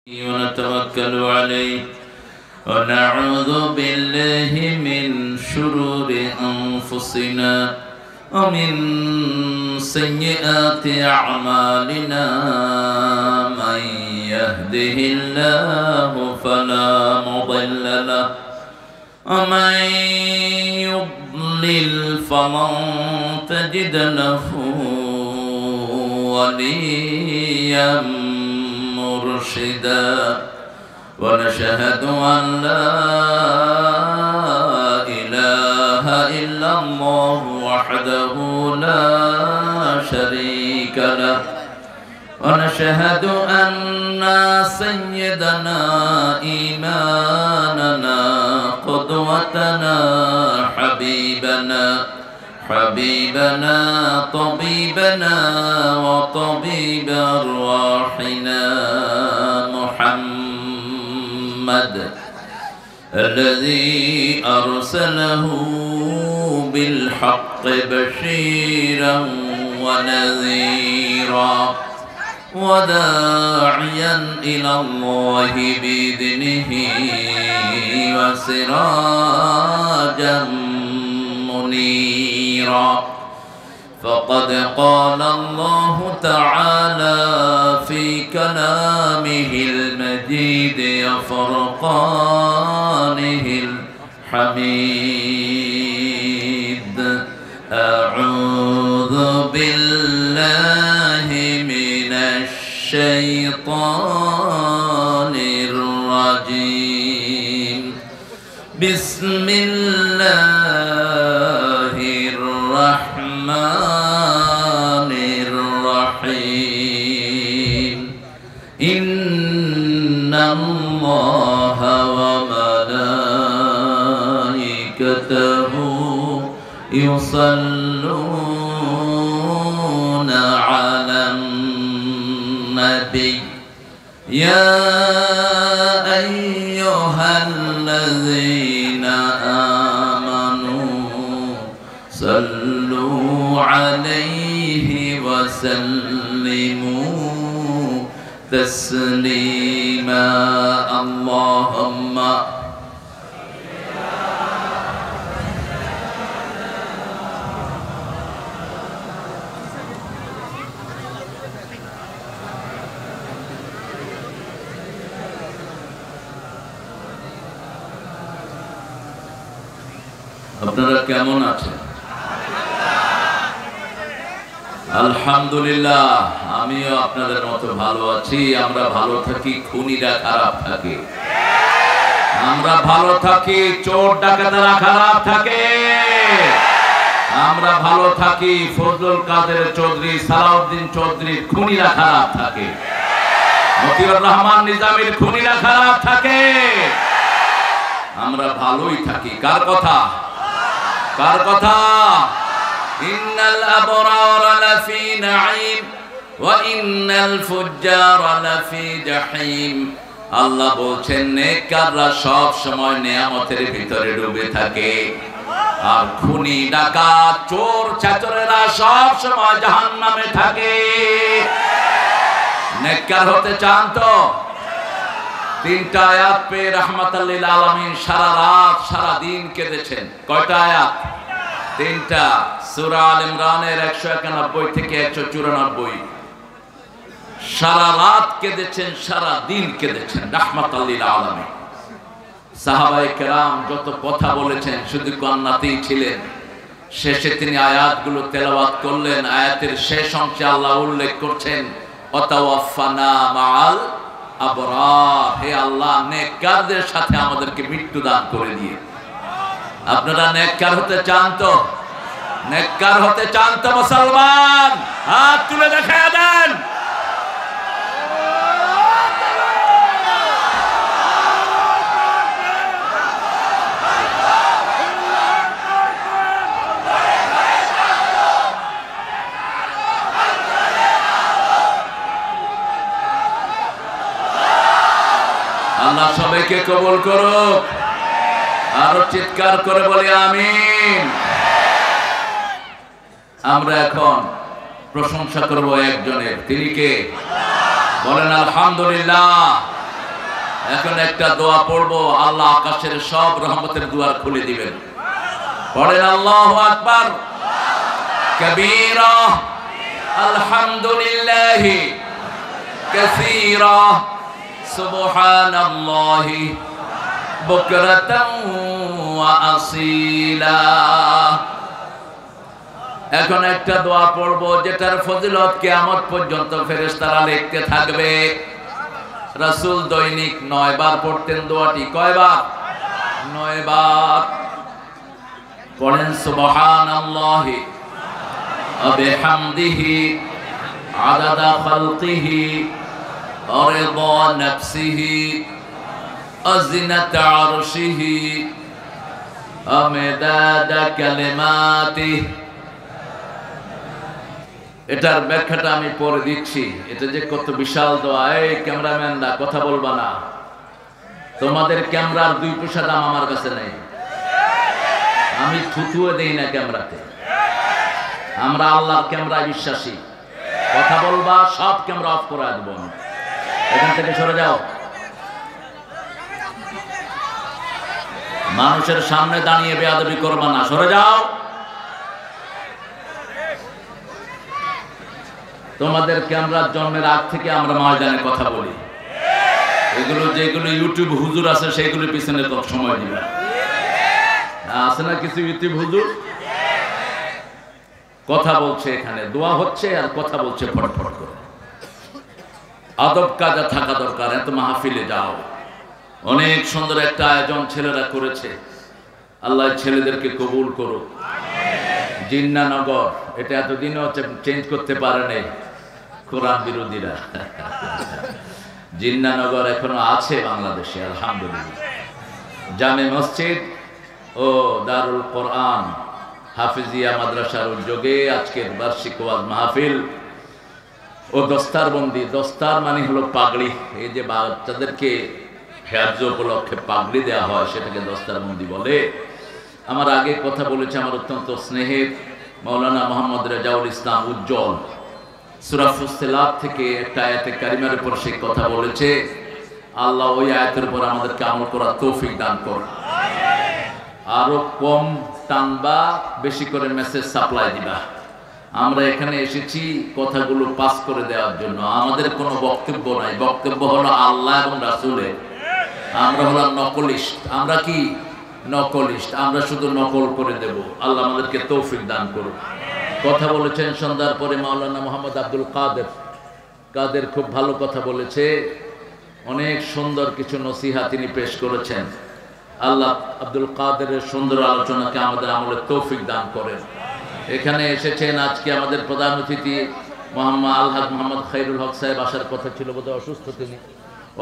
ونتوكل عليه ونعوذ بالله من شرور أنفسنا ومن سيئات أعمالنا من يهده الله فلا مضل له ومن يضلل فلن تجد له وليا مرشدا ونشهد أن لا إله إلا الله وحده لا شريك له ونشهد أن سيدنا إمامنا قدوتنا حبيبنا طبيبنا وطبيب أرواحنا محمد الذي أرسله بالحق بشيرا ونذيرا وداعيا إلى الله بإذنه وسراجا منيرا فقد قال الله تعالى في كلامه المجيد وفرقانه الحميد أعوذ بالله من الشيطان الرجيم بسم الله الرحمن الرحيم إن الله وملائكته يصلون على النبي يا أيها الذين آمنوا صلوا عليه وسلموا تسليما اللهم আপনারা কেমন আছেন? আলহামদুলিল্লাহ আমিও আপনাদের মতো ভালো আছি। আমরা ভালো থাকি, খুনিরা খারাপ থাকে। আমরা ভালো থাকি, চোর ডাকাতেরা খারাপ থাকে। আমরা ভালো থাকি, ফজলুল কাদের চৌধুরী, সালাউদ্দিন চৌধুরীর খুনিরা খারাপ থাকে। মতিউর রহমান নিজামীর খুনিরা খারাপ থাকে। আমরা ভালোই থাকি। কার কথা? কার কথা? ইন্নাল আবরারা লাফি নাঈম ওয়া ইন্নাল ফুজ্জারা লাফি জাহিম। আল্লাহ বলছেন নেককাররা সব সময় নিয়ামতের ভিতরে ডুবে থাকে, আর খুনি ডাকাত চোর চাচরেরা সব সময় জাহান্নামে থাকে। নেককার হতে চান তো? তিনটা আয়াত পেয়ে রাহমাতাল লিল আলামিন সারা রাত সারা দিন কেঁদেছেন। কয়টা আয়াত? তিনটা। সূরা আল ইমরানের 191 থেকে 194। সারা রাত কেঁদেছেন, সারা দিন কেঁদেছেন রাহমাতাল লিল আলামিন। সাহাবায়ে কেরাম যত কথা বলেছেন শুধু কান্নাতেই ছিলেন। শেষে তিনি আয়াতগুলো তেলাওয়াত করলেন। আয়াতের শেষ অংশে আল্লাহ উল্লেখ করছেন ওয়াতাওয়াফানা মাআল আবরার। হে আল্লাহ, নেককারদের সাথে আমাদেরকে মৃত্যু দান করে দিয়ে। আপনারা নেককার হতে চান তো? নেককার হতে চান তো মুসলমান? হাত তুলে দেখায় দেন। আল্লাহ সবাইকে কবুল করুক। আরো চিৎকার করে বলি আমিন। আমরা এখন প্রশংসা করব একজনের, তিনি কে? বলেন আলহামদুলিল্লাহ। এখন একটা দোয়া পড়বো, আল্লাহ আকাশের সব রহমতের দুয়ার খুলে দিবেন। পড়েন আল্লাহু আকবার কবীরা আলহামদুলিল্লাহি কাসীরা সুবহানাল্লাহি বুকরাতাও ওয়া আসীলা। এখন একটা দোয়া পড়বো যেটার ফজিলত কিয়ামত পর্যন্ত ফেরেশতারা লিখতে থাকবে। রাসূল দৈনিক 9 বার পড়তেন দোয়াটি। কয়বার? 9 বার। পড়েন সুবহানাল্লাহি ওয়া বিহামদিহি আদাদা খালকিহি ওয়া রিদা নাফসিহি ওয়া জিনাতা আরশিহি ওয়া মিদাদা কালিমাতিহি। এটার ব্যাখ্যাটা আমি পরে দিচ্ছি। এটা যে কত বিশাল দোয়া। এই ক্যামেরাম্যানরা কথা বলবা না, তোমাদের ক্যামেরার 2 পয়সা দাম আমার কাছে নেই। আমি থুথুয়ে দেই না ক্যামেরাতে। আমরা আল্লাহর ক্যামেরায় বিশ্বাসী। কথা বলবা, সব ক্যামেরা অফ করে দেব। এখান থেকে সরে যাও। মানুষের সামনে দাঁড়িয়ে বেয়াদবি করবা না, সরে যাও। তোমাদের ক্যামেরার জন্মের আগ থেকে আমরা ময়দানে কথা বলি। এগুলো যেগুলো ইউটিউব হুজুর আছে সেগুলোর পিছনে তো সময় দিবে। আছে না কিছু ইউটিউব হুজুর কথা বলছে, এখানে দোয়া হচ্ছে আর কথা বলছে ফটফট করে। আদব কাজা থাকা দরকার। এত মাহফিলে যাও, অনেক সুন্দর একটা আয়োজন ছেলেরা করেছে। আল্লাহ ছেলেদেরকে কবুল করুক। জিন্নানগর, এটা এতদিনও চেঞ্জ করতে পারে নাই কোরআন বিরোধীরা। জিন্নানগর এখনো আছে বাংলাদেশে আলহামদুলিল্লাহ। জামে মসজিদ ও দারুল কোরআন হাফিজিয়া মাদ্রাসার উদ্যোগে আজকের বার্ষিক ওয়াজ মাহফিল ও দস্তারবন্দি। দস্তার মানে হলো পাগড়ি। এই যে বাচ্চাদেরকে হেয়াজ উপলক্ষে পাগড়ি দেওয়া হয় সেটাকে দস্তারবন্দি বলে। আমার আগে কথা বলেছে আমার অত্যন্ত স্নেহের মাওলানা মোহাম্মদ রেজাউল ইসলাম উজ্জ্বল। সূরা ফুসসিলাত থেকে একটা আয়াতে কারিমার উপর সে কথা বলেছে। আল্লাহ ওই আয়াতের উপর আমাদেরকে আমল করার তৌফিক দান করুন। আরো কম টানবা, বেশি করে মেসেজ সাপ্লাই দিবা। আমরা এখানে এসেছি কথাগুলো পাস করে দেওয়ার জন্য। আমাদের কোনো বক্তব্য নাই। বক্তব্য হলো আল্লাহ এবং রাসূলের। আমরা হলাম নকলিস্ট। আমরা কি নকলিস্ট? আমরা শুধু নকল করে দেব। আল্লাহ আমাদেরকে তৌফিক দান করুন। কথা বলেছেন সন্ধ্যার পরে মাওলানা মোহাম্মদ আব্দুল কাদের খুব ভালো কথা বলেছে। অনেক সুন্দর কিছু নসিহা তিনি পেশ করেছেন। আল্লাহ আব্দুল কাদেরের সুন্দর আলোচনাকে আমাদের আমলের তৌফিক দান করেন। এখানে এসেছেন আজকে আমাদের প্রধান অতিথি মোহাম্মদ আলহাজ মোহাম্মদ খায়রুল হক সাহেব। আসার কথা ছিল, বোধহয় অসুস্থ। তিনি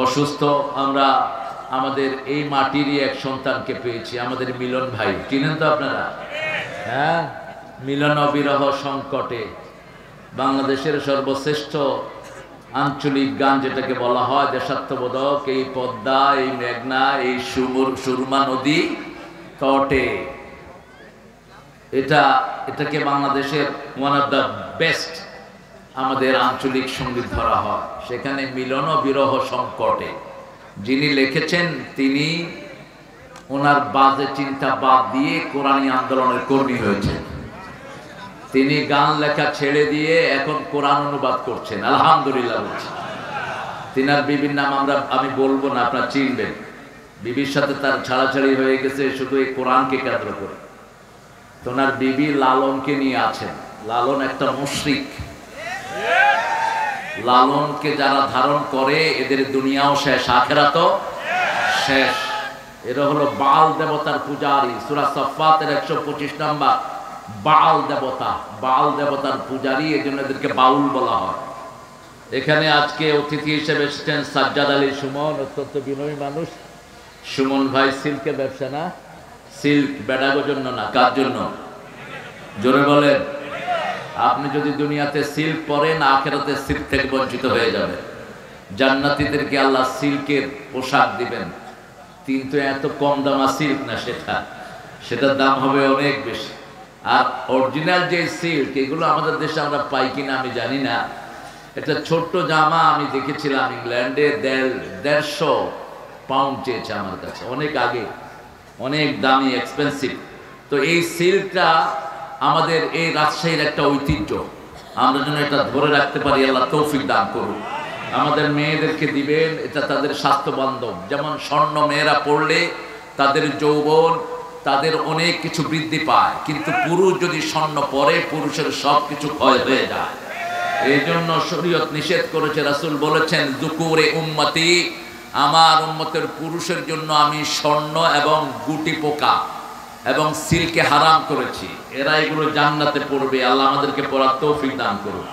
অসুস্থ। আমরা আমাদের এই মাটিরই এক সন্তানকে পেয়েছি, আমাদের মিলন ভাই। চিনেন তো আপনারা? হ্যাঁ, মিলন বিরহ সংকটে বাংলাদেশের সর্বশ্রেষ্ঠ আঞ্চলিক গান যেটাকে বলা হয় দেশাত্মবোধক। এই পদ্মা, এই মেঘনা, এই সুরমা নদী তটে, এটাকে বাংলাদেশের ওয়ান অফ দ্য বেস্ট আমাদের আঞ্চলিক সঙ্গীত ধরা হয়। সেখানে মিলন বিরহ সংকটে যিনি লিখেছেন তিনি ওনার বাজে চিন্তা বাদ দিয়ে কোরআনী আন্দোলনের কর্মী হয়েছেন। তিনি গান লেখা ছেড়ে দিয়ে এখন কোরআন অনুবাদ করছেন। আলহামদুলিল্লাহ বলছি। তিনার বিবির নাম আমি বলবো না, আপনারা চিনবেন। বিবির সাথে তার ছাড়াছাড়ি হয়ে গেছে শুধু এই কোরআনকে কেন্দ্র করে। তো ওনার বিবি লালনকে নিয়ে আছেন। লালন একটা মুশরিক। লালনকে যারা ধারণ করে এদের দুনিয়াও শেষ, আখিরাতও শেষ। এরা হলো বাল দেবতার পূজারী। সূরা সাফফাতের 125 নম্বর। বাল দেবতা, বাল দেবতার পূজারী, এজন্য এদেরকে বাউল বলা হয়। এখানে আজকে অতিথি হিসেবে এসেছেন সাজ্জাদ আলী সুমন, অত্যন্ত বিনয়ী মানুষ। সুমন ভাই সিল্কের ব্যবসা না? সিল্ক বেড়াগোর জন্য না, কার জন্য? জোরে বলেন। আপনি যদি দুনিয়াতে সিল্ক পরেন, আখিরাতে সিল্ক থেকে বঞ্চিত হয়ে যাবে। জান্নাতীদেরকে আল্লাহ সিল্কের পোশাক দিবেন, কিন্তু এত কম দামা সিল্ক না, সেটার দাম হবে অনেক বেশি। আর অরিজিনাল যে সিল্ক, এগুলো আমাদের দেশে আমরা পাই কিনা আমি জানি না। একটা ছোট্ট জামা আমি দেখেছিলাম ইংল্যান্ডে 150 পাউন্ড চেয়েছে আমার কাছে, অনেক আগে, অনেক দামি, এক্সপেন্সিভ। তো এই সিল্কটা আমাদের এই রাজশাহীর একটা ঐতিহ্য, আমরা যেন এটা ধরে রাখতে পারি, আল্লাহ তৌফিক দান করুন। আমাদের মেয়েদেরকে দিবেন, এটা তাদের স্বাস্থ্য বান্ধব। যেমন স্বর্ণ মেয়েরা পড়লে তাদের যৌবন, তাদের অনেক কিছু বৃদ্ধি পায়, কিন্তু পুরুষ যদি স্বর্ণ পরে পুরুষের সব কিছু ক্ষয় হয়ে যায়। এই জন্য শরীয়ত নিষেধ করেছে, রাসূল বলেছেন যুকুরে উম্মতি, আমার উম্মতের পুরুষের জন্য আমি স্বর্ণ এবং গুটি পোকা এবং সিল্কে হারাম করেছি, এরা এগুলো জান্নাতে পড়বে। আল্লাহ আমাদেরকে পড়ার তৌফিক দান করুন।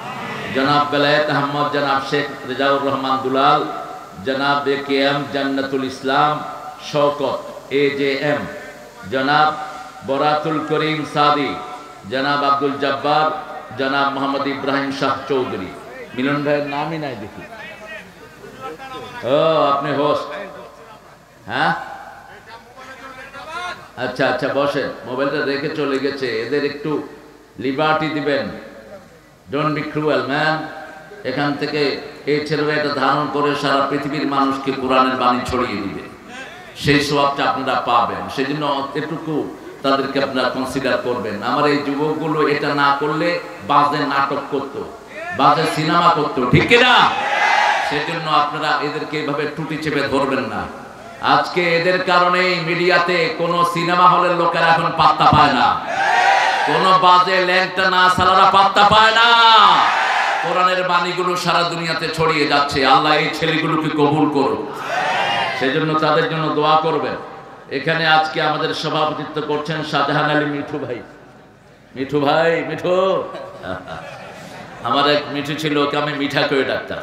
জনাব বেলায়েত আহমদ, জনাব শেখ রেজাউর রহমান দুলাল, জনাব একেএম জান্নাতুল ইসলাম শওকত AJM, জনাব বরাতুল করিম সাদি, জনাব আব্দুল জব্বার, জনাব মোহাম্মদ ইব্রাহিম শাহ চৌধুরী। মিলন ভাইয়ের নামই নাই দেখি। ও আপনি হোস্ট? হ্যাঁ, আচ্ছা আচ্ছা, বসেন, মোবাইলটা রেখে চলে গেছে। এদের একটু লিবার্টি দিবেন, ডোন্ট বি ক্রুয়েল ম্যান। এখান থেকে এই ছেলেরা এটা ধারণ করে সারা পৃথিবীর মানুষকে কোরআনের বাণী ছড়িয়ে দিবে, সেই সওয়াবটা আপনারা পাবেন। সেই জন্য এটুকু তাদেরকে আপনারা কনসিডার করবেন। আমার এই যুবকগুলো এটা না করলে বাজে নাটক করতো, বাজে সিনেমা করতো, ঠিক কিনা? সেই জন্য আপনারা এদেরকে এইভাবে টুটি চেপে ধরবেন না। আজকে এদের কারণে মিডিয়াতে কোন সিনেমা হলের লোকেরা এখন পাত্তা পায় না, কোন বাজে ল্যাংটা না সালারা পাত্তা পায় না। কোরআনের বাণীগুলো সারা দুনিয়াতে ছড়িয়ে যাচ্ছে। আল্লাহ এই ছেলেগুলোকে কবুল করুন, সেজন্য তাদের জন্য দোয়া করবেন। এখানে আজকে আমাদের সভাপতিত্ব করছেন শাহজাহান আলী মিঠু ভাই। মিঠু ভাই, মিঠু আমার এক মিঠু ছিল, ওকে আমি মিঠা করে ডাকতাম।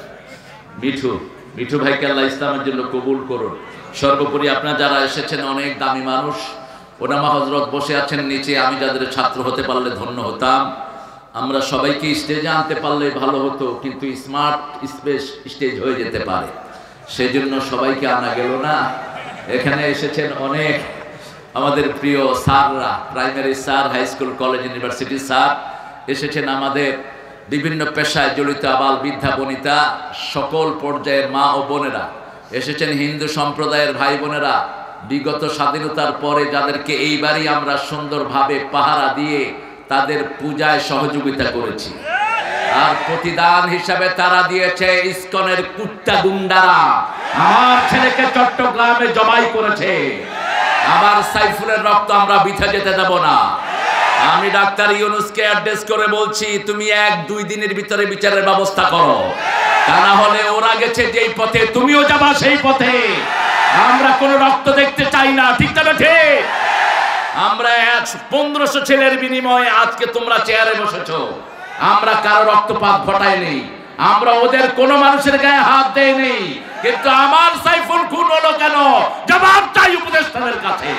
মিঠু, মিঠু ভাইকে আল্লাহ ইসলামের জন্য কবুল করুন। সর্বোপরি আপনারা যারা এসেছেন অনেক দামি মানুষ, ওলামা হযরত বসে আছেন নিচে, আমি যাদের ছাত্র হতে পারলে ধন্য হতাম। আমরা সবাইকে স্টেজে আনতে পারলে ভালো হতো, কিন্তু স্মার্ট স্টেজ হয়ে যেতে পারে, সেজন্য সবাইকে আনা গেল না। এখানে এসেছেন অনেক আমাদের প্রিয় স্যাররা, primary sir, high school, college, university sir এসেছেন, আমাদের বিভিন্ন পেশায় জড়িত আবাল বৃদ্ধা বনিতা, সকল পর্যায়ের মা ও বোনেরা এসেছেন, হিন্দু সম্প্রদায়ের ভাই বোনেরা। বিগত স্বাধীনতার পরে যাদেরকে এইবারই আমরা সুন্দরভাবে পাহারা দিয়ে তাদের পূজায় সহযোগিতা করেছি, আর প্রতিদান হিসাবে তারা দিয়েছে ইসকনের কুত্তা গুন্ডারা। আমার ছেলেকে চট্টগ্রামে জবাই করেছে, আমার সাইফুলের রক্ত আমরা বৃথা যেতে দেব না। আমি ডাক্তার ইউনূসকে অ্যাড্রেস করে বলছি, তুমি 1-2 দিনের ভিতরে বিচারের ব্যবস্থা করো, তা না হলে ওরা গেছে যেই পথে তুমিও যাবা সেই পথে। আমরা কোনো রক্ত দেখতে চাই না, ঠিক না ঠিক? আমরা 1500 ছেলের বিনিময়ে আজকে তোমরা চেয়ারে বসেছো, আমরা কারো রক্তপাত ঘটাইনি, আমরা ওদের কোন মানুষের গায়ে হাত দেইনি। কিন্তু আমার সাইফুল খুন হলো কেন? জবাব চাই উপদেষ্টাদের কাছে।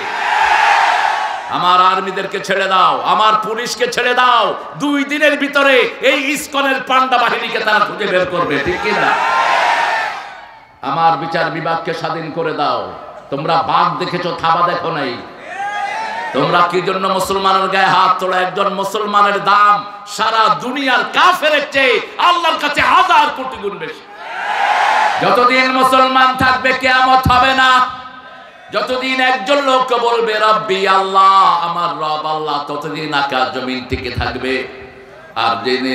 আমার আর্মিদেরকে ছেড়ে দাও, আমার পুলিশকে ছেড়ে দাও, 2 দিনের ভিতরে এই ইসকনের পান্ডা বাহিনীকে তারা খুঁজে বের করবে, ঠিক কিনা? আমার বিচার বিভাগকে স্বাধীন করে দাও। তোমরা বাঘ দেখেছো, থাবা দেখো নাই। তোমরা কি জন্য মুসলমানের গায়ে হাত তোলো? একজন মুসলমানের দাম সারা দুনিয়ার কাফেরের চেয়ে আল্লাহর কাছে 1000 কোটি গুণ বেশি। যতদিন মুসলমান থাকবে কিয়ামত হবে না, যতদিন একজন লোক বলবে রব্বি আল্লাহ, আমার রব আল্লাহ, ততদিন আকাশ জমিন টিকে থাকবে। আর যেদিন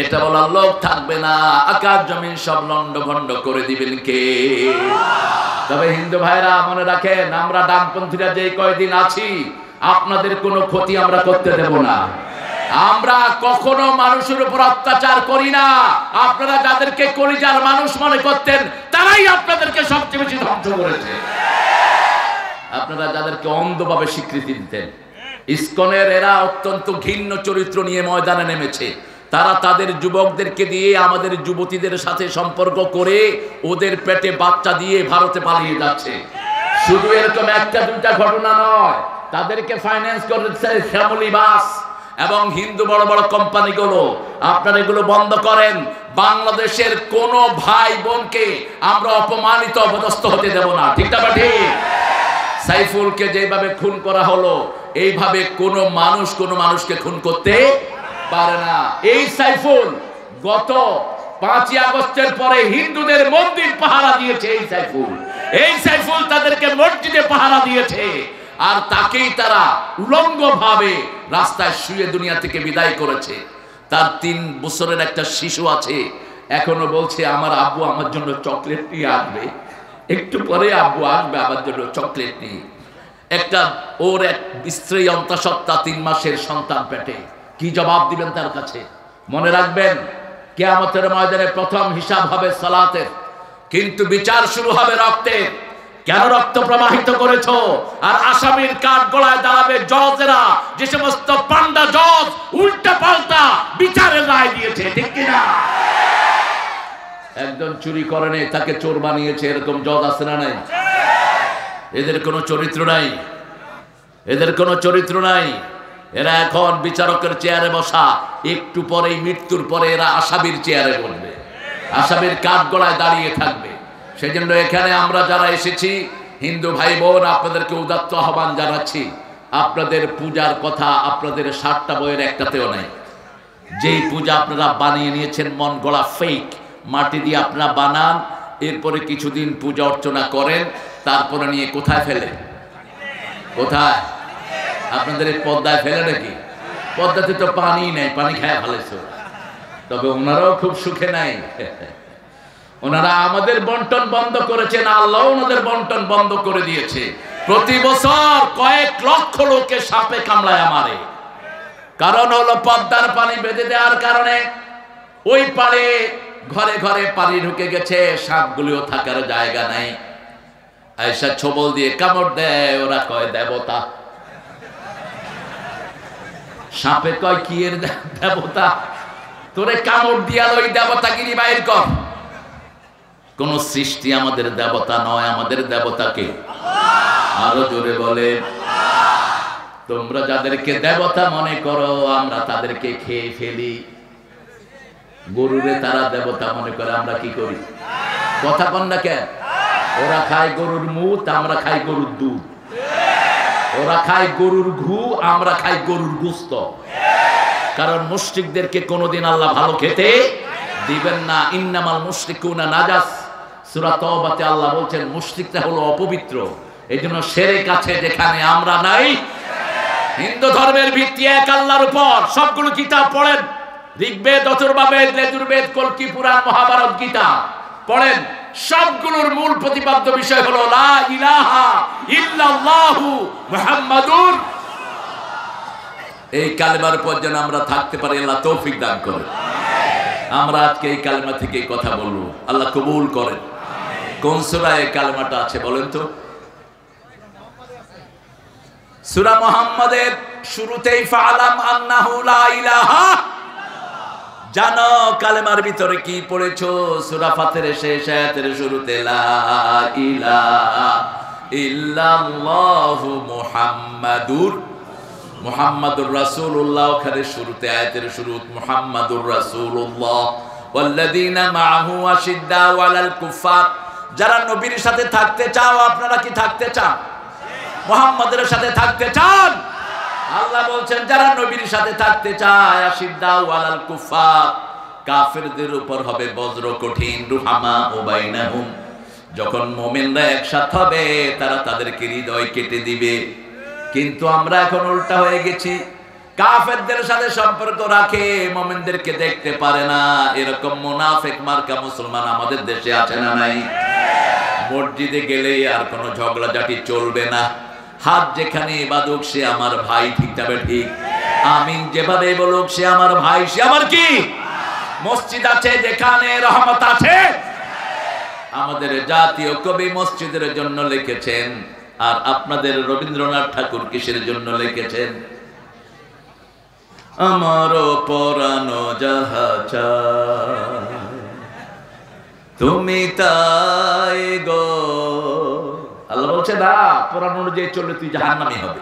এটা বলার লোক থাকবে না, আকাশ জমিন সব লন্ডভন্ড করে দিবেন কে? তবে হিন্দু ভাইরা মনে রাখেন, আমরা ডানপন্থীরা যেই কয়দিন আছি আপনাদের কোনো ক্ষতি আমরা করতে দেব না। আমরা কখনো মানুষের উপর অত্যাচার করি না। আপনারা যাদেরকে কলিজার মানুষ মনে করতেন তারাই আপনাদেরকে সবচেয়ে বেশি ধ্বংস করেছে। আপনারা যাদেরকে অন্ধভাবে স্বীকৃতি দিতেন, ইসকনের এরা অত্যন্ত ঘৃণ্য চরিত্র নিয়ে ময়দানে নেমেছে। তারা তাদের যুবকদেরকে দিয়ে আমাদের যুবতীদের সাথে সম্পর্ক করে ওদের পেটে বাচ্চা দিয়ে ভারতে পালিয়ে যাচ্ছে। শুধু এরকম 1-2টা ঘটনা নয়, তাদেরকে ফাইন্যান্স করেছে শ্যামলী বাস এবং হিন্দু বড় বড় কোম্পানিগুলো। আপনারা এগুলো বন্ধ করেন। বাংলাদেশের কোন ভাই বোনকে আমরা অপমানিত অপদস্থ হতে দেব না, ঠিক না ঠিক? সাইফুলকে যেভাবে খুন করা হলো, এইভাবে কোনো মানুষকে খুন করতে পারে না। এই সাইফুল গত 5ই আগস্টের পরে হিন্দুদের মন্দির পাহারা দিয়েছে। এই সাইফুল এই সাইফুল তাদেরকে মসজিদে পাহারা দিয়েছে, আর তাকেই তারা উলঙ্গভাবে রাস্তায় শুয়ে দুনিয়া থেকে বিদায় করেছে। তার 3 বছরের একটা শিশু আছে, এখনো বলছে আমার আব্বু আমার জন্য চকলেট নিয়ে আসবে, একটু পরে আব্বু আসবে আমার জন্য চকলেট নিয়ে। একটা ওর এক স্ত্রী অন্তঃসত্ত্বা 3 মাসের সন্তান পেটে, কি জবাব দিবেন তার কাছে? মনে রাখবেন, কিয়ামতের ময়দানে প্রথম হিসাব হবে সালাতের, কিন্তু বিচার শুরু হবে রক্তের। কেন রক্ত প্রবাহিত করেছো? আর আসামির কাঠ গলায় দাঁড়াবে জজেরা, যে সমস্ত পান্ডা জজ উল্টা পাল্টা বিচারের রায় দিয়েছে, ঠিক কিনা? একজন চুরি করেনি, তাকে চোর বানিয়েছে, এরকম জজ আছে না নাই? এদের কোনো চরিত্র নাই, এদের কোনো চরিত্র নাই। এরা এখন বিচারকের চেয়ারে বসা, একটু পরেই মৃত্যুর পরে এরা আসামির চেয়ারে বসবে, আসামির কাঠ গলায় দাঁড়িয়ে থাকবে। সেজন্য এখানে আমরা যারা এসেছি হিন্দু ভাই বোন, আপনাদেরকে উদাত্ত আহ্বান জানাচ্ছি, আপনাদের পূজার কথা আপনাদের 7টা বইয়ের একটাতেও নাই। যেই পূজা আপনারা বানিয়ে নিয়েছেন মন গড়া ফেক, মাটি দিয়ে আপনারা বানান, এরপরে কিছুদিন পূজা অর্চনা করেন, তারপরে নিয়ে কোথায় ফেলে? কোথায়? আপনাদের এই পদ্মায় ফেলে নাকি? পদ্মাতে তো পানি নেই, পানি খায় ফেলেছে। তবে ওনারাও খুব সুখে নাই, ওনারা আমাদের বন্টন বন্ধ করেছেন, আল্লাহ ওনাদের বন্টন বন্ধ করে দিয়েছে। প্রতি বছর কয়েক লক্ষ লোকে সাপে কামড়ায় মারে, কারণ হলো পদ্মার পানি বেঁধে দেওয়ার কারণে ওই পারে ঘরে ঘরে পানি ঢুকে গেছে, সাপগুলিও থাকার জায়গা নাই। আয়সা ছবল দিয়ে কামড় দেয়, ওরা কয় দেবতা। সাপে কয় কি এর দেবতা? তোরে কামড় দিয়াল, ওই দেবতাগিরি বাইর কর। কোন সৃষ্টি আমাদের দেবতা নয়, আমাদের দেবতাকে আরো জোরে বলে। তোমরা যাদেরকে দেবতা মনে করো, আমরা তাদেরকে খেয়ে ফেলি। গরুরে তারা দেবতা মনে করে, আমরা কি করি? কথা কন না কেন? ওরা খায় গরুর মুত, আমরা খাই গরুর দুধ। ওরা খায় গরুর ঘু, আমরা খাই গরুর গোশত। কারণ মুশরিকদেরকে কোনোদিন আল্লাহ ভালো খেতে দিবেন না। ইন্নামাল মুশরিকুনা নাজাস, সূরা তাওবাতে আল্লাহ বলছেন মুশরিকরা হলো অপবিত্র। এইজন্য শিরক আছে যেখানে আমরা নাই। হিন্দু ধর্মের ভিত্তি এক আল্লাহর উপর। সবগুলো কিতাব পড়েন, ঋগ্বেদ, অথর্ববেদ, যজুর্বেদ, কল্কি পুরাণ, মহাভারত, গীতা পড়েন। সবগুলোর মূল প্রতিপাদ্য বিষয় হলো লা ইলাহা ইল্লাল্লাহু মুহাম্মাদুর। এই কালেমার উপর যেন আমরা থাকতে পারি, আল্লাহ তৌফিক দান করেন। আমরা আজকে এই কালেমা থেকে কথা বলবো, আল্লাহ কবুল করেন। কোন সূরায় এই কালেমাটা আছে বলেন তো? সূরা মুহাম্মাদের শুরুতেই ফাআলাম আন্নাহু লা ইলাহা, জানো কালেমার ভিতরে কি পড়েছো? সূরা ফাতিরের শেষ আয়াতের শুরুতে লা ইলাহা ইল্লাল্লাহু মুহাম্মাদুর রাসূলুল্লাহ। ওখানে শুরুতে আয়াতের শুরু মুহাম্মাদুর রাসূলুল্লাহ ওয়াল্লাযীনা মাআহু আশিদ্দাউ আলাল কুফার। যারা নবীর সাথে থাকতে চাও, আপনারা কি থাকতে চান? মুহাম্মাদের সাথে থাকতে চান? আল্লাহ বলছেন যারা নবীর সাথে থাকতে চায়, আশিদ্দাউ আলাল কুফার, কাফেরদের উপর হবে বজ্র কঠিন। রুহামা ও বাইনাহুম, যখন মুমিনরা একসাথে হবে তারা তাদেরকে হৃদয় কেটে দিবে। কিন্তু আমরা এখন উল্টা হয়ে গেছি, কাফেরদের সাথে সম্পর্ক রাখে, মুমিনদেরকে দেখতে পারে না। এরকম মুনাফিক মার্কা মুসলমান আমাদের দেশে আছে না নাই? মসজিদে গেলেই আর কোনো ঝগড়াঝাটি চলবে না। হাত যেখানে বাদুক সে আমার ভাই, ঠিক তবে ঠিক। আমিন যেভাবে বলুক সে আমার ভাই, সে আমার কি? মসজিদ আছে যেখানে রহমত আছে। আমাদের জাতীয় কবি মসজিদের জন্য লিখেছেন, আর আপনাদের রবীন্দ্রনাথ ঠাকুর কিসের জন্য লিখেছেন? আমার পরানো যাহা চায় তুমি তাই গো। আল্লাহ বলছে না, কোরআন অনুযায়ী চললে তুই জাহান্নামী হবে।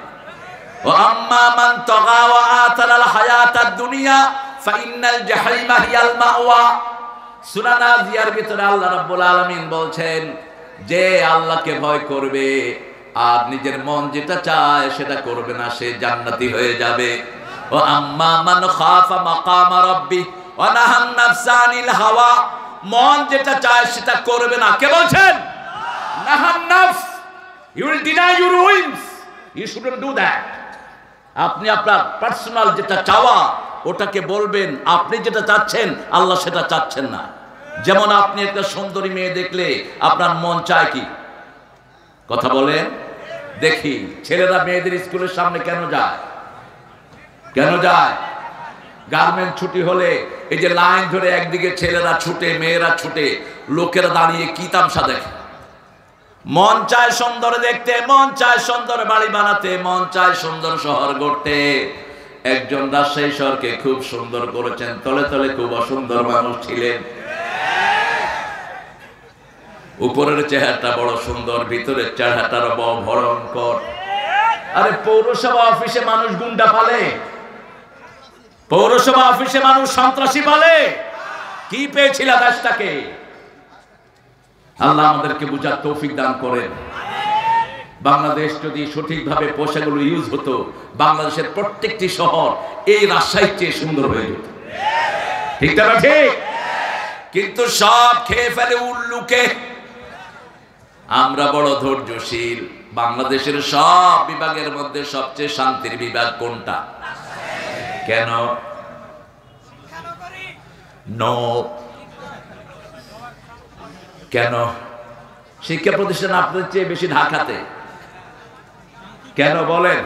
ও আম্মা মান তাগা ওয়া আতারাল হায়াতাদ দুনিয়া ফাইন্নাল জাহিমা হিয়াল মাওয়া। সূরা নাজিয়ার ভিতরে আল্লাহ রাব্বুল আলামিন বলছেন, যে আল্লাহকে ভয় করবে আর নিজের মন যেটা চায় সেটা করবে না, সে জান্নাতি হয়ে যাবে। ও আম্মা মান খাফা মাকামা রাব্বি ওয়া নাহান নাফসা আনিল হাওয়া, মন যেটা চায় সেটা করবে না। কে বলছেন? নাহান নাফস, you will deny your whims, you shouldn't do that. আপনি আপনার পার্সোনাল যেটা চাওয়া ওটাকে বলবেন, আপনি যেটা চাচ্ছেন আল্লাহ সেটা চাচ্ছেন না। যেমন আপনি একটা সুন্দরী মেয়ে দেখলে আপনার মন চায় কি? কথা বলেন। দেখি ছেলেরা মেয়েদের স্কুলের সামনে কেন যায়? কেন যায়? গার্মেন্ট ছুটি হলে এই যে লাইন ধরে একদিকে ছেলেরা ছুটে, মেয়েরা ছুটে, লোকেরা দাঁড়িয়ে কি তামসা দেখে। মন চায় সুন্দর দেখতে, মন চায় সুন্দর বাড়ি বানাতে, মন চায় সুন্দর শহর গড়তে। একজন রাজশাহী শহরকে খুব সুন্দর করেছেন, তলে তলে খুব অসুন্দর মানুষ ছিলেন। উপরের চেহারাটা বড় সুন্দর, ভিতরের চেহারাটা বড় ভয়ঙ্কর। আরে পৌরসভা অফিসে মানুষ গুন্ডা পালে, পৌরসভা অফিসে মানুষ সন্ত্রাসী পালে। কি পেয়েছিল দেশটাকে? আল্লাহ আমাদেরকে বুঝার তৌফিক দান করেন। বাংলাদেশ যদি সঠিকভাবে পয়সাগুলো ইউজ হতো, বাংলাদেশের প্রত্যেকটি শহর এই রাজশাহীর চেয়ে সুন্দর হয়ে যেত। ঠিক না ঠিক? কিন্তু সব খেয়ে ফেলে উল্লুকে। আমরা বড় ধৈর্যশীল। বাংলাদেশের সব বিভাগের মধ্যে সবচেয়ে শান্তির বিভাগ কোনটা? কেন? নো। কেন? শিক্ষা প্রতিষ্ঠান আপনাদের চেয়ে বেশি ঢাকাতে। কেন বলেন?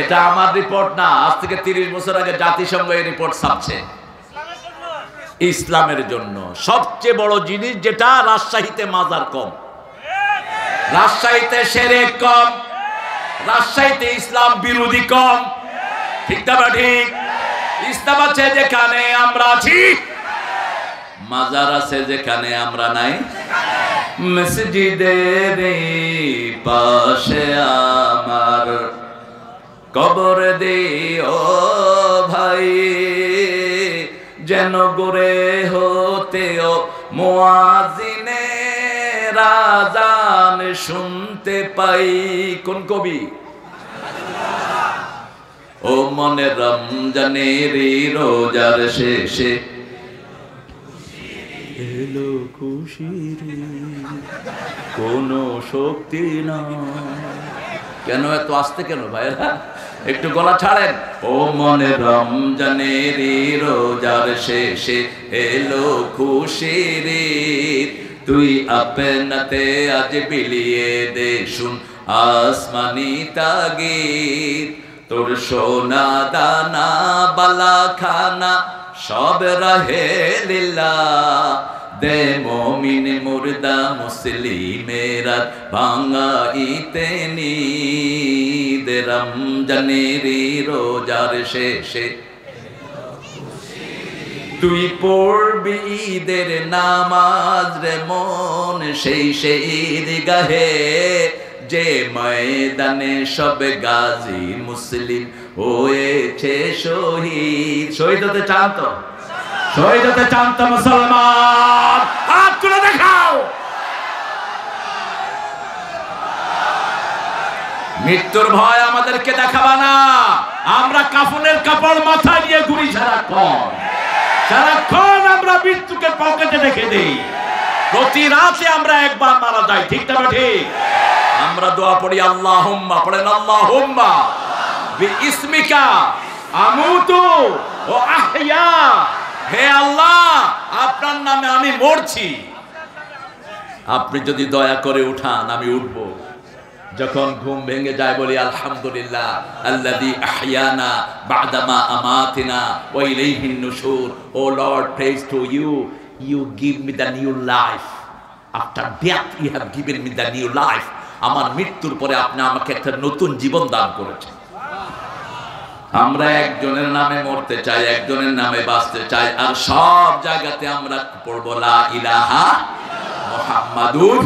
এটা আমার রিপোর্ট না, আজ থেকে 30 বছর আগে জাতিসংঘ এই রিপোর্ট ছাপছে। ইসলামের জন্য সবচেয়ে বড় জিনিস যেটা, রাজশাহীতে মাজার কম, রাজশাহীতে শিরক কম, রাজশাহীতে ইসলাম বিরোধী কম। ঠিক না ঠিক? ইসলাম আছে যেখানে আমরা আছি, মাজার আছে যেখানে আমরা নাই। মসজিদের পাশে আমার কবর দিও ভাই, যেন গড়ে হতেও মুয়াজ্জিনের আযান শুনতে পাই। কোন কবি? ও মনে রমজানের রোজার শেষে এলো খুশির কোন শক্তি না। কেন এত আসতে কেন ভাইরা? একটু গলা ছাড়েন। ও মনে রমজানের রোজার শেষে এলো খুশির, তুই আপনাতে আজ বিলিয়ে দে শুন আসমানি তাগিদ। তোর সোনা দানা বালা খানা সব রহে লিল্লাহ, দে মুমিন মুর্দা মুসলিমেরা ভাঙাইতে নিদ। রমজানের রোজার শেষে তুই পড়বি ঈদের নামাজ রে মন, সেই ঈদগাহে যে ময়দানে সব গাজী মুসলিম হয়েছে শহীদ। শহীদ হতে চান তো? শহীদ হতে চান তো মুসলমান? হাত তুলে দেখাও। মৃত্যুর ভয় আমাদেরকে দেখাবা না। আমরা কাফনের কাপড় মাথায় নিয়ে ঘুরি সারাক্ষণ, সারাক্ষণ আমরা মৃত্যুকে পকেটে রেখে দিই। প্রতি রাতে আমরা একবার মারা যাই। ঠিক না ঠিক? আমরা দোয়া পড়ি আল্লাহুম্মা, পড়েন আল্লাহুম্মা বিইসমিকা আমুতু ও আহইয়া। হে আল্লাহ, আপনার নামে আমি মরছি, আপনি যদি দয়া করে উঠান আমি উঠবো। যখন ঘুম ভেঙে যায় বলি আলহামদুলিল্লাহ আল্লাযী আহইয়ানা বা'দামা আমাতিনা ওয়া ইলাইহিন নুশুর। O lord, praise to you, you give me the new life. After death you have given me the new life. আমার মৃত্যুর পরে আপনি আমাকে একটা নতুন জীবন দান করেছেন। আমরা একজনের নামে মরতে চাই, একজনের নামে বাঁচতে চাই, আর সব জায়গাতে আমরা পড়বো লা ইলাহা মুহাম্মাদুর।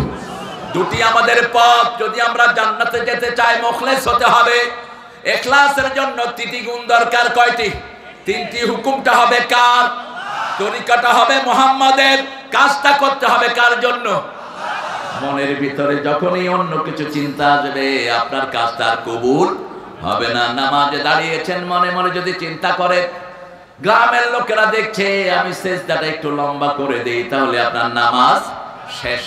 দুটি আমাদের পথ। যদি আমরা জান্নাতে যেতে চাই মুখলেস হতে হবে। ইখলাসের জন্য 3টি গুণ দরকার। কয়টি? 3টি। হুকুমটা হবে কার? তরিকাটা হবে মুহাম্মাদের। কাজটা করতে হবে কার জন্য? মনের ভিতরে যখনই অন্য কিছু চিন্তা আসবে আপনার কাজটা আর কবুল হবে না। নামাজে দাঁড়িয়েছেন, মনে মনে যদি চিন্তা করে গ্রামের লোকেরা দেখছে আমি সেজদাটা একটু লম্বা করে দেই, তাহলে আপনার নামাজ শেষ।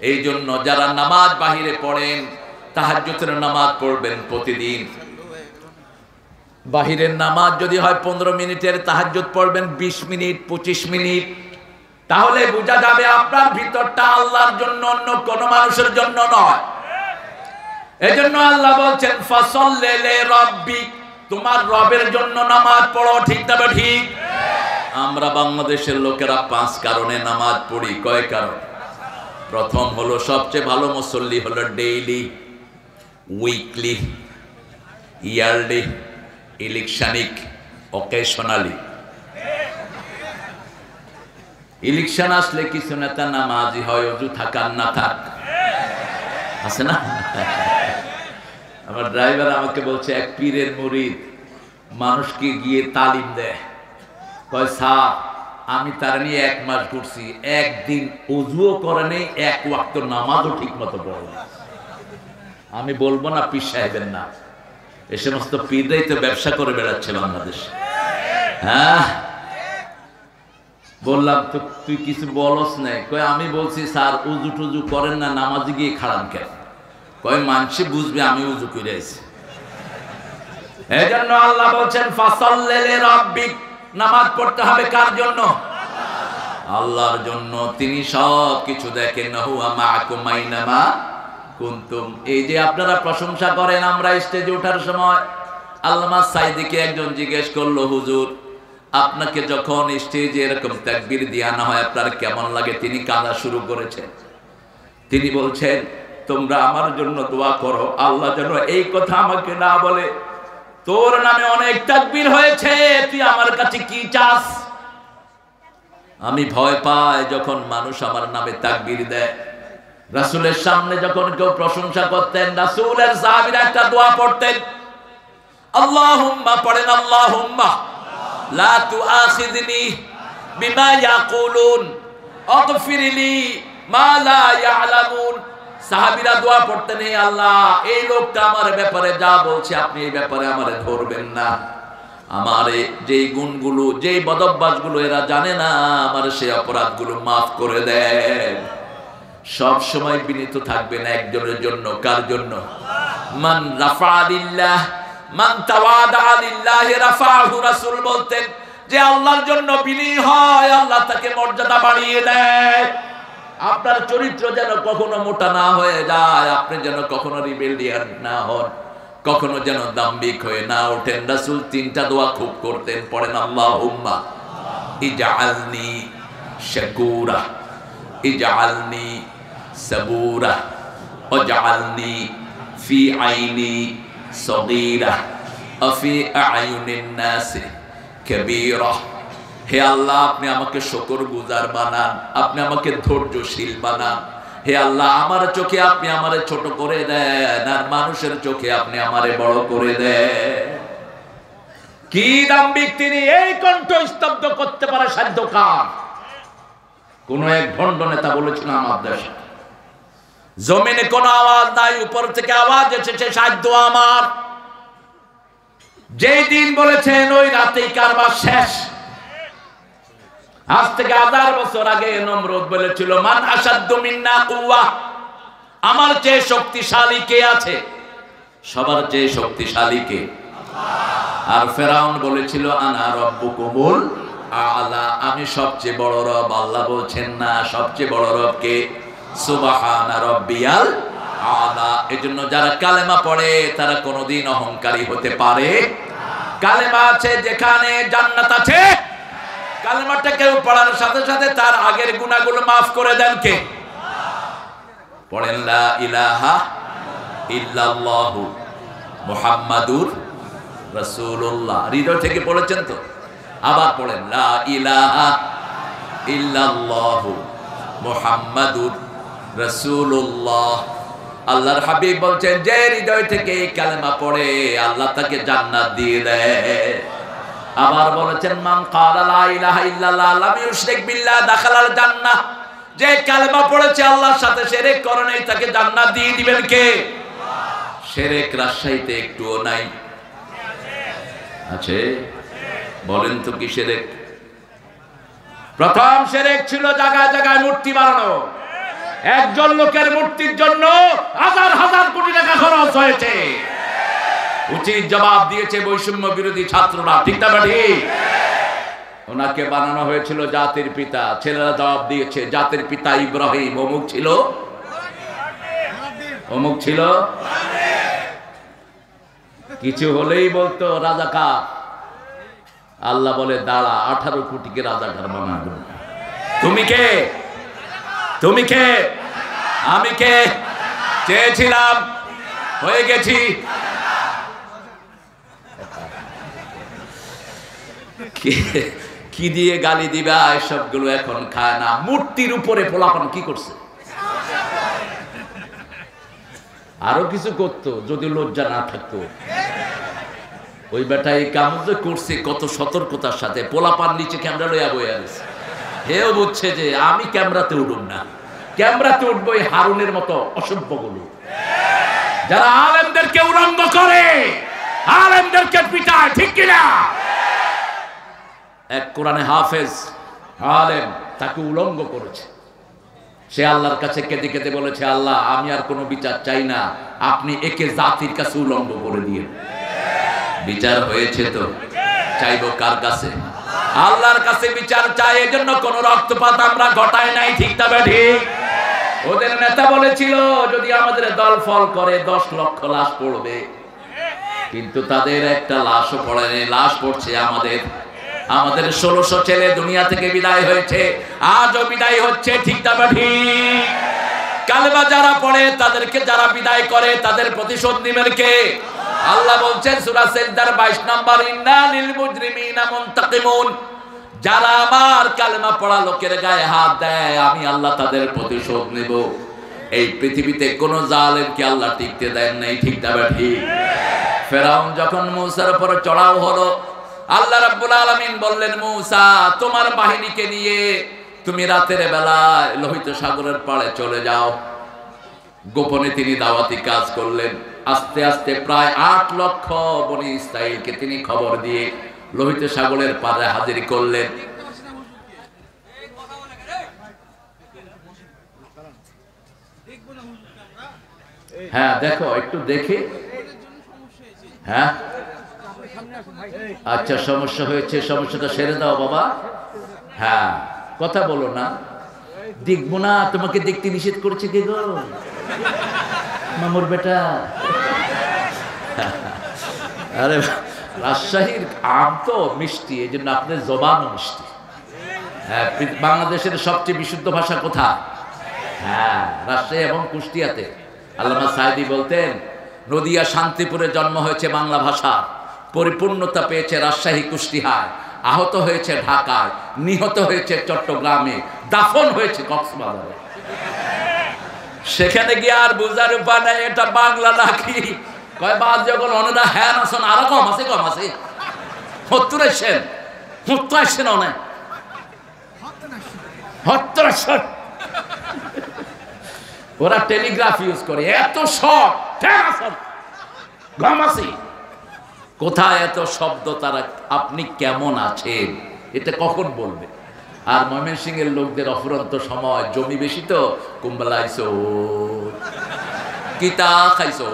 এই জন্য যারা নামাজ বাহিরে পড়েন, তাহাজ্জুদের নামাজ পড়বেন প্রতিদিন। বাহিরের নামাজ যদি হয় 15 মিনিটের, তাহাজ্জুদ পড়বেন 20 মিনিট 25 মিনিট, তাহলে বোঝা যাবে আপনার ভিতরটা আল্লাহর জন্য, অন্য কোন মানুষের জন্য নয়। এজন্য আল্লাহ বলছেন ফাসাল্লি লিরাব্বিক, তোমার রবের জন্য নামাজ পড়ো। ঠিক তবে ঠিক। আমরা বাংলাদেশের লোকেরা 5 কারণে নামাজ পড়ি। কয় কারণ? প্রথম হলো সবচেয়ে ভালো মুসল্লি হলো ডেইলি, উইকলি, ইয়ারলি, ইলেকশনিক, অকেশনালি। ইলেকশন আসলে কিছু নেতা নামাজি হয়, অজু থাকার না থাক, আছে না? আমার ড্রাইভার আমাকে বলছে এক পীরের মুরিদ মানুষকে গিয়ে তালিম দেয়। কয় স্যার, আমি তার নিয়ে 1 মাস ঘুরছি, একদিন অজুও করে নেই, 1 ওয়াক্ত নামাজও ঠিক মতো পড়ে না। আমি বলবো না পীর সাহেবের না, এ সমস্ত পীররাই তো ব্যবসা করে বেড়াচ্ছে বাংলাদেশ। হ্যাঁ, বললাম তো তুই কিছু বলস নাই? কয় আমি বলছি স্যার উজু টুজু করেন না, নামাজে গিয়ে খাড়ান কেন? কয় মানুষ বুঝবে আমি উজু করে আছি। এজন্য আল্লাহ বলছেন ফাসাল্লি লিরাব্বিক, নামাজ পড়তে হবে কার জন্য? আল্লাহর জন্য। তিনি সব কিছু দেখেন। হুয়া মাআকুম আইনামা কুনতুম। এই যে আপনারা প্রশংসা করেন, আমরা স্টেজে ওঠার সময় আল্লামা সাইদিকে একজন জিজ্ঞেস করলো, হুজুর আপনাকে যখন স্টেজে এরকম তাকবীর দিয়ে আনা হয় আপনার কেমন লাগে? তিনি কাঁদা শুরু করেছেন। তিনি বলছেন তোমরা আমার জন্য দোয়া করো, আল্লাহ যেন এই কথা আমাকে না বলে তোর নামে অনেক তাকবীর হয়েছে, তুই আমার কাছে কি চাস? আমি ভয় পাই যখন মানুষ আমার নামে তাকবীর দেয়। রাসূলের সামনে যখন কেউ প্রশংসা করতেন, রাসূলের সাহাবীরা একটা দোয়া পড়তেন, আল্লাহুম্মা পড়েন, আল্লাহুম্মা লা তুআখিযনি বিমা ইয়াকুলুন আগফিরলি মা লা ইয়ালামুন। সাহাবীরা দোয়া পড়তেন, হে আল্লাহ এই লোকটা আমার ব্যাপারে যা বলছে আপনি এই ব্যাপারে আমারে ধরবেন না, আমার যেই গুণগুলো যেই বদভ্যাসগুলো এরা জানে না, আমার সেই অপরাধগুলো মাফ করে দেন। সব সময় বিনীত থাকবেন একজনের জন্য। কার জন্য? মান রাফা লিল্লাহ মান তাওয়াদা লিল্লাহ রাফাহু। রাসূল বলতেন যে আল্লাহর জন্য বিনয়ী হয়, আল্লাহ তাকে মর্যাদা বাড়িয়ে দেয়। আপনার চরিত্র যেন কখনো মোটা না হয়ে যায়, আপনি যেন কখনো রিবেলিয়ান না হন, কখনো যেন দাম্ভিক হয়ে না ওঠেন। রাসূল 3টা দোয়া খুব করতেন। পড়েন আল্লাহুম্মা ইজআলনি শাকুরা, ইজআলনি সাবুরা, ওয়াজআলনি ফি আইনি সগীরা ওয়া ফি আ'য়ুনিন নাসি কাবীরা। হে আল্লাহ আপনি আমাকে শুকরগুজার বানান, আপনি আমাকে ধৈর্যশীল বানান। হে আল্লাহ আমার চোখে আপনি আমারে ছোট করে দেন, আর মানুষের চোখে আপনি আমারে বড় করে দেন। কি দাম্ভিক তিনি! এই কণ্ঠ স্তব্ধ করতে পারে সাধ্য কার? কোন এক ভণ্ড নেতা বলেছিল আমার দেশে জমিনে কোনো আওয়াজ নাই, উপর থেকে আওয়াজ এসেছে সাধ্য আমার। যেই দিন বলেছেন ওই রাতেই কারবার শেষ। আজ থেকে 1000 বছর আগে নমরুদ বলেছিল মান আসাদ্দু মিন্না কুওয়া, আমার চেয়ে শক্তিশালী কে আছে? সবার চেয়ে শক্তিশালী কে? আর ফেরাউন বলেছিল আনা রব্বুকুমুল আলা, আমি সবচেয়ে বড় রব। আল্লাহ বলছেন না, সবচেয়ে বড় রব কে? সুবহানা রাব্বিয়াল আলা। এজন্য যারা কালেমা পড়ে তারা কোনোদিন অহংকারী হতে পারে। কালেমা আছে যেখানে জান্নাত আছে। কালেমাটা কেউ পড়ার সাথে সাথে তার আগের গুনাহগুলো মাফ করে দেন কে? পড়েন লা ইলাহা ইল্লাল্লাহু মুহাম্মাদুর রাসূলুল্লাহ। হৃদয় থেকে পড়েছেন তো? আবার পড়েন লা ইলাহা ইল্লাল্লাহু মুহাম্মাদুর রাসূলুল্লাহ। আল্লাহর হাবিব বলছেন যে হৃদয় থেকে এই কালেমা পড়ে আল্লাহ তাকে জান্নাত দিয়ে দেয়। আবার বলেছেন মান ক্বালা লা ইলাহা ইল্লাল্লাহ লাম ইউশরিক বিল্লাহ দাখালাল জান্নাহ। যে কালেমা পড়েছে আল্লাহর সাথে শিরক করে নাই, তাকে জান্নাত দিয়ে দিবেন কে? শিরক রাজশাহীতে একটুও নাই। আছে? বলেন তো কি শিরক? প্রথম শিরক ছিল জায়গায় জায়গায় মূর্তি বানানো। একজন লোকের মূর্তির জন্য হাজার হাজার কোটি টাকা খরচ হয়েছে। উচিত জবাব দিয়েছে বৈষম্য বিরোধী ছাত্ররা, ঠিক না ঠিক? ওনাকে বানানো হয়েছিল জাতির পিতা, ছেলেরা জবাব দিয়েছে জাতির পিতা ইব্রাহিম, অমুক ছিল অমুক ছিল। কিছু হলেই বলতো রাজাকার। আল্লাহ বলে দাঁড়া, 18 কোটিকে রাজাকার বানাবো। তুমি কে? তুমি কে? আমি কে? চেয়েছিলাম, হয়ে গেছি। কি দিয়ে গালি দিবা? এসবগুলো এখন খায় না। মূর্তির উপরে পোলাপান কি করছে? আরো কিছু করতো যদি লজ্জা না থাকতো। ওই বেটা এই কাম যে করছে কত সতর্কতার সাথে। পোলাপান নিচে ক্যামেরা লইয়া বইয়া গেছে। হেও বুঝছে যে আমি ক্যামেরাতে উঠব না, ক্যামেরাতে উঠবো এই হারুনের মতো অসভ্যগুলো, যারা আলেমদেরকে উলঙ্গ করে, আলেমদেরকে পিটায়, ঠিক কিনা? এক কোরআনে হাফেজ আলেম তাকে উলঙ্গ করেছে। সে আল্লাহর কাছে কেঁদে কেঁদে বলেছে, আল্লাহ আমি আর কোনো বিচার চাই না, আপনি একে জাতির কাছে উলঙ্গ করে দিয়ে। বিচার হয়েছে তো চাইবো কার কাছে? আল্লাহর কাছে বিচার চাই। এজন্য কোন রক্তপাত আমরা ঘটাই নাই, ঠিক না ঠিক? ওদের নেতা বলেছিল যদি আমাদের দল ফল করে 10 লক্ষ লাশ পড়বে, কিন্তু তাদের একটা লাশও পড়েনি। লাশ পড়ছে আমাদের। 1600 ছেলে দুনিয়া থেকে বিদায় হয়েছে, আজও বিদায় হচ্ছে, ঠিক না ঠিক? কালেমা যারা পড়ে তাদেরকে যারা বিদায় করে তাদের প্রতিশোধ নেবেন কে? আল্লাহ বলছেন সূরা সিজদার 22 নম্বর, ইন্না লিল মুজরিমিনা মুনতাকিমুন। যারা আমার কালেমা পড়া লোকের গায়ে হাত দেয় আমি আল্লাহ তাদের প্রতিশোধ নেব। এই পৃথিবীতে কোন জালেমকে আল্লাহ টিকতে দেন নাই, ঠিক না ঠিক? ফেরাউন যখন মূসার উপর চড়াও হলো, আল্লাহ রাব্বুল আলামিন বললেন, মূসা তোমার বাহিনীকে নিয়ে তুমি রাতের বেলায় লোহিত সাগরের পাড়ে চলে যাও। গোপনে তিনি দাওয়াতি কাজ করলেন। আস্তে আস্তে প্রায় 8 লক্ষ বনি ইসরাইলকে তিনি খবর দিয়ে লোহিত সাগরের পাড়ে হাজির করলেন। হ্যাঁ দেখো, একটু দেখে। হ্যাঁ আচ্ছা, সমস্যা হয়েছে, সমস্যাটা সেরে দাও বাবা। হ্যাঁ কথা বলো না, দেখবো না। তোমাকে দেখতে নিষেধ করেছে কে গো? মামুর বেটা। আরে রাজশাহীর আম তো মিষ্টি, এই জন্য আপনার জবানও মিষ্টি। হ্যাঁ, বাংলাদেশের সবচেয়ে বিশুদ্ধ ভাষা কোথায়? হ্যাঁ, রাজশাহী এবং কুষ্টিয়াতে। আল্লামা সাঈদী বলতেন, নদিয়া শান্তিপুরে জন্ম হয়েছে বাংলা ভাষা, পরিপূর্ণতা পেয়েছে রাজশাহী কুষ্টিয়ায়, আহত হয়েছে ঢাকায়, নিহত হয়েছে চট্টগ্রামে, দাফন হয়েছে কক্সবাজারে। সেখানে গিয়ে আর বুঝার উপায় নেই এটা বাংলা নাকি। কয় বাদ যখন অনেকটা হ্যাঁ আসন আরো কম আছে, কম আছে 70 আসছেন, 70 আসছেন অনেক 70 আসছেন। ওরা টেলিগ্রাফ ইউজ করে, এত শব্দ গম আছে কোথায়, এত শব্দ তারা। আপনি কেমন আছেন এটা কখন বলবে? আর ময়মনসিংহের লোকদের অফুরন্ত সময়, জমি বেশি তো কুম্বলাইছো, কিতা খাইছো।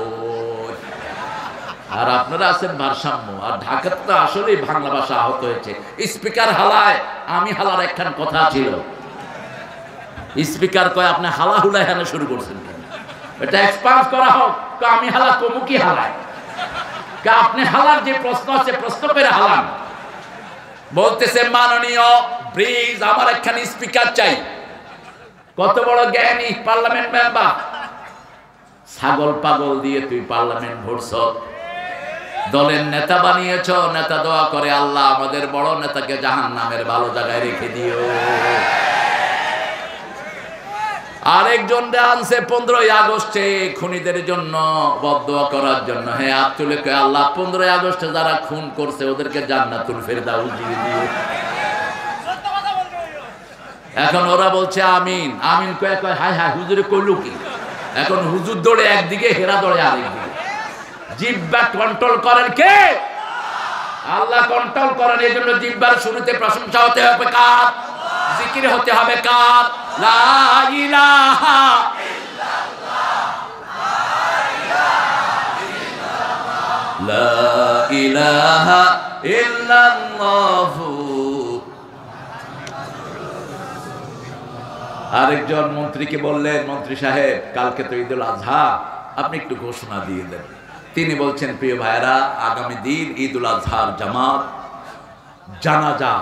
আর আপনারা আছেন ভারসাম্য। আর ঢাকাতে তো আসলেই বাংলা ভাষা আহত হয়েছে। স্পিকার হালায়, আমি হালার একখান কথা ছিল। স্পিকার কয় আপনি হালা হুলা হেন শুরু করছেন, এটা এক্সপান্স করা হোক। আমি হালা কমু কি হালায়, আপনি হালার যে প্রশ্ন আছে প্রশ্ন করে হালান। বলতেছে মাননীয় ব্রিজ, আমার একখানি স্পিকার চাই। কত বড় জ্ঞানী পার্লামেন্ট মেম্বার। ছাগল পাগল দিয়ে তুই পার্লামেন্ট ভরছ, দলের নেতা বানিয়েছ। নেতা দোয়া করে, আল্লাহ আমাদের বড় নেতাকে জাহান্নামের ভালো জায়গায় রেখে দিও। আরেকজন আনছে 15ই আগস্টে খুনিদের জন্য বদদোয়া করার জন্য। হ্যাঁ আব্দুল আল্লাহ 15ই আগস্টে যারা খুন করছে ওদেরকে জান্নাতুল ফেরদাউস দিয়ে দিও। এখন ওরা বলছে আমিন আমিন, কয় কয় হায় হায় হুজুরে কইল কি? এখন হুজুর দৌড়ে একদিকে, হেরা দৌড়ে আরেকদিকে। জিহ্বা কন্ট্রোল করেন কে? আল্লাহ কন্ট্রোল করেন। এই জন্য জিহ্বার শুরুতে প্রশংসা হতে হবে কার? জিকির হতে হবে কার? লা ইলাহা লা ইলাহা ইল্লাল্লাহু। আরেকজন মন্ত্রীকে বললেন, মন্ত্রী সাহেব কালকে তো ঈদুল আজহা, আপনি একটু ঘোষণা দিয়ে দেন। তিনি বলছেন, প্রিয় ভাইরা, আগামী দিন ঈদুল আজহার জামাত জানাজা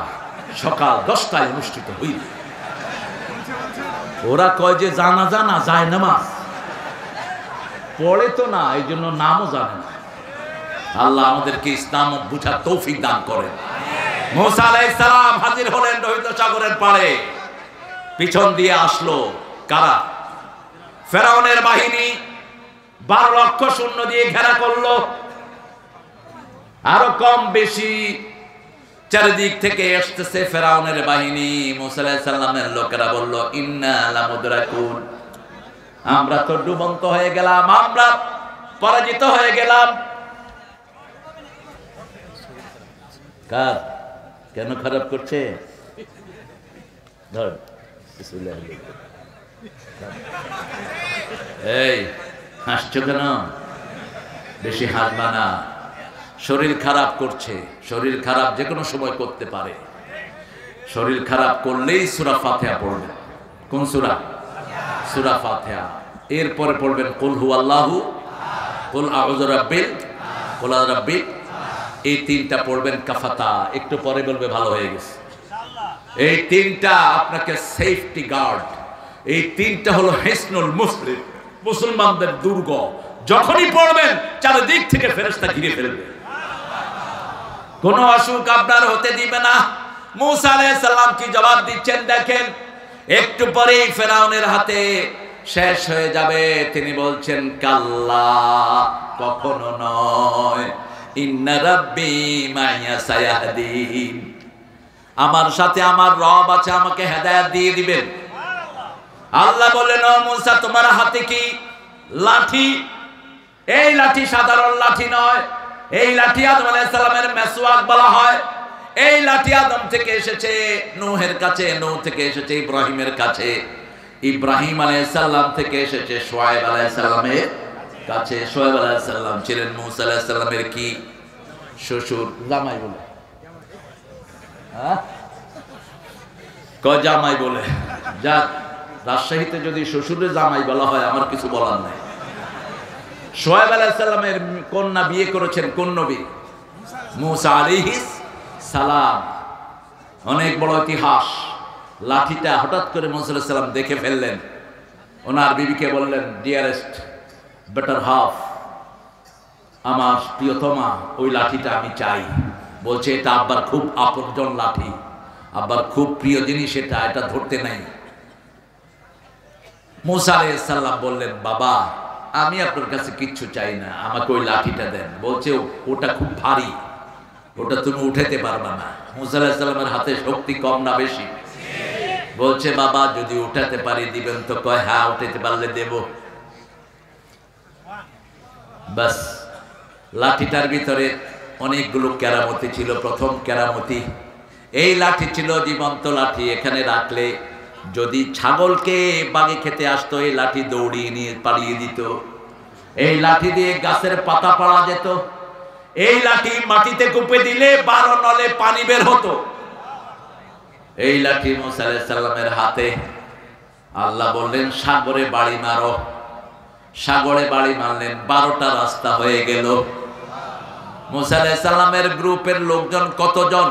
সকাল 10টায় অনুষ্ঠিত হইবে। ওরা কয় যে জানাজা না যায় নামাজ পড়ে তো না, এই জন্য নামও জানে না। আল্লাহ আমাদেরকে ইসলাম বুঝার তৌফিক দান করেন। মুসা আলাইহিস সালাম হাজির হলেন লোহিত সাগরের পাড়ে। পিছন দিয়ে আসলো কারা? ফেরাউনের বাহিনী 12 লক্ষ সৈন্য দিয়ে ঘেরা করলো। আরো কম বেশি চারিদিক থেকে আসতেছে ফেরাউনের বাহিনী। মুসা আলাইহিস সালামের লোকেরা বলল, ইন্না লামুদরাকুন, আমরা তো ডুবন্ত হয়ে গেলাম, আমরা পরাজিত হয়ে গেলাম। কার কেন খারাপ করছে? ধর এই হাসছো কেন? বেশি হাসবা না। শরীর খারাপ করছে, শরীর খারাপ যে কোনো সময় করতে পারে। শরীর খারাপ করলেই সূরা ফাতিহা পড়বেন। কোন সূরা? সূরা ফাতিহা। এরপরে পড়বেন কুল হুয়াল্লাহু, কুল আউযু রাব্বিল, কুল আউযু রাব্বিল। এই তিনটা পড়বেন কাফাতা। একটু পরে বলবে ভালো হয়ে গেছে। এই তিনটা আপনাকে সেফটি গার্ড। এই তিনটা হলো হিসনুল মুসলিম, মুসলমানদের দুর্গ। যখনই পড়বেন চারিদিক থেকে ফেরেশতা ঘিরে ফেলবে, কোনো অসুখ আপনার হতে দিবে না। মুসা আলাইহিস সালাম কি জবাব দিচ্ছেন দেখেন। একটু পরেই ফেরাউনের হাতে শেষ হয়ে যাবে। তিনি বলছেন, কাল্লা, কখনো নয়, ইন্না রাব্বি মাইয়া সায়াহদিন, আমার সাথে আমার রব আছে, আমাকে হেদায়েত দিয়ে দিবেন। আল্লাহ বললেন, ও মুসা, তোমার হাতে কি লাঠি? এই লাঠি সাধারণ লাঠি নয়। এই লাঠি আদম আলাইহিস সালামের মেসওয়াক বলা হয়। এই লাঠি আদম থেকে এসেছে নূহের কাছে, নূহ থেকে এসেছে ইব্রাহিমের কাছে, ইব্রাহিম আলাইহিস সালাম থেকে এসেছে শুআয়ব আলাইহিস সালামের কাছে। শুআয়ব আলাইহিস সালাম ছিলেন মুসা আলাইহিস সালামের কি শ্বশুর, জামাই বলে। জামাই বলে যা, রাজশাহীতে যদি শ্বশুরের জামাই বলা হয় আমার কিছু বলার নাই। শুআয়ব আলাইহিস সালামের কন্যা বিয়ে করেছেন কোন নবী? মুসা আলাইহিস সালাম। অনেক বড় ইতিহাস। লাঠিটা হঠাৎ করে মুসা আলাইহিস সালাম দেখে ফেললেন। ওনার বিবিকে বললেন, ডিয়ারেস্ট, বেটার হাফ, আমার প্রিয়তমা, ওই লাঠিটা আমি চাই। বলছে, এটা আব্বার খুব আপনজন লাঠি, আব্বার খুব প্রিয় জিনিস, এটা ধরতে নাই। মুসা আলাইহিস সালাম বললেন, বাবা, আমি আপনার কাছে কিচ্ছু চাই না, আমাকে ওই লাঠিটা দেন। বলছে, ওটা খুব ভারী, ওটা তুমি উঠাতে পারবা না। মুসা আলাইহিস সালামের হাতে শক্তি কম না বেশি? বলছে, বাবা, যদি উঠাতে পারি দিবেন তো? কয়, হ্যাঁ, উঠাতে পারলে দেব। বাস, লাঠিটার ভিতরে অনেকগুলো কেরামতি ছিল। প্রথম কেরামতি, এই লাঠি ছিল জীবন্ত লাঠি। এখানে রাখলে যদি ছাগলকে বাগে খেতে আসতো, এই লাঠি দৌড়িয়ে নিয়ে পালিয়ে দিত। এই লাঠি দিয়ে গাছের পাতা পাড়া যেত। এই লাঠি মাটিতে কুপে দিলে 12 নলে পানি বের হতো। এই লাঠি মুসা আলাইহিস সালামের হাতে। আল্লাহ বললেন, সাগরে বাড়ি মারো। সাগরে বাড়ি মারলেন, 12টা রাস্তা হয়ে গেল। মুসা আলাইহিস সালামের গ্রুপের লোকজন কতজন?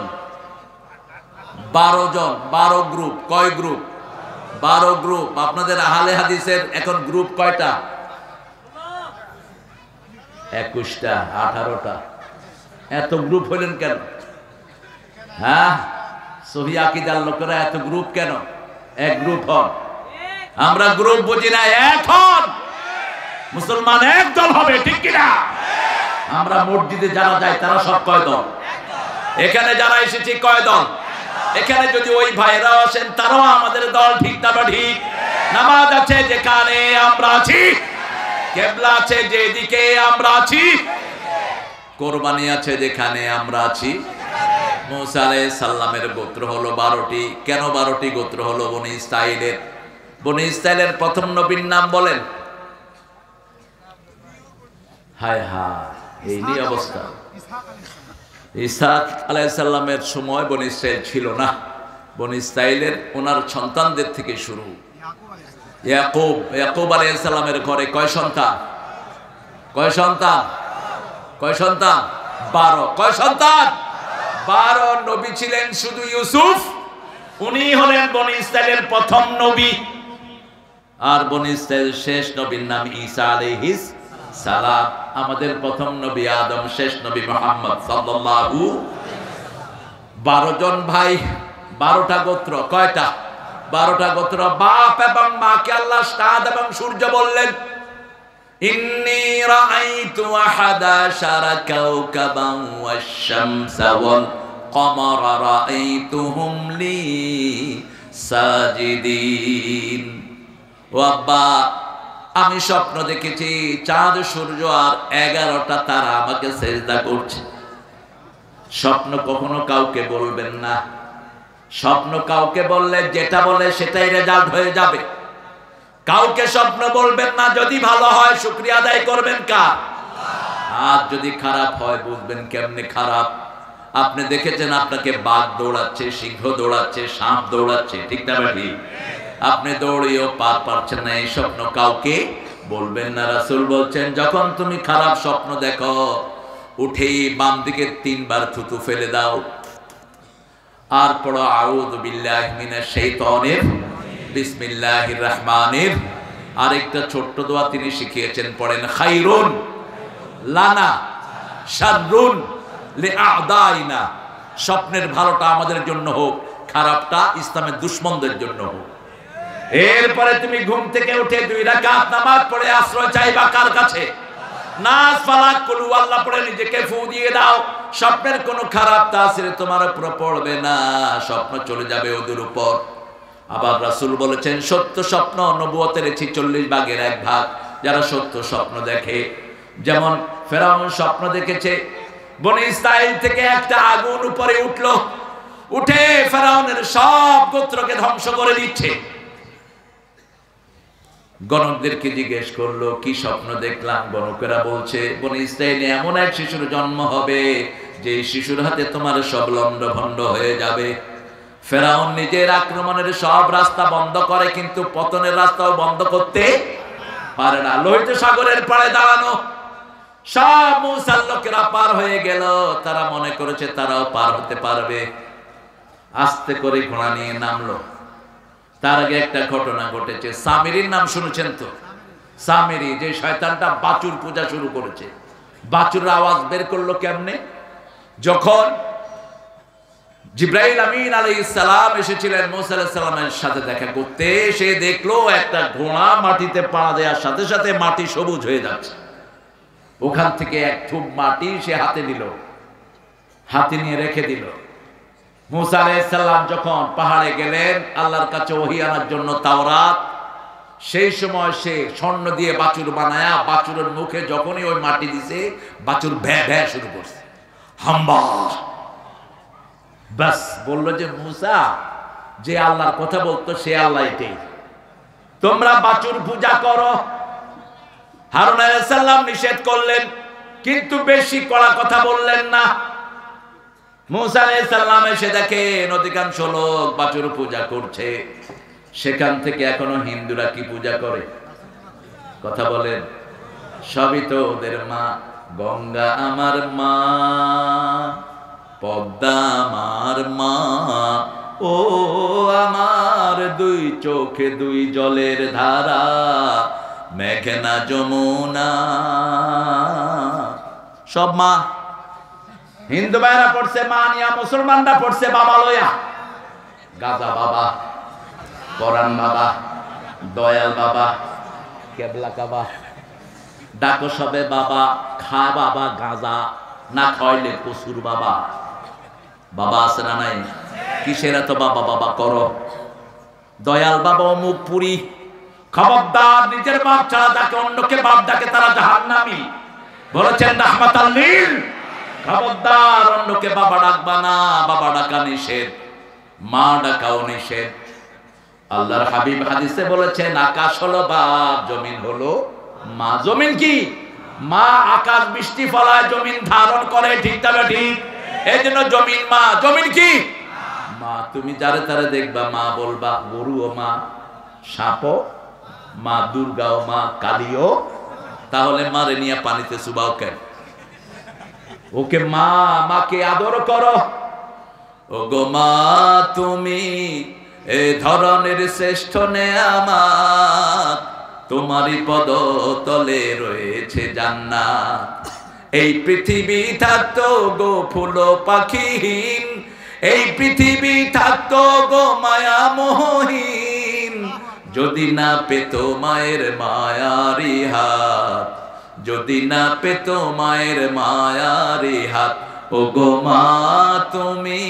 12 জন। 12 গ্রুপ। কয় গ্রুপ? 12 গ্রুপ। আপনাদের আহলে হাদিসের এখন গ্রুপ কয়টা? 21টা, 18টা। এত গ্রুপ হলেন কেন? হ্যাঁ, সহি আকীদার লোকেরা এত গ্রুপ কেন? এক গ্রুপ হন। আমরা গ্রুপ বুঝি না, এক হন। মুসলমান এক দল হবে, ঠিক কিনা? আমরা মসজিদে যারা যায় তারা সব কয় দল? এখানে যারা এসেছি কয় দল? এখানে যদি ওই ভাইরাও আসেন তারাও আমাদের দল, ঠিক না? ঠিক। নামাজ আছে যেখানে আমরা আছি, কিবলা আছে যেদিকে আমরা আছি, কোরবানি আছে যেখানে আমরা আছি। মুসা আলাইহিস সালামের গোত্র হলো 12টি। কেন 12টি গোত্র হলো? বনি ইসরাঈলের বনি ইসরাইলের প্রথম নবীর নাম বলেন। হায় হায়, এই নিয়ে অবস্থা। ইসহাক আলাইহিস সালামের সময় বনি ইসরাইল ছিল না। বনি ইসরাইলের ওনার সন্তানদের থেকে শুরু। ইয়াকুব আলাইহিস সালামের ঘরে কয় সন্তান? কয় সন্তান? কয় সন্তান? 12। কয় সন্তান? 12। নবী ছিলেন শুধু ইউসুফ, উনি হলেন বনি ইসরাইলের প্রথম নবী। আর বনি ইসরাইল শেষ নবীর নাম ঈসা আলাইহিস সালাম। আমাদের প্রথম নবী আদম, শেষ নবী মুহাম্মদ সাল্লাল্লাহু। 12 জন ভাই, 12টা গোত্র। কয়টা? 12টা গোত্র। বাপ এবং মাকে আল্লাহ চাঁদ এবং সূর্য বললেন, ইন্নী রাআইতু আহাদা শারা কাওকাবান ওয়াশ-শামসা ওয়াল কমারা রাআইতুহুম লি সাজিদিন। ও আব্বা, আমি স্বপ্ন দেখেছি চাঁদ, সূর্য আর 11টা তারা আমাকে সেজদা করছে। স্বপ্ন কখনো কাউকে বলবেন না। স্বপ্ন কাউকে বললে যেটা বলে সেটাই রেজাল্ট হয়ে যাবে। কাউকে স্বপ্ন বলবেন না। যদি ভালো হয় শুকরিয়া আদায় করবেন কার? আর যদি খারাপ হয় বুঝবেন কেমনে খারাপ। আপনি দেখেছেন আপনাকে বাঘ দৌড়াচ্ছে, সিংহ দৌড়াচ্ছে, সাপ দৌড়াচ্ছে, ঠিক না ভাই? আপনি দৌড়িয়েও পার পাচ্ছেন না। এই স্বপ্ন কাউকে বলবেন না। রাসূল বলছেন, যখন তুমি খারাপ স্বপ্ন দেখো, উঠেই বাম দিকে 3 বার থুতু ফেলে দাও, আর পড়ো আউযু বিল্লাহি মিনাশ শাইতানির বিসমিল্লাহির রহমানির। আরেকটা ছোট্ট দোয়া তিনি শিখিয়েছেন, পড়েন খায়রুন লানা শাররুন লিআদাইনা। স্বপ্নের ভালোটা আমাদের জন্য হোক, খারাপটা ইসলামের দুশমনদের জন্য হোক। এরপরে তুমি ঘুম থেকে উঠে 2 রাকাত নামাজ পড়ে আশ্রয় চাইবা কার কাছে? নাস ফালাক কুল আল্লাহ পড়ে নিজেকে ফু দিয়ে দাও। স্বপ্নের কোনো খারাপ তাসির তোমার উপর পড়বে না, স্বপ্ন চলে যাবে ওদের উপর। আবার রাসূল বলেছেন, সত্য স্বপ্ন নবুয়তের 46 ভাগের 1 ভাগ। যারা সত্য স্বপ্ন দেখে, যেমন ফেরাউন স্বপ্ন দেখেছে বনি ইসরাইল থেকে একটা আগুন উপরে উঠলো, উঠে ফেরাউনের সব গোত্রকে ধ্বংস করে দিচ্ছে। গণকদেরকে জিজ্ঞেস করলো, কি স্বপ্ন দেখলাম? গণকেরা বলছে, বনি ইসরাইলে এমন এক শিশুর জন্ম হবে যে শিশুর হাতে তোমার সব লন্ডভন্ড হয়ে যাবে। ফেরাউন নিজের আক্রমণের সব রাস্তা বন্ধ করে, কিন্তু পতনের রাস্তাও বন্ধ করতে পারে না। লোহিত সাগরের পাড়ে দাঁড়ানো সব মুসার লোকেরা পার হয়ে গেল। তারা মনে করেছে তারাও পার হতে পারবে। আস্তে করে ঘোড়া নিয়ে নামলো। তার আগে একটা ঘটনা ঘটেছে। সামিরির নাম শুনেছেন তো? সামিরি, যে শয়তানটা বাছুর পূজা শুরু করেছে। বাছুরের আওয়াজ বের করলো কেমনে? যখন জিবরাইল আমিন আলাইহিস সালাম এসেছিলেন মুসা আলাইহিস সালামের সাথে দেখা করতে, সে দেখলো একটা ঘোড়া মাটিতে পা দেওয়ার সাথে সাথে মাটি সবুজ হয়ে যাচ্ছে। ওখান থেকে এক থুপ মাটি সে হাতে নিল, হাতে নিয়ে রেখে দিল। মুসা আলাইহিস সালাম যখন পাহাড়ে গেলেন আল্লাহর কাছে ওহী আনার জন্য তাওরাত, সেই সময় সে স্বর্ণ দিয়ে বাছুর বানায়া বাছুরের মুখে যখনই ওই মাটি দিছে, বাছুর ভ্যা ভ্যা শুরু করছে, হাম্বা। বাস বললো যে মুসা যে আল্লাহর কথা বলতো সে আল্লাহ এটাই, তোমরা বাছুর পূজা করো। হারুন আলাইহিস সালাম নিষেধ করলেন, কিন্তু বেশি কড়া কথা বললেন না। মুসা আলাইহিস সালাম এসে দেখে অধিকাংশ লোক বাছুর পূজা করছে। সেখান থেকে এখনো হিন্দুরা কি পূজা করে? কথা বলেন। সবই তো ওদের মা। গঙ্গা আমার মা, পদ্মা আমার মা, ও আমার 2 চোখে 2 জলের ধারা, মেঘনা যমুনা, সব মা। হিন্দু ভাইরা পড়ছে মা নিয়া, মুসলমানরা পড়ছে বাবা লয়া। গাজা বাবা, কোরআন বাবা, দয়াল বাবা, কেবলা কাবা, ডাকো সবে বাবা, খা বাবা গাজা, না খাইলে কসুর বাবা। বাবা আছে না নাই? কিসের এত বাবা বাবা করো? দয়াল বাবা অমুক পুরি। খবরদার, নিজের বাপ ছাড়া যাকে অন্যকে বাপ ডাকে তারা জাহান্নামী। বলেছেন রাহমাতাল লিল। খবরদার, অন্যকে বাবা ডাকবা না। বাবা ডাকা নিষেধ, মা ডাকাও নিষেধ। আল্লাহর হাবিব হাদিসে বলেছেন আকাশ হলো বাপ, জমিন হলো মা। জমিন কি? মা। আকাশ বৃষ্টি ফলায়, জমিন ধারণ করে, ঠিক তবে ঠিক। এই জন্য জমিন মা। জমিন কি? মা। তুমি যারে তারে দেখবা মা বলবা, গরুও মা, সাপও মা, দুর্গাও মা, কালীও। তাহলে মারে নিয়ে পানিতে চুবাও কেন? ওকে মা, মাকে আদর করো। ও গো মা তুমি এ ধরনের শ্রেষ্ঠ নেয়ামত, তোমারই পদতলে রয়েছে জান্নাত। এই পৃথিবী থাকতো গো ফুল পাখিহীন, এই পৃথিবী থাকতো গো মায়া মোহহীন, যদি না পেত মায়ের মায়ারি হাত, যদি না পেত মায়ের মায়ারি হাত। ও গো মা তুমি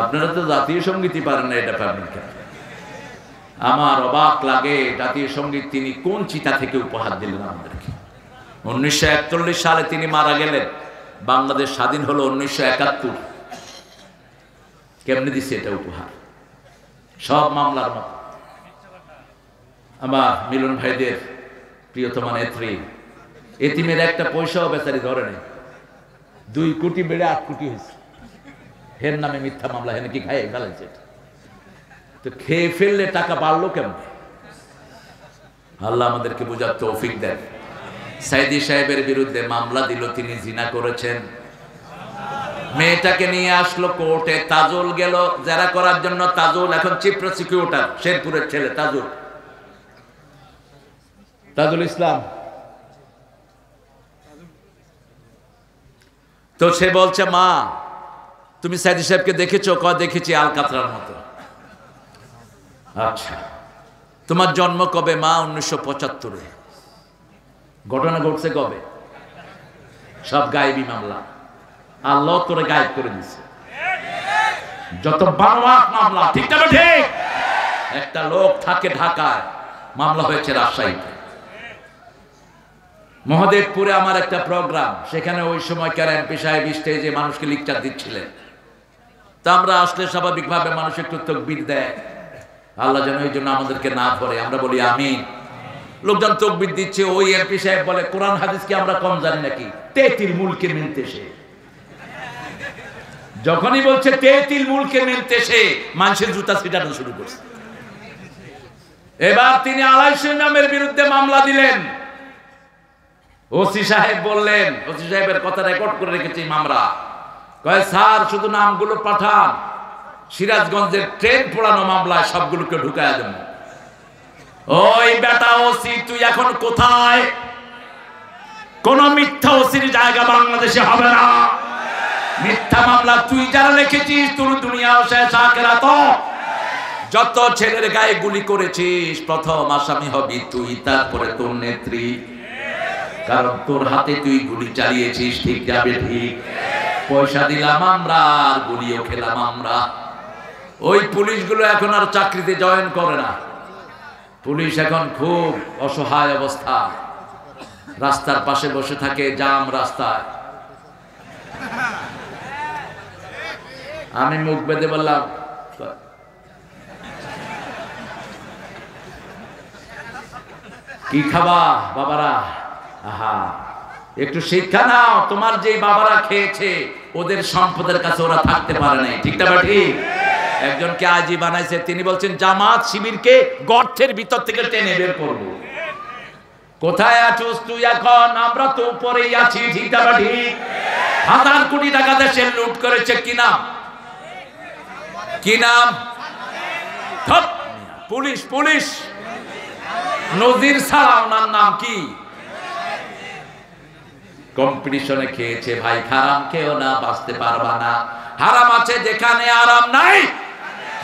আপনারা তো জাতীয় সঙ্গীতই পারেন না, এটা পারেন কেন? আমার অবাক লাগে জাতীয় সঙ্গীত তিনি কোন চিতা থেকে উপহার দিলেন আমাদেরকে। 1941 সালে তিনি মারা গেলেন, বাংলাদেশ স্বাধীন হলো 1971। কেমনে দিচ্ছে এটা উপহার? সব মামলার মতো। আমার মিলন ভাইদের প্রিয়তমা নেত্রী, এতিমের একটা পয়সাও বেচারি ধরে নেই। 2 কোটি বেড়ে 8 কোটি হয়েছে। হের নামে মিথ্যা মামলা, হেন কি খাই ফেলেছে। তো খেয়ে ফেললে টাকা বাড়লো কেমন? আল্লাহ আমাদেরকে বোঝার তৌফিক দেন। সাইদি সাহেবের বিরুদ্ধে মামলা দিল, তিনি জিনা করেছেন। মেয়েটাকে নিয়ে আসলো কোর্টে, তাজুল গেল জেরা করার জন্য। তাজুল এখন চিফ প্রসিকিউটর, শেরপুরের ছেলে তাজুল, তাজুল ইসলাম। তো সে বলছে মা তুমি সাইদি সাহেবকে দেখেছো? কয় দেখেছি, আলকাতরার মতো। আচ্ছা তোমার জন্ম কবে? মা 1975-এ। ঘটনা ঘটছে কবে? সব গায়েবী মামলা, আল্লাহ তোরে গায়েব করে দিছে। যত বানোয়াট মামলা, ঠিক না ঠিক? একটা লোক থাকে ঢাকায়, মামলা হয়েছে রাজশাহীতে। মহাদেবপুরে আমার একটা প্রোগ্রাম, সেখানে ওই সময়কার এমপি সাহেব স্টেজে মানুষকে লেকচার দিচ্ছিলেন। তা আমরা আসলে স্বাভাবিকভাবে মানুষ একটু তাকবীর দেয়, আল্লাহ যেন এই জন্য আমাদেরকে না করে, আমরা বলি আমিন। লোকজন তাকবীর দিচ্ছে, ওই এমপি সাহেব বলে কোরআন হাদিস কি আমরা কম জানি নাকি? তেতিল মুলকে মিলতে সে। যখনই বলছে তেতিল মুলকে মিলতে সে, মানুষের জুতা ছিটানো শুরু করছে। এবার তিনি আলাইশি নামের বিরুদ্ধে মামলা দিলেন। ওসি সাহেব বললেন, ওসি সাহেবের কথা রেকর্ড করে রেখেছি মামলা, কয় স্যার শুধু নামগুলো পাঠান, সিরাজগঞ্জের ট্রেন পোড়ানো মামলায় সবগুলোকে ঢুকায়া দেন। ওই বেটা ওসি তুই এখন কোথায়? কোন মিথ্যা ওসির জায়গা বাংলাদেশে হবে না। মিথ্যা মামলা তুই যারা লিখেছিস, তোর দুনিয়াও শেষ, আখিরাত। যত ছেলের গায়ে গুলি করেছিস, প্রথম আসামি হবি তুই, তারপরে তোর নেত্রী। কারণ তোর হাতে তুই গুলি চালিয়েছিস, ঠিক যাবে ঠিক। পয়সা দিলাম আমরা, আর গুলিও খেলাম আমরা। ওই পুলিশগুলো এখন আর চাকরিতে জয়েন করে না। পুলিশ এখন খুব অসহায় অবস্থা, রাস্তার পাশে বসে থাকে, জাম রাস্তায়। আমি মুখ বেঁধে বললাম কি খাবা বাবারা? আহা একটু শিক্ষা নাও। তোমার যে বাবারা খেয়েছে, ওদের সম্পদের কাছে ওরা থাকতে পারে নাই, ঠিক না ঠিক? একজনকে আজই বানাইছে, তিনি বলছেন জামাত শিবিরকে গর্তের ভিতর থেকে টেনে বের করব। কোথায় আছিস তুই এখন? আমরা তো উপরেই আছি, ঠিক না ঠিক? 1000 কোটি টাকা দেশে লুট করেছে, কি নাম? কি নাম? পুলিশ, পুলিশ নজির ছাড়া ওনার নাম কি? কম্পিটিশনে খেয়েছে ভাই, হারাম খেও না, বাঁচতে পারবা না। হারাম আছে যেখানে আরাম নাই,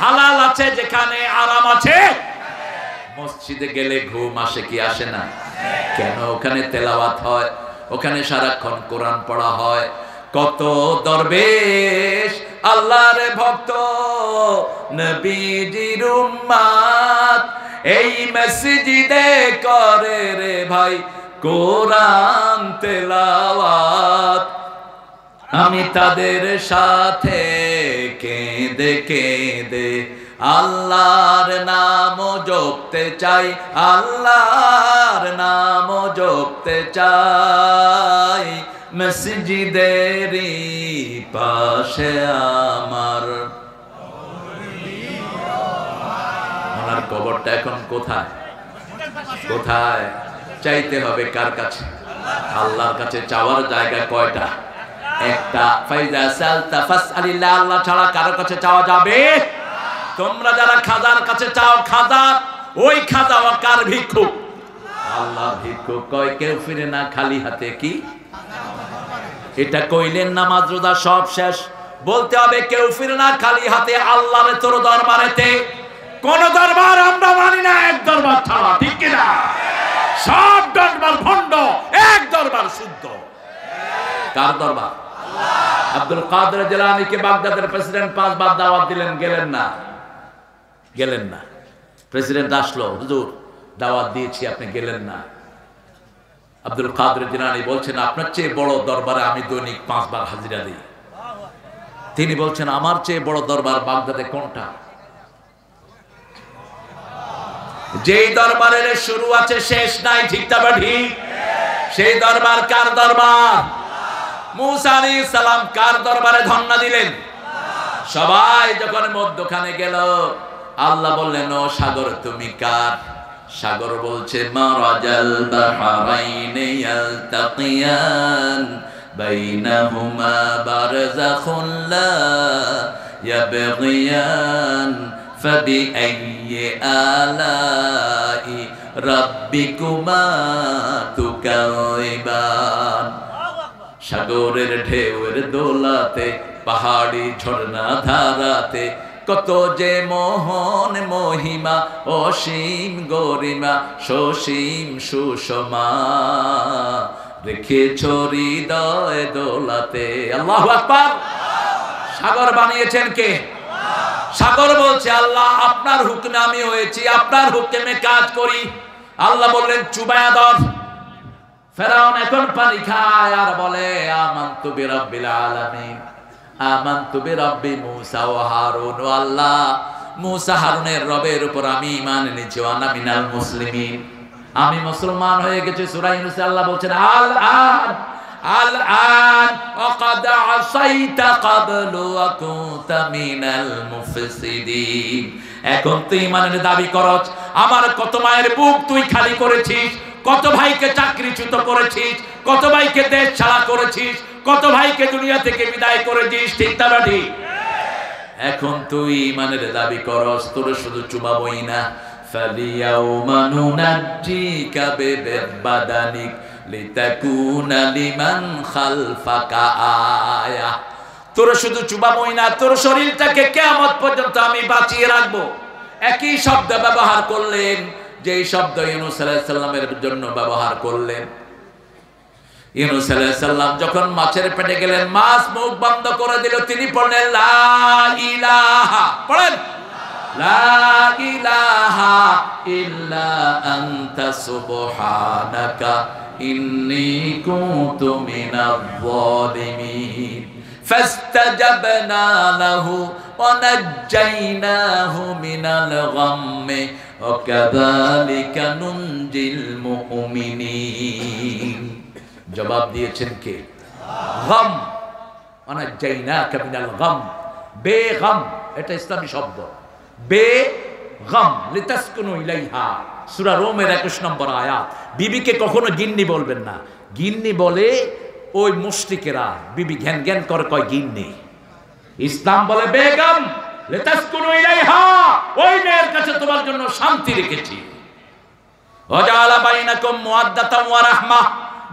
হালাল আছে যেখানে আরাম আছে। মসজিদে গেলে ঘুম আসে কি আসে না? কেন? ওখানে তেলাওয়াত হয়, ওখানে সারাক্ষণ কোরআন পড়া হয়। কত দরবেশ আল্লাহর ভক্ত, নবীজির উম্মত, এই মসজিদে করে রে ভাই কোরআন তেলাওয়াত। আমি তাদের সাথে কেঁদে কেঁদে আল্লাহর নাম জপতে চাই, আল্লাহর নাম জপতে চাই। মসজিদেরই পাশে আমার ওনার কবরটা এখন কোথায়? কোথায়? চাইতে হবে কার কাছে? আল্লাহর কাছে। চাওয়ার জায়গা কয়টা? একটা। ফাইজা সালতা ফাসআলিল্লাহ, আল্লাহ ছাড়া কারো কাছে চাওয়া যাবে? তোমরা যারা খাজার কাছে চাও, খাজা ওই খাজা কার ভিক্ষুক? আল্লাহর ভিক্ষুক। কয় কেউ ফিরে না খালি হাতে। কি এটা কইলেন নামাজ রোজা সব শেষ। বলতে হবে কেউ ফিরে না খালি হাতে আল্লাহর তোর দরবারেতে। কোন দরবার আমরা মানি না এক দরবার ছাড়া, ঠিক কি না? সব দরবার ভণ্ড, এক দরবার শুদ্ধ। কার দরবার? আব্দুল কাদের জিলানীকে বাগদাদের প্রেসিডেন্ট 5 বার দাওয়াত দিলেন, গেলেন না। গেলেন না। প্রেসিডেন্ট আসলো, হুজুর দাওয়াত দিয়েছি আপনি গেলেন না। আব্দুল কাদের জিলানী বলছেন আপনার চেয়ে বড় দরবারে আমি দৈনিক 5 বার হাজিরা দিই। তিনি বলছেন আমার চেয়ে বড় দরবার বাগদাদে কোনটা? যেই দরবারের শুরু আছে শেষ নাই, ঠিক না ঠিক? সেই দরবার কার দরবার? মুসা আলাইহিস সালাম কার দরবারে ধন্না দিলেন? সবাই যখন মধ্যখানে গেল, আল্লাহ বললেন ও সাগর তুমি কার? সাগর বলছে মারাজাল বাহরাইনি ইয়ালতাকিয়ান বাইনাহুমা বারযাখুন লা ইয়াবগিয়ান ফাবিআইয়ি আলাই রাব্বিকুমা তুকাযিবান। সাগরের ঢেউয়ের দোলাতে, পাহাড়ি ঝর্ণা ধারাতে কত যে মোহন মহিমা, অসীম গরিমা সসীম সুষমা রেখেছ হৃদয় দোলাতে। আল্লাহু আকবার। সাগর বানিয়েছেন কে? সাগর বলছে আল্লাহ আপনার হুকুমে আমি হয়েছি, আপনার হুকুমে কাজ করি। আল্লাহ বললেন চুবায়া ধর। ফেরাউন এখন পানি খায় আর বলে আমানতু বিরাব্বিল আলামিন, আমানতু বিরাব্বি মুসা ওয়া হারুন। ও আল্লাহ, মুসা হারুনের রবের উপর আমি ঈমান এনেছি। ওয়ানা মিনাল মুসলিমিন, আমি মুসলমান হয়ে গেছি। সূরা ইউনূসে আল্লাহ বলছেন আল আন আল আন ওয়াকাদ আসাইতা ক্বাবলু ওয়া কুনতা মিনাল মুফসিদিন। এখন তুই ঈমানের দাবি করছ। আমার কত মায়ের বুক তুই খালি করেছিস, কত ভাইকে চাকরিচ্যুত করেছিস, কত ভাইকে দেশ ছাড়া করেছিস, কত ভাইকে দুনিয়া থেকে বিদায় করেছিস, ঠিক না ঠিক? এখন তুই ঈমানের দাবি করস, তোর শুধু চুমাবই না। ফালিয়াউমা নুনাজ্জিকা বিবাদানিক লিতাকুনা লিমান খালফাকা আয়া। তোর শুধু চুমাবই না, তোর শরীরটাকে কিয়ামত পর্যন্ত আমি বাঁচিয়ে রাখবো। একই শব্দ ব্যবহার করলেন, যে শব্দ ইউনূস আলাইহিস সালামের জন্য ব্যবহার করলেন। ইউনূস আলাইহিস সালাম যখন মাছের পেটে গেলেন, মাছ মুখ বন্ধ করে দিল। তিনি পড়লেন লা ইলাহা, পড়েন লা ইলাহা ইল্লা আনতা সুবহানাকা ইন্নী কুনতু মিনাজ জালিমিন। ফাস্তাজাবনা লাহু ওয়া নাজ্জাইনাহু মিনাল গাম্মি ওয়া কাযালিকা নুনজিল মুমিনিন। জবাব দিয়েছেন কে? গাম। ওয়া নাজ্জাইনাকা মিনাল গাম, বেগম, এটা ইসলামী শব্দ। বেগম লিতাসকুনু ইলাইহা, সূরা রোমের 21 নম্বর আয়াত। বিবিকে কখনো গিন্নি বলবেন না। গিন্নি বলে ওই মুশরিকেরা, বিবি জ্ঞান জ্ঞান করে কয় গিন্নি। ইসলাম বলে বেগম লিতাসকুনু ইলাইহা, ওই মেয়ের কাছে তোমার জন্য শান্তি রেখেছি। ওয়াজালা বাইনাকুম মুআদ্দাতাম ওয়া রাহমাহ,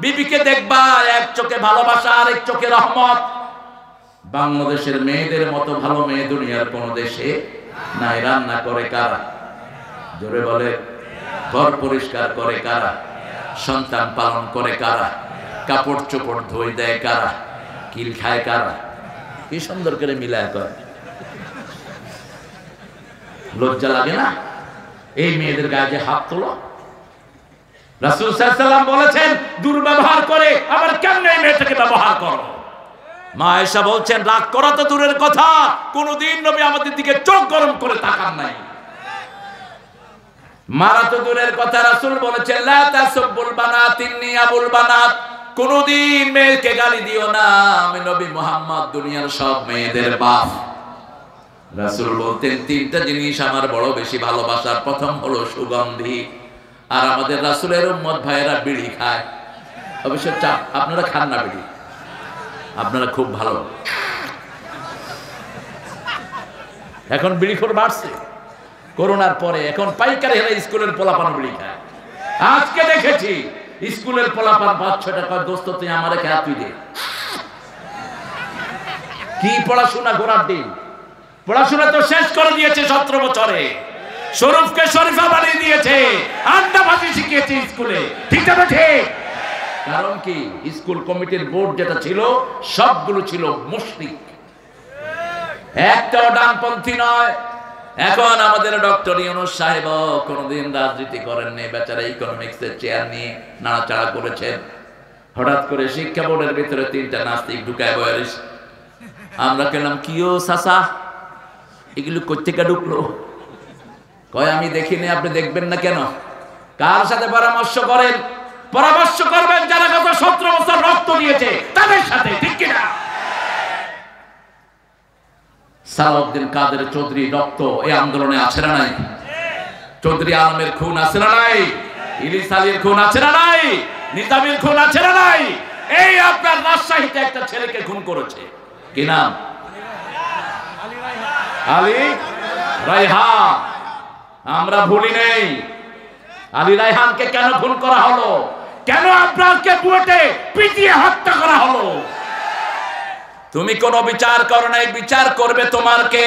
বিবিকে দেখবা এক চোখে ভালোবাসা আর এক চোখে রহমত। বাংলাদেশের মেয়েদের মতো ভালো মেয়ে দুনিয়ার কোন দেশে নাই। রান্না করে কারা? জোরে বলে। ঘর পরিষ্কার করে কারা? সন্তান পালন করে কারা? কাপড় চোপড় ধুয়ে দেয় কারা? কিল খায় কারা? কি সুন্দর করে মিলায় করে। লজ্জা লাগে না এই মেয়েদের গায়ে যে হাত তোলো? রাসূল সাল্লাল্লাহু আলাইহি ওয়াসাল্লাম বলেছেন দুর্ব্যবহার করে আবার কেমনে মেয়েটাকে ব্যবহার করো। মা আয়েশা বলছেন রাগ করা তো দূরের কথা, কোনদিন নবী আমাদের দিকে চোখ গরম করে তাকান নাই। মারা তো দূরের কথা, রাসূল বলেছেন লা তাসুবুল বানাত ইন্নী আবুল বানাত, কোনদিন মেয়েকে গালি দিও না, আমি নবী মুহাম্মদ দুনিয়ার সব মেয়েদের বাপ। রাসূল বলতেন তিনটা জিনিস আমার বড় বেশি ভালোবাসার, প্রথম হলো সুগন্ধি। আর আমাদের রাসূলের উম্মত ভাইয়েরা বিড়ি খায়, অবশ্য আপনারা খান না বিড়ি, আপনারা খুব ভালো। এখন বিড়িখোর বাড়ছে করোনার পরে, এখন পাইকারি হেরা স্কুলের পোলাপান বিড়ি খায়। আজকে দেখেছি স্কুলের পোলাপান 5-6 টাকা, দোস্ত তুই আমারে খেয়া তুই দে। কি পড়াশোনা ঘোড়ার ডিম, পড়াশোনা তো শেষ করে দিয়েছে 17 বছরে, শরীফকে শরীফা বানিয়ে দিয়েছে, আড্ডাবাজি শিখিয়েছে স্কুলে, ঠিক না ঠিক? কারণ কি স্কুল কমিটির বোর্ড যেটা ছিল সবগুলো ছিল মুশরিক, একটাও ডানপন্থী নয়। এখন আমাদের ডক্টর ইউনূস সাহেব কোনদিন রাজনীতি করেননি, বেচারা ইকোনমিক্সের চেয়ার নিয়ে নাড়াচাড়া করেছেন। হঠাৎ করে শিক্ষা বোর্ডের ভিতরে 3টা নাস্তিক ঢুকায় বয়ারিস। আমরা কেলাম কিও চাচা এগুলো কোত্থেকে ঢুকলো? কয় আমি দেখিনি, আপনি দেখবেন না কেন? কার সাথে পরামর্শ করেন? পরামর্শ করবেন যারা গত 17 বছর রক্ত দিয়েছে তাদের সাথে, ঠিক কিনা? সালাউদ্দিন কাদের চৌধুরী রক্ত এই আন্দোলনে আছে না নাই? চৌধুরী আলমের খুন আছে না নাই? ইলিস আলীর খুন আছে না নাই? নিজামীর খুন আছে না নাই? এই আপনার রাজশাহীতে একটা ছেলেকে খুন করেছে, কি নাম? আলী রায়হান। আমরা ভুলি নেই আলী রায়হানকে কেন খুন করা হলো, কেন আপনাকে বুয়েটে পিটিয়ে হত্যা করা হলো। তুমি কোন বিচার করো নাই, বিচার করবে তোমার কে?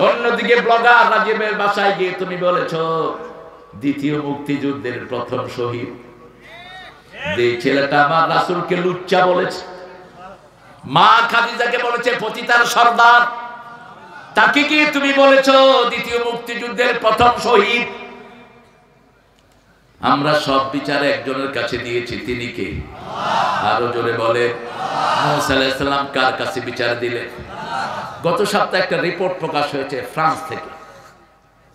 অন্যদিকে ব্লগার রাজীবের বাসায় গিয়ে তুমি বলেছো দ্বিতীয় মুক্তিযুদ্ধের প্রথম শহীদ, যে ছেলেটা আমার রাসূলকে লুচ্চা বলেছে, মা খাদিজাকে বলেছে পতিতার সর্দার, তাকে কি তুমি বলেছো দ্বিতীয় মুক্তিযুদ্ধের প্রথম শহীদ? আমরা সব বিচার একজনের কাছে দিয়েছি, তিনি কে? আরো জোরে বলে। মুসা আলাইহিস সালাম কার কাছে বিচার দিলেন? গত সপ্তাহে একটা রিপোর্ট প্রকাশ হয়েছে ফ্রান্স থেকে,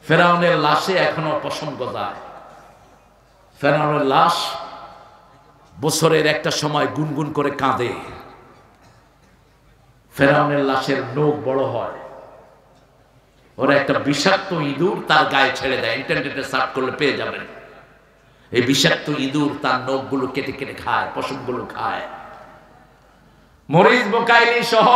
ফেরাউনের লাশে এখনো পশম গজায়। ফেরাউনের লাশ বছরের একটা সময় গুনগুন করে কাঁদে, ফেরাউনের লাশের নখ বড় হয়, ওরা একটা বিষাক্ত ইঁদুর তার গায়ে ছেড়ে দেয়, ইন্টারনেটে সার্চ করলে পেয়ে যাবেন। এই বিষাক্ত ইঁদুর তার নখগুলো কেটে কেটে খায়, পশমগুলো খায়। মরিস বুকাইলি সহ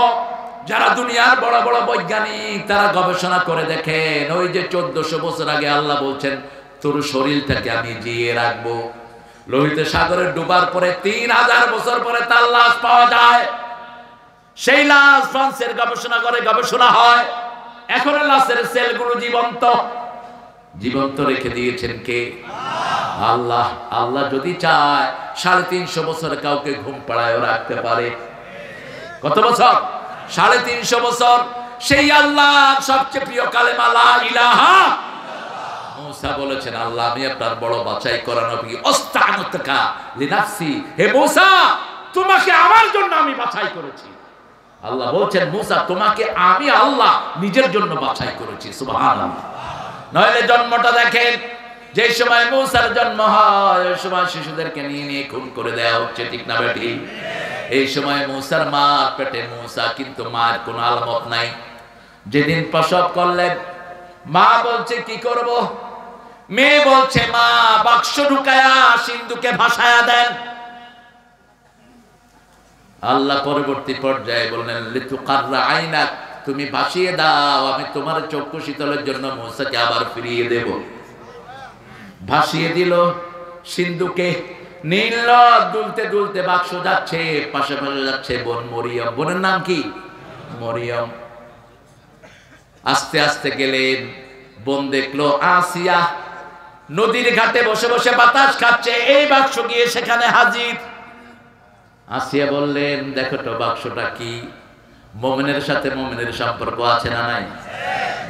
যারা দুনিয়ার বড় বড় বৈজ্ঞানিক তারা গবেষণা করে দেখেন, ওই যে 1400 বছর আগে আল্লাহ বলছেন তোর শরীরটাকে আমি জিয়ে রাখবো, লোহিত সাগরে ডুবার পরে 3000 বছর পরে তার লাশ পাওয়া যায়। সেই লাশ ফ্রান্সের গবেষণা করে গবেষণা হয়, এখন লাশের সেলগুলো জীবন্ত, জীবন্ত রেখে দিয়েছেন কে? আল্লাহ। আল্লাহ যদি চায় 350 বছর কাউকে ঘুম পাড়ায় রাখতে পারে। কত বছর? 350 বছর। সেই আল্লাহ সবচেয়ে প্রিয় কালেমা লা ইলাহা। মুসা বলেছেন আল্লাহ আমি আপনার বড় বাছাই করা নবী, আস্তাগফিরুকা লিনাফসি, হে মুসা তোমাকে আমার জন্য আমি বাছাই করেছি। আল্লাহ বলছেন মুসা তোমাকে আমি আল্লাহ নিজের জন্য বাছাই করেছি। সুবহানাল্লাহ। নইলে জন্মটা দেখেন, যে সময় মুসার জন্ম হয় ওই সময় শিশুদেরকে নিয়ে নিয়ে খুন করে দেওয়া হচ্ছে, ঠিক না বেটি? এই সময় মুসার মা পেটে মুসা, কিন্তু মায়ের কোনো আলামত নাই। যেদিন প্রসব করলেন মা বলছে কি করব, মেয়ে বলছে মা বাক্স ঢুকায়া সিন্ধুকে ভাসায়া দেন। আল্লাহ পরবর্তী পর্যায়ে বললেন লিতুকাররা আইনাক, তুমি ভাসিয়ে দাও, আমি তোমার চক্ষু শীতলের জন্য মুসাকে আবার ফিরিয়ে দেব। ভাসিয়ে দিল সিন্ধুকে, নীল দুলতে দুলতে বাক্স যাচ্ছে, পাশে পাশে যাচ্ছে বোন মরিয়ম। বোনের নাম কি? মরিয়ম। আস্তে আস্তে গেলেন, বোন দেখলো আসিয়া নদীর ঘাটে বসে বসে বাতাস খাচ্ছে, এই বাক্স গিয়ে সেখানে হাজির। আসিয়া বললেন দেখো তো বাক্সটা কি? মুমিনের সাথে মুমিনের সম্পর্ক আছে না নাই?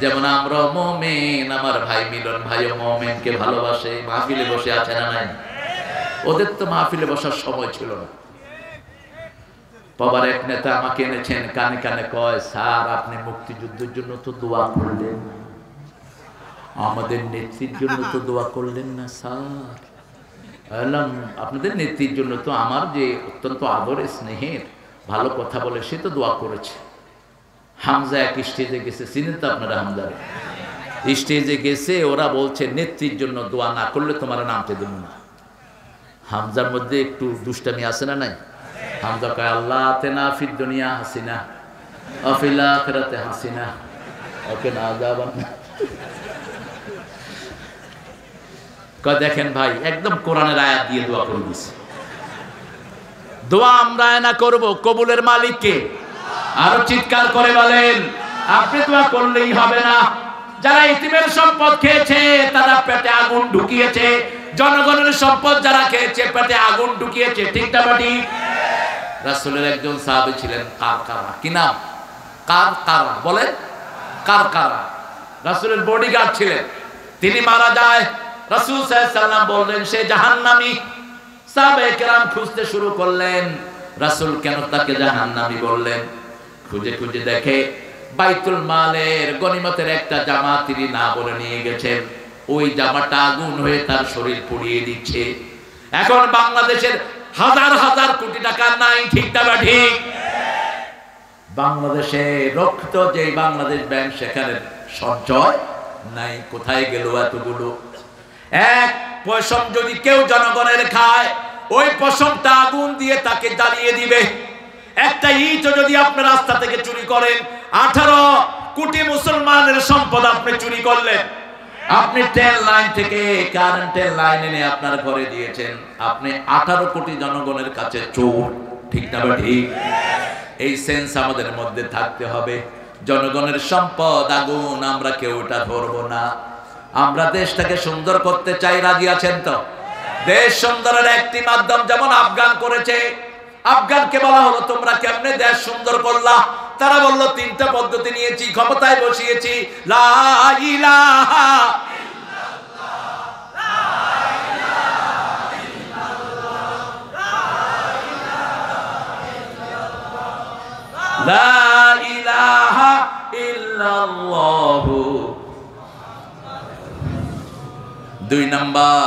যেমন আমরা মুমিন, আমার ভাই মিলন ভাইও মুমিনকে ভালোবাসে, মাহফিলে বসে আছে না নাই? ওদের তো মাহফিলে বসার সময় ছিল না। বাবার এক নেতা আমাকে এনেছেন, কানে কানে কয়, স্যার আপনি মুক্তিযুদ্ধের জন্য তো দোয়া করলেন, আমাদের নেত্রীর জন্য তো দোয়া করলেন না স্যার। বললাম আপনাদের নেত্রীর জন্য তো আমার যে অত্যন্ত আদরের স্নেহের ভালো কথা বলে সে তো দোয়া করেছে। হামজা এক স্টেজে গেছে, চিনেন তো আপনারা হামজারে, স্টেজে গেছে, ওরা বলছে নেত্রীর জন্য দোয়া না করলে তোমার নামতে দেব না। হামজার মধ্যে একটু দুষ্টামি আছে না নাই? হামজা কয় আল্লাহ আতিনা ফিদ দুনিয়া হাসিনা ওয়া ফিল আখিরাতি হাসিনা ওয়া কিনা আযাবান। কয় দেখেন ভাই, একদম কোরআনের আয়াত দিয়ে দোয়া করে দিয়েছে। দোয়া আমরা না করব, কবুলের মালিক কে? আরো চিৎকার করে বলেন, আপনি দোয়া করলেই হবে না। যারা ইতিমের সম্পদ খেয়েছে তারা পেটে আগুন ঢুকিয়েছে, জনগণের সম্পদ যারা খেয়েছে পেটে আগুন ঢুকিয়েছে, ঠিক না ঠিক? রাসূলের একজন সাহাবী ছিলেন কারকারা, কি নাম? কারকারা, বলেন কারকারা। রাসূলের বডিগার্ড ছিলেন, তিনি মারা যায়। রাসূল সাল্লাল্লাহু আলাইহি ওয়াসাল্লাম বললেন সে জাহান্নামী। সাহাবায়ে কেরাম খুঁজতে শুরু করলেন, রাসূল কেন তাকে জাহান্নামী বললেন? খুঁজে খুঁজে দেখে বাইতুল মালের গনিমতের একটা জামা তিনি না বলে নিয়ে গেছেন, ওই জামাটা আগুন হয়ে তার শরীর পুড়িয়ে দিচ্ছে। এখন বাংলাদেশের হাজার হাজার কোটি টাকা নাই, ঠিক না ঠিক? বাংলাদেশে রক্ত যে বাংলাদেশ ব্যাংক সেখানে সঞ্চয় নাই, কোথায় গেল এতগুলো? এক পয়সা যদি কেউ জনগণের খায়, ওই পয়সাটা আগুন দিয়ে তাকে জ্বালিয়ে দিবে। একটা ইট যদি আপনার রাস্তা থেকে চুরি করেন, 18 কোটি মুসলমানের সম্পদ আপনি চুরি করলেন। আপনি ট্রেন লাইন থেকে কারেন্টের লাইন এনে আপনার ঘরে দিয়েছেন, আপনি 18 কোটি জনগণের কাছে চোর, ঠিক না ঠিক? এই সেন্স আমাদের মধ্যে থাকতে হবে। জনগণের সম্পদ আগুন, আমরা কেউ ওটা ধরবো না। আমরা দেশটাকে সুন্দর করতে চাই, রাজি আছেন তো? দেশ সুন্দরের একটি মাধ্যম যেমন আফগান করেছে। আফগানকে বলা হলো তোমরা কেমনে দেশ সুন্দর করলা? তারা বলল 3টা পদ্ধতি নিয়েছি, ক্ষমতায় বসিয়েছি। লা ইলাহা লা ইলাহা ইল্লাল্লাহু। 2 নাম্বার,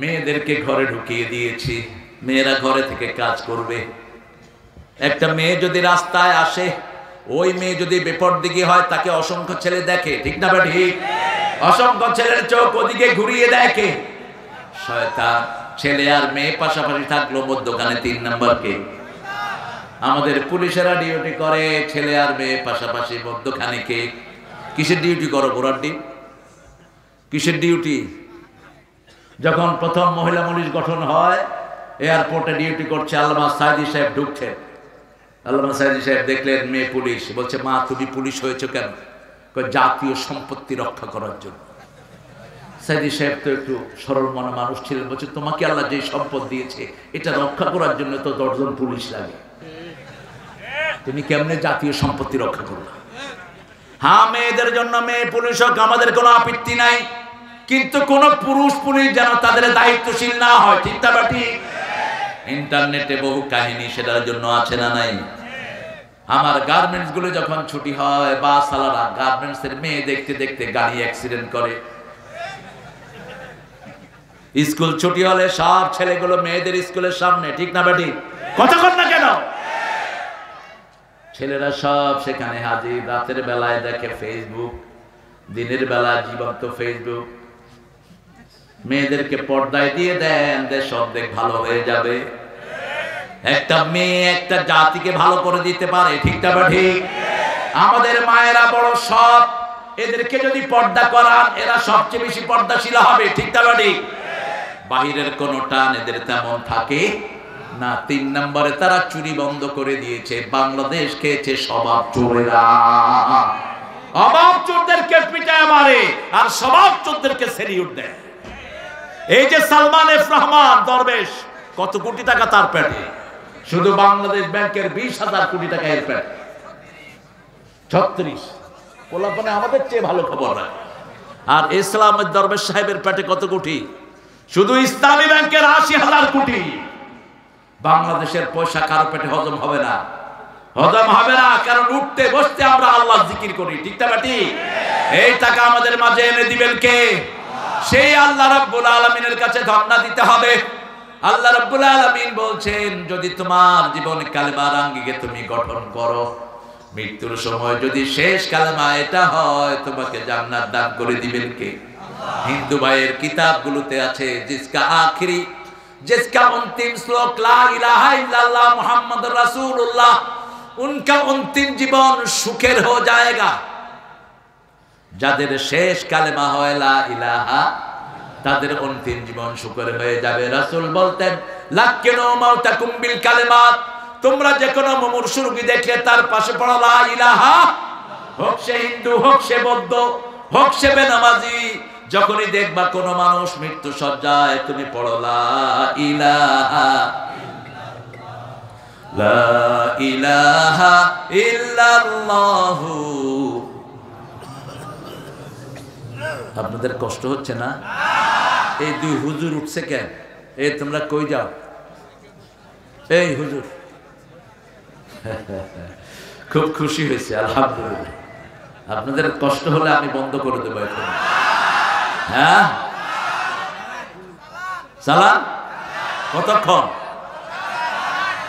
মেয়েদেরকে ঘরে ঢুকিয়ে দিয়েছি, মেয়েরা ঘরে থেকে কাজ করবে। একটা মেয়ে যদি রাস্তায় আসে, ওই মেয়ে যদি বেপরদিগী হয়, তাকে অসংখ্য ছেলে দেখে, ঠিক না ঠিক? অসংখ্য ছেলের চোখ ওদিকে ঘুরিয়ে দেখে। শয়তান। ছেলে আর মেয়ে পাশাপাশি থাকলো, মধ্যখানে 3 নাম্বার কে? আমাদের পুলিশেরা ডিউটি করে, ছেলে আর মেয়ে পাশাপাশি, মধ্যখানে কে? কিসের ডিউটি করো? ঘোড়ার ডিম? কিসের ডিউটি? যখন প্রথম মহিলা পুলিশ গঠন হয়, এয়ারপোর্টে ডিউটি করছে আল্লামা সাইদি সাহেব ঢুকছেন। আল্লামা সাইদি সাহেব দেখলেন মেয়ে পুলিশ, বলছে মা তুমি পুলিশ হয়েছে কেন? জাতীয় সম্পত্তি রক্ষা করার জন্য। সাইদি সাহেব তো একটু সরল মনা মানুষ ছিলেন, বলছে তোমাকে আল্লাহ যে সম্পদ দিয়েছে এটা রক্ষা করার জন্য তো 10 জন পুলিশ লাগে, তুমি কেমনে জাতীয় সম্পত্তি রক্ষা করলা? হ্যাঁ, মেয়েদের জন্য মেয়ে পুলিশ হোক, আমাদের কোনো আপত্তি নাই, কিন্তু কোন পুরুষ পুলিশ যেন তাদের দায়িত্বশীল না হয়, ঠিক না ঠিক? ইন্টারনেটে বহু কাহিনী সেটার জন্য আছে না নাই? আমার গার্মেন্টস গুলো যখন ছুটি হয়, বাস চালারা গার্মেন্টস এর মেয়ে দেখতে দেখতে গাড়ি অ্যাক্সিডেন্ট করে। স্কুল ছুটি হলে সব ছেলেগুলো মেয়েদের স্কুলের সামনে, ঠিক না ঠিক? কথা কন না কেন? ছেলেরা সব সেখানে হাজির। রাতের বেলায় দেখে ফেসবুক, দিনের বেলায় জীবন্ত ফেসবুক। মেয়েদেরকে পর্দায় দিয়ে দেন, দেশ অর্ধেক ভালো হয়ে যাবে। একটা মেয়ে একটা জাতিকে ভালো করে দিতে পারে, ঠিক না ঠিক? আমাদের মায়েরা বড় সৎ, এদেরকে যদি পর্দা করান এরা সবচেয়ে বেশি পর্দাশীল হবে, ঠিক না ঠিক? বাহিরের কোন টান এদের তেমন থাকে না। 3 নম্বরে তারা চুরি বন্ধ করে দিয়েছে। বাংলাদেশ খেয়েছে স্বভাব চোরেরা। অভাব চোরদেরকে পিটায় মারে আর স্বভাব চোরদেরকে সেলিউট দেয়। এই যে সালমান এফ রহমান দরবেশ, কত কোটি টাকা তার পেটে? শুধু বাংলাদেশ ব্যাংকের 20,000 কোটি টাকা এর পেটে। 36 পোলাপনে আমাদের চেয়ে ভালো খবর রাখে। আর ইসলামের দরবেশ সাহেবের পেটে কত কোটি? শুধু ইসলামী ব্যাংকের 80,000 কোটি। বাংলাদেশের পয়সা কারো পেটে হজম হবে না, হজম হবে না, কারণ উঠতে বসতে আমরা আল্লাহর জিকির করি, ঠিক না ঠিক? এই টাকা আমাদের মাঝে এনে দিবেন কে? সেই আল্লাহ রাব্বুল আলামিনের কাছে ধর্ণা দিতে হবে। আল্লাহ রাব্বুল আলামিন বলছেন, যদি তোমার জীবনে কালেমার আঙ্গিকে তুমি গঠন করো, মৃত্যুর সময় যদি শেষ কালেমা এটা হয়, তোমাকে জান্নাত দান করে দিবেন কে? হিন্দু ভাইয়ের কিতাবগুলোতে আছে, जिसका अंतिम श्लोक ला इलाहा इल्लल्लाह मुहम्मद रसूलुल्लाह, उनका अंतिम जीवन सुखेर हो जाएगा। যাদের শেষ কালেমা হয় লা ইলাহা, তাদের অন্তিম জীবন সুখের হয়ে যাবে। রাসূল বলতেন, লাকিনু মাউতাকুম বিল কালিমাত, তোমরা যে কোনো মুমূর্ষু রোগী দেখলে তার পাশে পড়ো লা ইলাহা, হোক সে হিন্দু, হোক সে বৌদ্ধ, হোক সে বেনামাজি। যখনই দেখবা কোন মানুষ মৃত্যু সজ্জায়, তুমি পড়ো লা ইলাহা লা ইলাহা ইল্লাল্লাহু। আপনাদের কষ্ট হচ্ছে না? এই দুই হুজুর উঠছে কেন? এই তোমরা কই যাও? এই হুজুর খুব খুশি হয়েছে, আলহামদুলিল্লাহ। আপনাদের কষ্ট হলে আমি বন্ধ করে দেবো এখন। হ্যাঁ, সালাম কতক্ষণ?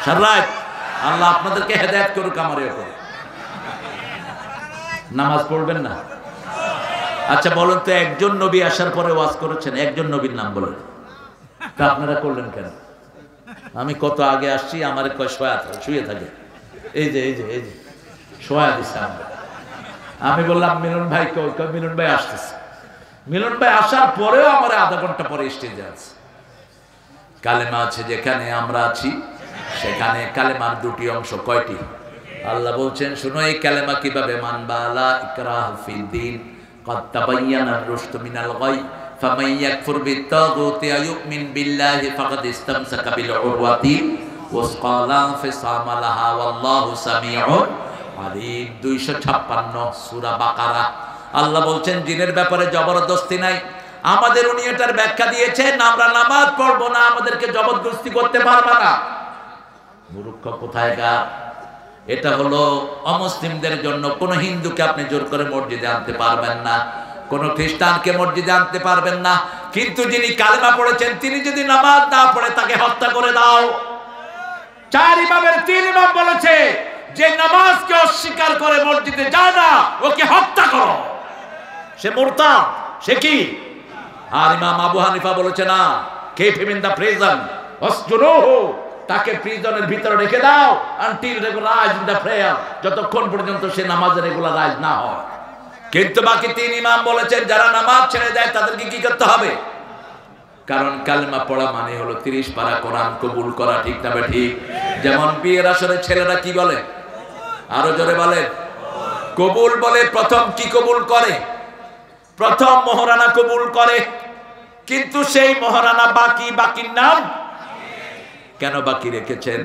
সারাত। আল্লাহ আপনাদেরকে হেদায়েত করুক। আমার উপর নামাজ পড়বেন না? আচ্ছা বলেন তো, একজন নবী আসার পরে ওয়াজ করেছেন, একজন নবীর নাম বলেন। তা আপনারা করলেন কেন? আমি কত আগে আসছি, আমার কয় শুয়ে থাকে, এই যে এই যে এই যে শোয়া দিচ্ছে। আমি বললাম মিলন ভাই কই? মিলন ভাই আসতেছে। মিলন ভাই আসার পরেও আমার আধা ঘন্টা পরে স্টেজে আছে। কালেমা আছে যেখানে আমরা আছি, সেখানে কালেমার দুটি অংশ। কয়টি? আল্লাহ বলছেন, শুনো এই কালেমা কিভাবে মানবা। লা ইকরাহা ফিদ্দিন, قد تبين الرشد من الغي فمن يكفر بالطاغوت ويؤمن بالله فقد استمسك بالعروة الوثقى لا انفصام لها والله سميع عليم। 256 সূরা বাকারা। আল্লাহ বলছেন, জিনের ব্যাপারে জবরদস্তি নাই। আমাদের উনি এটার ব্যাখ্যা দিয়েছেন, আমরা নামাজ পড়বো না, আমাদেরকে জবরদস্তি করতে পারবে না। মূর্খ কোথায়গা! এটা হলো অমুসলিমদের জন্য। কোন হিন্দুকে আপনি জোর করে মসজিদে আনতে পারবেন না, কোন খ্রিস্টানকে মসজিদে আনতে পারবেন না। কিন্তু যিনি কালেমা পড়েছেন, তিনি যদি নামাজ না পড়ে, তাকে হত্যা করে দাও। 4 ইমামের 3 ইমাম বলেছে, যে নামাজকে অস্বীকার করে মসজিদে যায় না, ওকে হত্যা করো, সে মুরতাদ। সে কি? আর ইমাম আবু হানিফা বলেছে, না, keep him in the prison, wasjunuhu, তাকে প্রিজনের ভিতরে রেখে দাও until regularized in the prayer, যতক্ষণ পর্যন্ত সে নামাজে রেগুলারাইজ না হয়। কিন্তু বাকি 3 ইমাম বলেছেন, যারা নামাজ ছেড়ে দেয় তাদেরকে কি করতে হবে? কারণ কালেমা পড়া মানে হলো 30 পারা কোরআন কবুল করা, ঠিক না ঠিক? যেমন বিয়ের আসরে ছেলেরা কি বলে? আরো জোরে বলে, কবুল বলে। প্রথম কি কবুল করে? প্রথম মোহরানা কবুল করে। কিন্তু সেই মোহরানা বাকির নাম কেন বাকি রেখেছেন?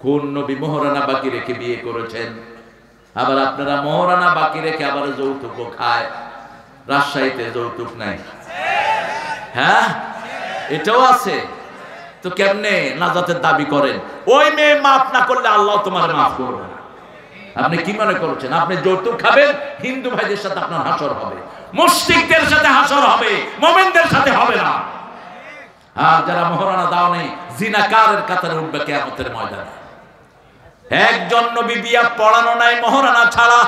কোন নবী মোহরানা বাকি রেখে বিয়ে করেছেন? আবার আপনারা মোহরানা বাকি রেখে আবার যৌতুকও খায়। রাজশাহীতে যৌতুক নাই? হ্যাঁ, এটাও আছে। তো কেমনে নাজাতের দাবি করেন? ওই মেয়ে মাফ না করলে আল্লাহ তোমার মাফ করবে না। আপনি কি মনে করছেন আপনি যৌতুক খাবেন? হিন্দু ভাইদের সাথে আপনার হাসর হবে, মুশরিকদের সাথে হাসর হবে, মুমিনদের সাথে হবে না। আর যারা মোহরানা দাও নেই, জিনাকারের কাতারে উঠবে কিয়ামতের ময়দানে। একজন নবী বিয়ে পড়ানো নাই মোহরানা ছাড়া।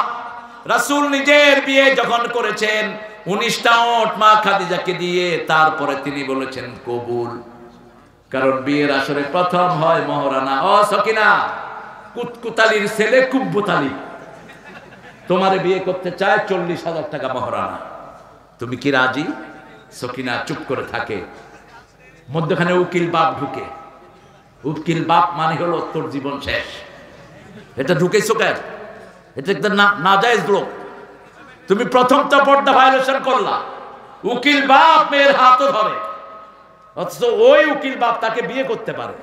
রাসূল নিজের বিয়ে যখন করেছেন 19টা ওট মা খাদিজাকে দিয়ে, তারপরে তিনি বলেছেন কবুল। কারণ বিয়ের আসরে প্রথম হয় মোহরানা। ও সকিনা, কুতকুতালির ছেলে কুব্বুতালি তোমারে বিয়ে করতে চায়, 40,000 টাকা মোহরানা, তুমি কি রাজি? সকিনা চুপ করে থাকে। মধ্যখানে উকিল বাপ ঢুকে। উকিল বাপ মানে হলো তোর জীবন শেষ। এটা ঢুকেছো কেন? এটা একটা নাজায়েজ লোক। তুমি প্রথম তো পর্দা ভায়োলেশন করলা। উকিল বাপ মেয়ের হাতও ধরে, অথচ ওই উকিল বাপ তাকে বিয়ে করতে পারে।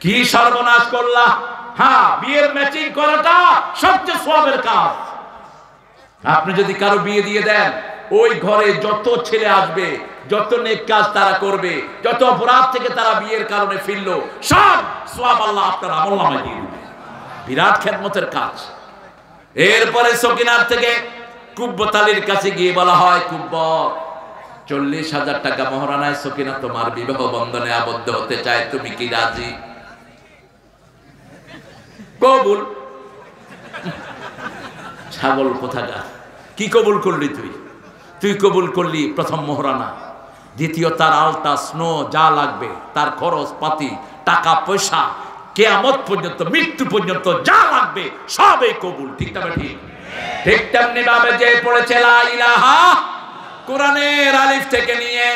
কি সর্বনাশ করলা! হ্যাঁ, বিয়ের ম্যাচিং করাটা সবচেয়ে সওয়াবের কাজ। আপনি যদি কারো বিয়ে দিয়ে দেন, ওই ঘরে যত ছেলে আসবে, যত নেক কাজ তারা করবে, যত অপরাধ থেকে তারা বিয়ের কারণে ফিরলো, সব সওয়াব আল্লাহ আপনার আমলনামায় দিয়ে দিবে। বিরাট খেদমতের কাজ। এরপরে সকিনার থেকে কুব্বত আলীর কাছে গিয়ে বলা হয়, কুব্বত, 40,000 টাকা মহারানায় সকিনা তোমার বিবাহ বন্ধনে আবদ্ধ হতে চায়, তুমি কি রাজি? কবুল। ছাগল কোথাকার, কি কবুল করলি তুই? তুই কবুল করলি প্রথম মোহরানা, দ্বিতীয় তার আলতা, স্নো যা লাগবে, তার খরচ পাতি, টাকা পয়সা, কিয়ামত পর্যন্ত, মৃত্যু পর্যন্ত যা লাগবে সবই কবুল। ঠিক না ঠিক? ঠিক তেমনি ভাবে যে পড়েছে লা ইলাহা, কোরআনের আলিফ থেকে নিয়ে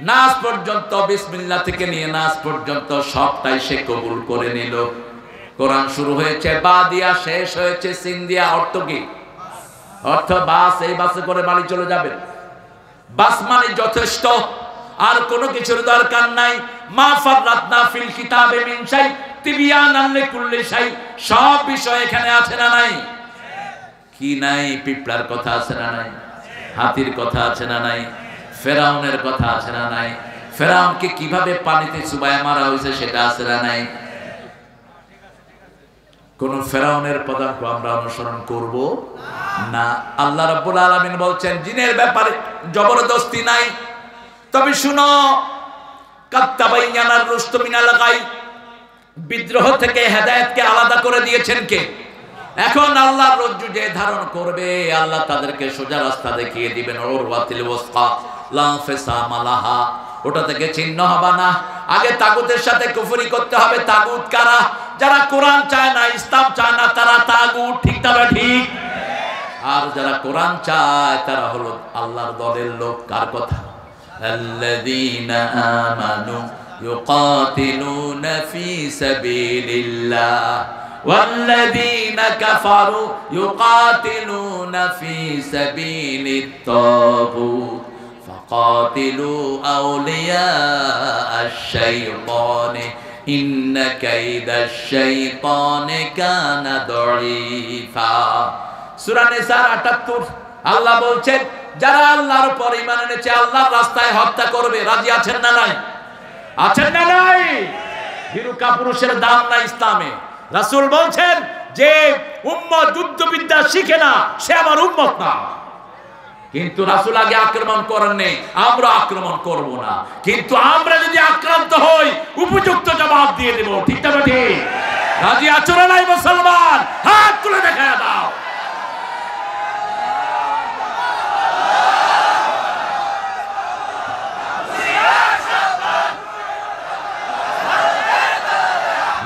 নাস পর্যন্ত, বিসমিল্লাহ থেকে নিয়ে নাস পর্যন্ত সবটাই সে কবুল করে নিল। কোরআন শুরু হয়েছে বা দিয়া, শেষ হয়েছে সিন দিয়া। অর্থ কি? অর্থ বাস, এই বাসে করে বাড়ি চলে যাবে। বাস মানে যথেষ্ট, আর কোনো কিছুর দরকার নাই। মা ফাররাতনা ফিল কিতাবে মিন শাই তিবিয়ানান লিকুল্লি শাই, সব বিষয় এখানে আছে না নাই? কি নাই? পিঁপড়ার কথা আছে না নাই? হাতির কথা আছে না নাই? ফেরাউনের কথা আছে না নাই? ফেরাউনকে কিভাবে পানিতে চুবায় মারা হয়েছে সেটা আছে না নাই? কোন ফেরাউনের পদাঙ্ক আমরা অনুসরণ করব না। আল্লাহ রাব্বুল আলামিন বলছেন জিনের ব্যাপারে জবরদস্তি নাই। তবে শুনো, কাত্তাবাইয়ানার রুশদু মিনাল গাই, বিদ্রোহ থেকে হেদায়েতকে আলাদা করে দিয়েছেন কে? এখন আল্লাহর রজ্জু যে ধারণ করবে, আল্লাহ তাদেরকে সোজা রাস্তা দেখিয়ে দিবেন। উরওয়াতিল ওয়াসকা লা ফিসামা লাহা, ওটা থেকে চিহ্ন হবে না। আগে তাগুতের সাথে কুফরি করতে হবে। তাগুত কারা? যারা কোরআন চায় না, ইসলাম চায় না, তারা তাগুত। ঠিক না ঠিক? আর যারা কোরআন চায় তারা হলো আল্লাহর দলের লোক। কার কথা? আল্লাযীনা আমানু ইউকাতিলুনা ফি সাবিলিল্লাহ ওয়াল্লাযীনা কাফারু ইউকাতিলুনা ফি সাবিলিত তাগুত ফাকাতিলু আউলিয়া আশ-শাইতানি ইন্না কাইদাশ শাইতানি কানা দাঈফা। সূরা নিসার ৭৮। আল্লাহ বলছেন যারা আল্লাহর উপর ঈমান এনেছে, আল্লাহর রাস্তায় হত্যা করবে, রাজি আছেন না নাই? আছেন না নাই? হিরুকা পুরুষের দাম নাই ইসলামে। রাসূল বলছেন যে উম্মত যুদ্ধবিদ্যা শিখে না, সে আমার উম্মত না। কিন্তু রাসূল আগে আক্রমণ করেন নাই, আমরা আক্রমণ করব না। কিন্তু আমরা যদি আক্রান্ত হই, উপযুক্ত জবাব দিয়ে দেব। ঠিক না ঠিক? রাজি আছো না নাই মুসলমান? হাত তুলে দেখা দাও।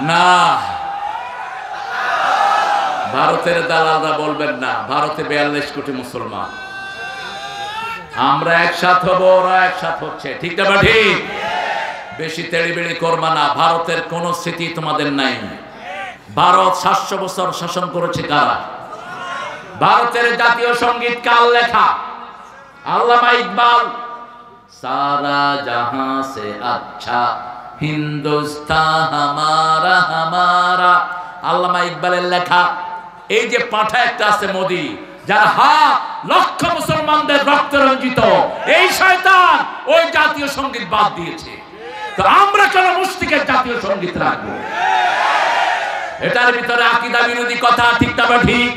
না, ভারতের দালালরা বলবেন না। ভারতে 42 কোটি মুসলমান, আমরা একসাথ হব, ওরা একসাথ হচ্ছে। ঠিক না ঠিক? বেশি তেড়িবেড়ি করবা না। ভারতের কোন স্মৃতি তোমাদের নাই। ভারত 700 বছর শাসন করেছে কারা? ভারতের জাতীয় সঙ্গীত কার লেখা? আল্লামা ইকবাল, সারা জাহাঁ সে আচ্ছা হিন্দুস্তান হামারা হামারা, আল্লামা ইকবালের লেখা। এই যে পাঠা একটা আছে মোদি, যার হাত লক্ষ মুসলমানদের রক্ত রঞ্জিত, এই শয়তান ওই জাতীয় সঙ্গীত বাদ দিয়েছে। তো আমরা কেন মুশরিকের জাতীয় সঙ্গীত রাখবো? এটার ভিতরে আকীদা বিরোধী কথা। ঠিক না ঠিক?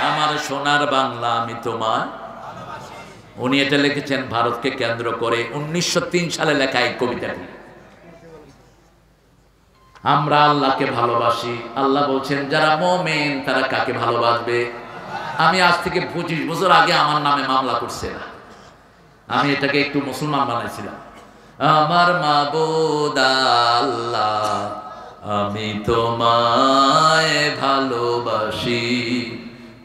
আমার সোনার বাংলা আমি তোমার, উনি এটা লিখেছেন ভারতকে কেন্দ্র করে। 1903 সালে লেখা এই কবিতাটি। আমরা আল্লাহকে ভালোবাসি। আল্লাহ বলছেন যারা মুমিন তারা কাকে ভালোবাসবে? আমি আজ থেকে 25 বছর আগে আমার নামে মামলা করছে না, আমি এটাকে একটু মুসলমান বানাইছিলাম। আমার মাবুদ আল্লাহ, আমি তোমায় ভালোবাসি,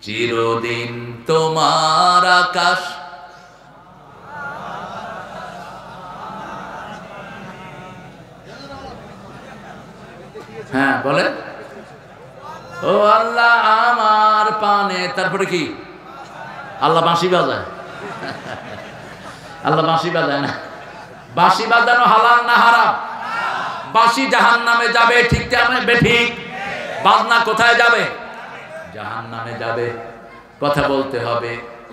চিরদিন তোমার আকাশ। হ্যাঁ বলে, ও আল্লাহ আমার পানে। তারপরে কি? আল্লাহ বাঁশি বাজায়। আল্লাহ বাঁশি বাজায় না। বাঁশি বাজানো হালাল না হারাম? বাঁশি জাহান্নামে যাবে। ঠিক তেমন বেঠিক। বাজনা কোথায় যাবে? জাহান্নামে যাবে। কথা বলতে হবে।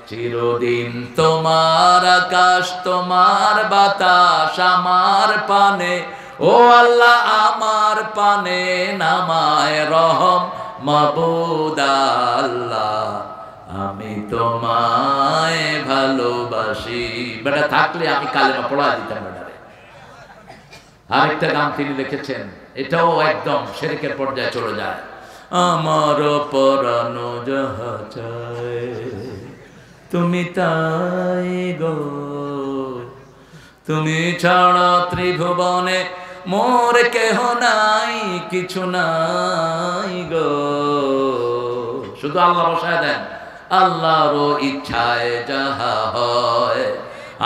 চিরদিন তোমার আকাশ তোমার বাতাস আমার পানে, ও আল্লাহ আমার পানে নামায় রহম মাবুদ আল্লাহ, আমি তোমায় ভালোবাসি। বেটা থাকলে আমি কালেমা পড়া দিতাম বেটারে। আরেকটা গান তিনি লিখেছেন, এটাও একদম শিরকের পর্যায়ে চলে যায়। আমার পরানো যাহা চায় তুমি তাই গো, তুমি ছাড়া ত্রিভুবনে মোর কেহ নাই, কিছু নাই গো। শুধু আল্লাহ বসায় দেন, আল্লাহর ইচ্ছায় যাহা হয়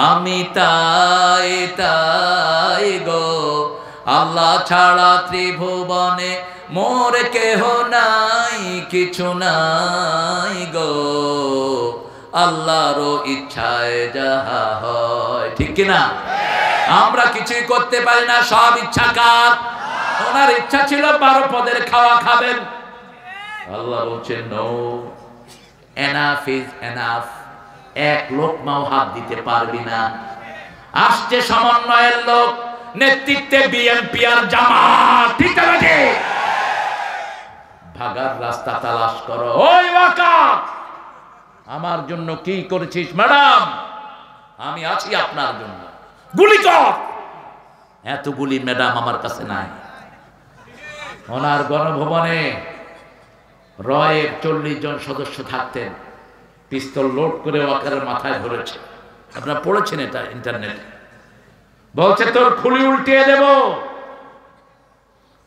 আমি তাই তাই গো। আল্লাহ ছাড়া ত্রিভুবনে মোর কেহ নাই, কিছু নাই গো। আল্লাহর ইচ্ছায় যাহা হয়, ঠিক কিনা? আমরা কিছুই করতে পারি না, সব ইচ্ছা কার? ওনার ইচ্ছা ছিল 12 পদের খাওয়া খাবেন। আল্লাহ বলছেন নো, এনাফ ইজ এনাফ, এক লোকমাও হাত দিতে পারবি না। আসছে সমন্বয়ের লোক, নেতৃত্বে বিএনপি আর জামাত, ঠিক আছে? ভাগার রাস্তা তালাশ করো। ওই ওয়াকাফ আমার জন্য কি করেছিস ম্যাডাম? আমি আছি আপনার জন্য, গুলি কর। এত গুলি ম্যাডাম আমার কাছে নাই। ওনার গণভবনে রয়ের 40 জন সদস্য থাকতেন, পিস্তল লোড করে ওয়াকারের মাথায় ধরেছে। আপনারা পড়েছেন এটা ইন্টারনেটে। বলছে তোর খুলি উল্টিয়ে দেব।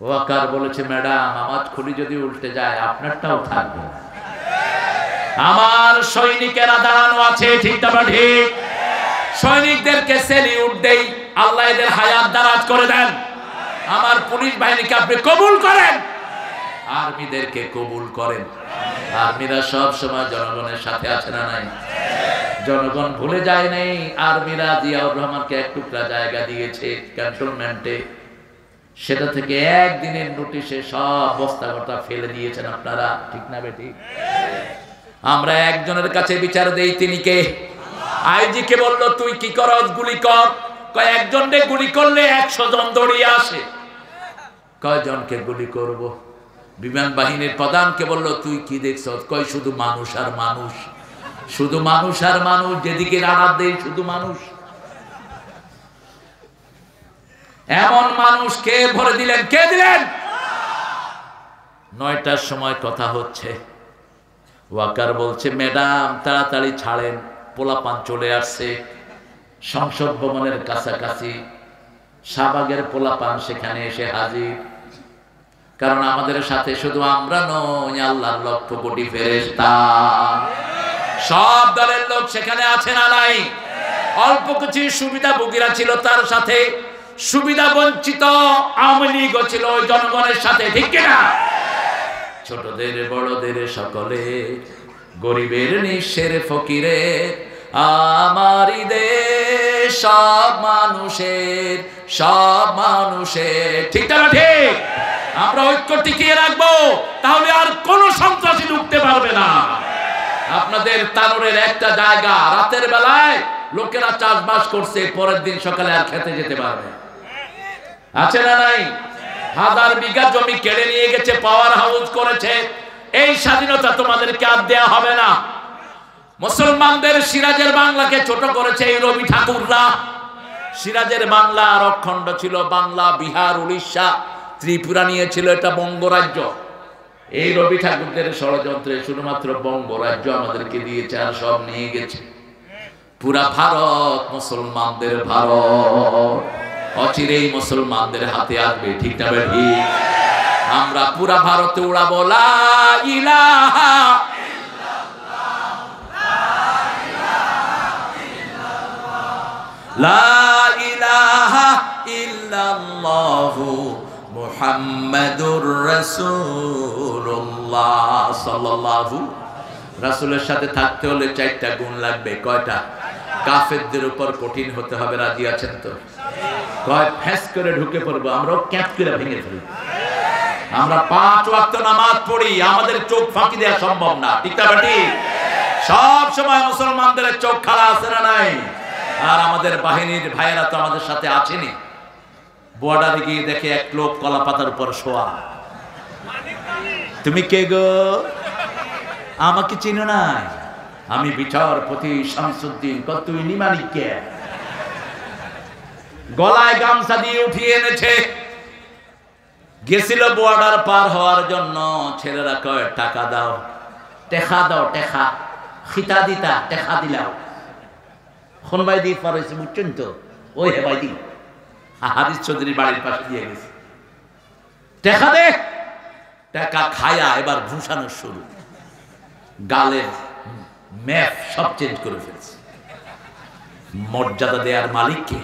ওয়াকার বলেছে ম্যাডাম আমার খুলি যদি উল্টে যায় আপনারটাও থাকবে। আমার সৈনিকেরা দাঁড়ানো আছে, ঠিক না ঠিক? সৈনিকদেরকে সেলিউট দেই, আল্লাহ এদের হায়াত দারাজ করে দেন। আমার পুলিশ বাহিনীকে আপনি কবুল করেন, আর্মিদেরকে কবুল করেন। আর্মিরা সব সময় জনগণের সাথে আছে না নাই? জনগণ ভুলে যায় নাই। আর্মিরা জিয়াউর রহমানকে এক টুকরা জায়গা দিয়েছে ক্যান্টনমেন্টে, সেটা থেকে একদিনের নোটিশে সব বস্তাঘটা ফেলে দিয়েছেন আপনারা, ঠিক না বেটি? আমরা একজনের কাছে বিচার দেই, তিনি কে? আইজি কে বললো তুই কি করস, গুলি কর। কয় একজনকে গুলি করলে 100 জন দৌড়িয়ে আসে। কয়জনকে গুলি করব? বিমান বাহিনীর প্রধানকে বললো তুই কি দেখছস? কয় শুধু মানুষ আর মানুষ, শুধু মানুষ আর মানুষ, যেদিকে রাডার দেই শুধু মানুষ। এমন মানুষ কে ভরে দিলেন? কে দিলেন? 9টার সময় কথা হচ্ছে, ওয়াকার বলছে ম্যাডাম তাড়াতাড়ি ছাড়েন, পোলাপান চলে আসছে। সংসদ ভবনের কাছাকাছি শাহবাগের পোলাপান সেখানে এসে হাজির। কারণ আমাদের সাথে শুধু আমরা নই, আল্লাহর লক্ষ কোটি ফেরেশতা, সব দলের লোক সেখানে আছে না নাই? অল্প কিছু সুবিধাভোগীরা ছিল তার সাথে, সুবিধা বঞ্চিত আওয়ামী লীগও ছিল ওই জনগণের সাথে, ঠিক কিনা? ছোটদের বড়দের সকলে, গরিবের নিঃস্বের ফকিরের, আমারই দেশ সব মানুষের, সব মানুষের, ঠিক না ঠিক? আমরা ঐক্য টিকিয়ে রাখবো, তাহলে আর কোন সন্ত্রাসী ঢুকতে পারবে না। আপনাদের তানোরের একটা জায়গা রাতের বেলায় লোকেরা চাষবাস করছে, পরের দিন সকালে আর খেতে যেতে পারবে, আছে না নাই? 1000 বিঘা জমি কেড়ে নিয়ে গেছে, পাওয়ার হাউস করেছে। এই স্বাধীনতা তোমাদেরকে আর দেয়া হবে না। মুসলমানদের সিরাজের বাংলাকে ছোট করেছে এই রবি ঠাকুররা। সিরাজের বাংলা আর অখণ্ড ছিল, বাংলা, বিহার, উড়িষ্যা, ত্রিপুরা নিয়েছিল এটা বঙ্গরাজ্য। এই রবি ঠাকুরদের ষড়যন্ত্রে শুধুমাত্র বঙ্গরাজ্য আমাদেরকে দিয়েছে, আর সব নিয়ে গেছে। পুরা ভারত মুসলমানদের ভারত, অচিরেই মুসলমানদের হাতে আসবে, ঠিক না বেঠি? আমরা পুরা ভারতে উড়াবো লা ইলাহা লা ইলাহা ইল্লাল্লাহু মুহাম্মাদুর রাসূলুল্লাহ সাল্লাল্লাহু। রাসূলের সাথে থাকতে হলে 4টা গুণ লাগবে। কয়টা? কাফেরদের উপর কঠিন হতে হবে, রাজি আছেন তো? কয় ফেস করে ঢুকে পড়বো, আমরাও ক্যাপ করে ভেঙে ফেলব। আমরা 5 ওয়াক্ত নামাজ পড়ি, আমাদের চোখ ফাঁকি দেওয়া সম্ভব না, ঠিক না বেটি? সব সময় মুসলমানদের চোখ খাড়া আছে না নাই? আর আমাদের বাহিনীর ভাইয়েরা তো আমাদের সাথে আছেনি। বর্ডারে গিয়ে দেখে এক লোক কলা পাতার উপর শোয়া। তুমি কে গো? আমাকে চিনো নাই? আমি বিচারপতি শামসুদ্দিন। তুই নিমানিক কে? গলায় গামছা দিয়ে উঠিয়ে এনেছে। গেছিল বর্ডার পার হওয়ার জন্য। ছেলেরা কয় টাকা দাও, টেকা দাও, টেকা খিতা দিতা, টেকা দিলাও। কোন ভাই দিয়ে পার হয়েছে বুঝছেন তো? ওই হে ভাই দি হারিস চৌধুরী বাড়ির পাশে দিয়ে গেছে। টেকা দে। টাকা খায়া এবার ঘুষানো শুরু। গালের ম্যাপ সব চেঞ্জ করে ফেলছে। মর্যাদা দেওয়ার মালিককে।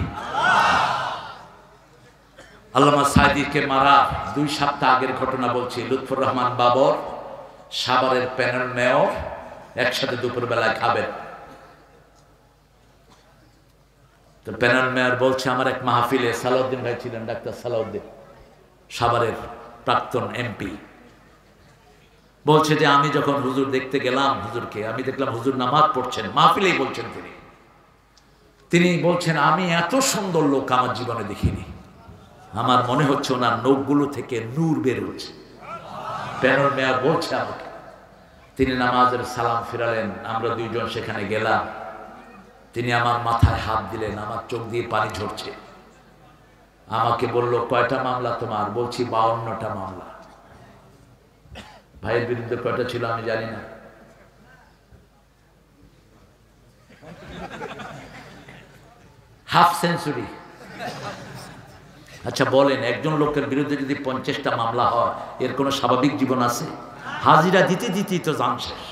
আল্লামা সাইদিকে মারা 2 সপ্তাহ আগের ঘটনা বলছি। লুৎফর রহমান বাবর, সাভারের প্যানেল মেয়র, একসাথে দুপুর বেলায় খাবেন। তো প্যানেল মেয়র বলছে, আমার এক মাহফিলে সালাউদ্দিন ভাই ছিলেন, ডাক্তার সালাউদ্দিন, সাভারের প্রাক্তন এমপি, বলছে যে আমি যখন হুজুর দেখতে গেলাম, হুজুরকে আমি দেখলাম হুজুর নামাজ পড়ছেন, মাহফিলেই বলছেন তিনি বলছেন আমি এত সুন্দর লোক আমার জীবনে দেখিনি। আমার মনে হচ্ছে ওনার নখগুলো থেকে নূর বের হচ্ছে। প্যানেল মেয়র বলছে আমাকে। তিনি নামাজের সালাম ফিরালেন, আমরা 2 জন সেখানে গেলাম। তিনি আমার মাথায় হাত দিলেন, আমার চোখ দিয়ে পানি ঝরছে। আমাকে বলল, কয়টা মামলা তোমার? বলছি 52টা মামলা। ভাইয়ের বিরুদ্ধে কয়টা ছিল আমি জানি না। Half century. আচ্ছা বলেন, একজন লোকের বিরুদ্ধে যদি 50টা মামলা হয়, এর কোনো স্বাভাবিক জীবন আছে? হাজিরা দিতে দিতেই তো জান শেষ।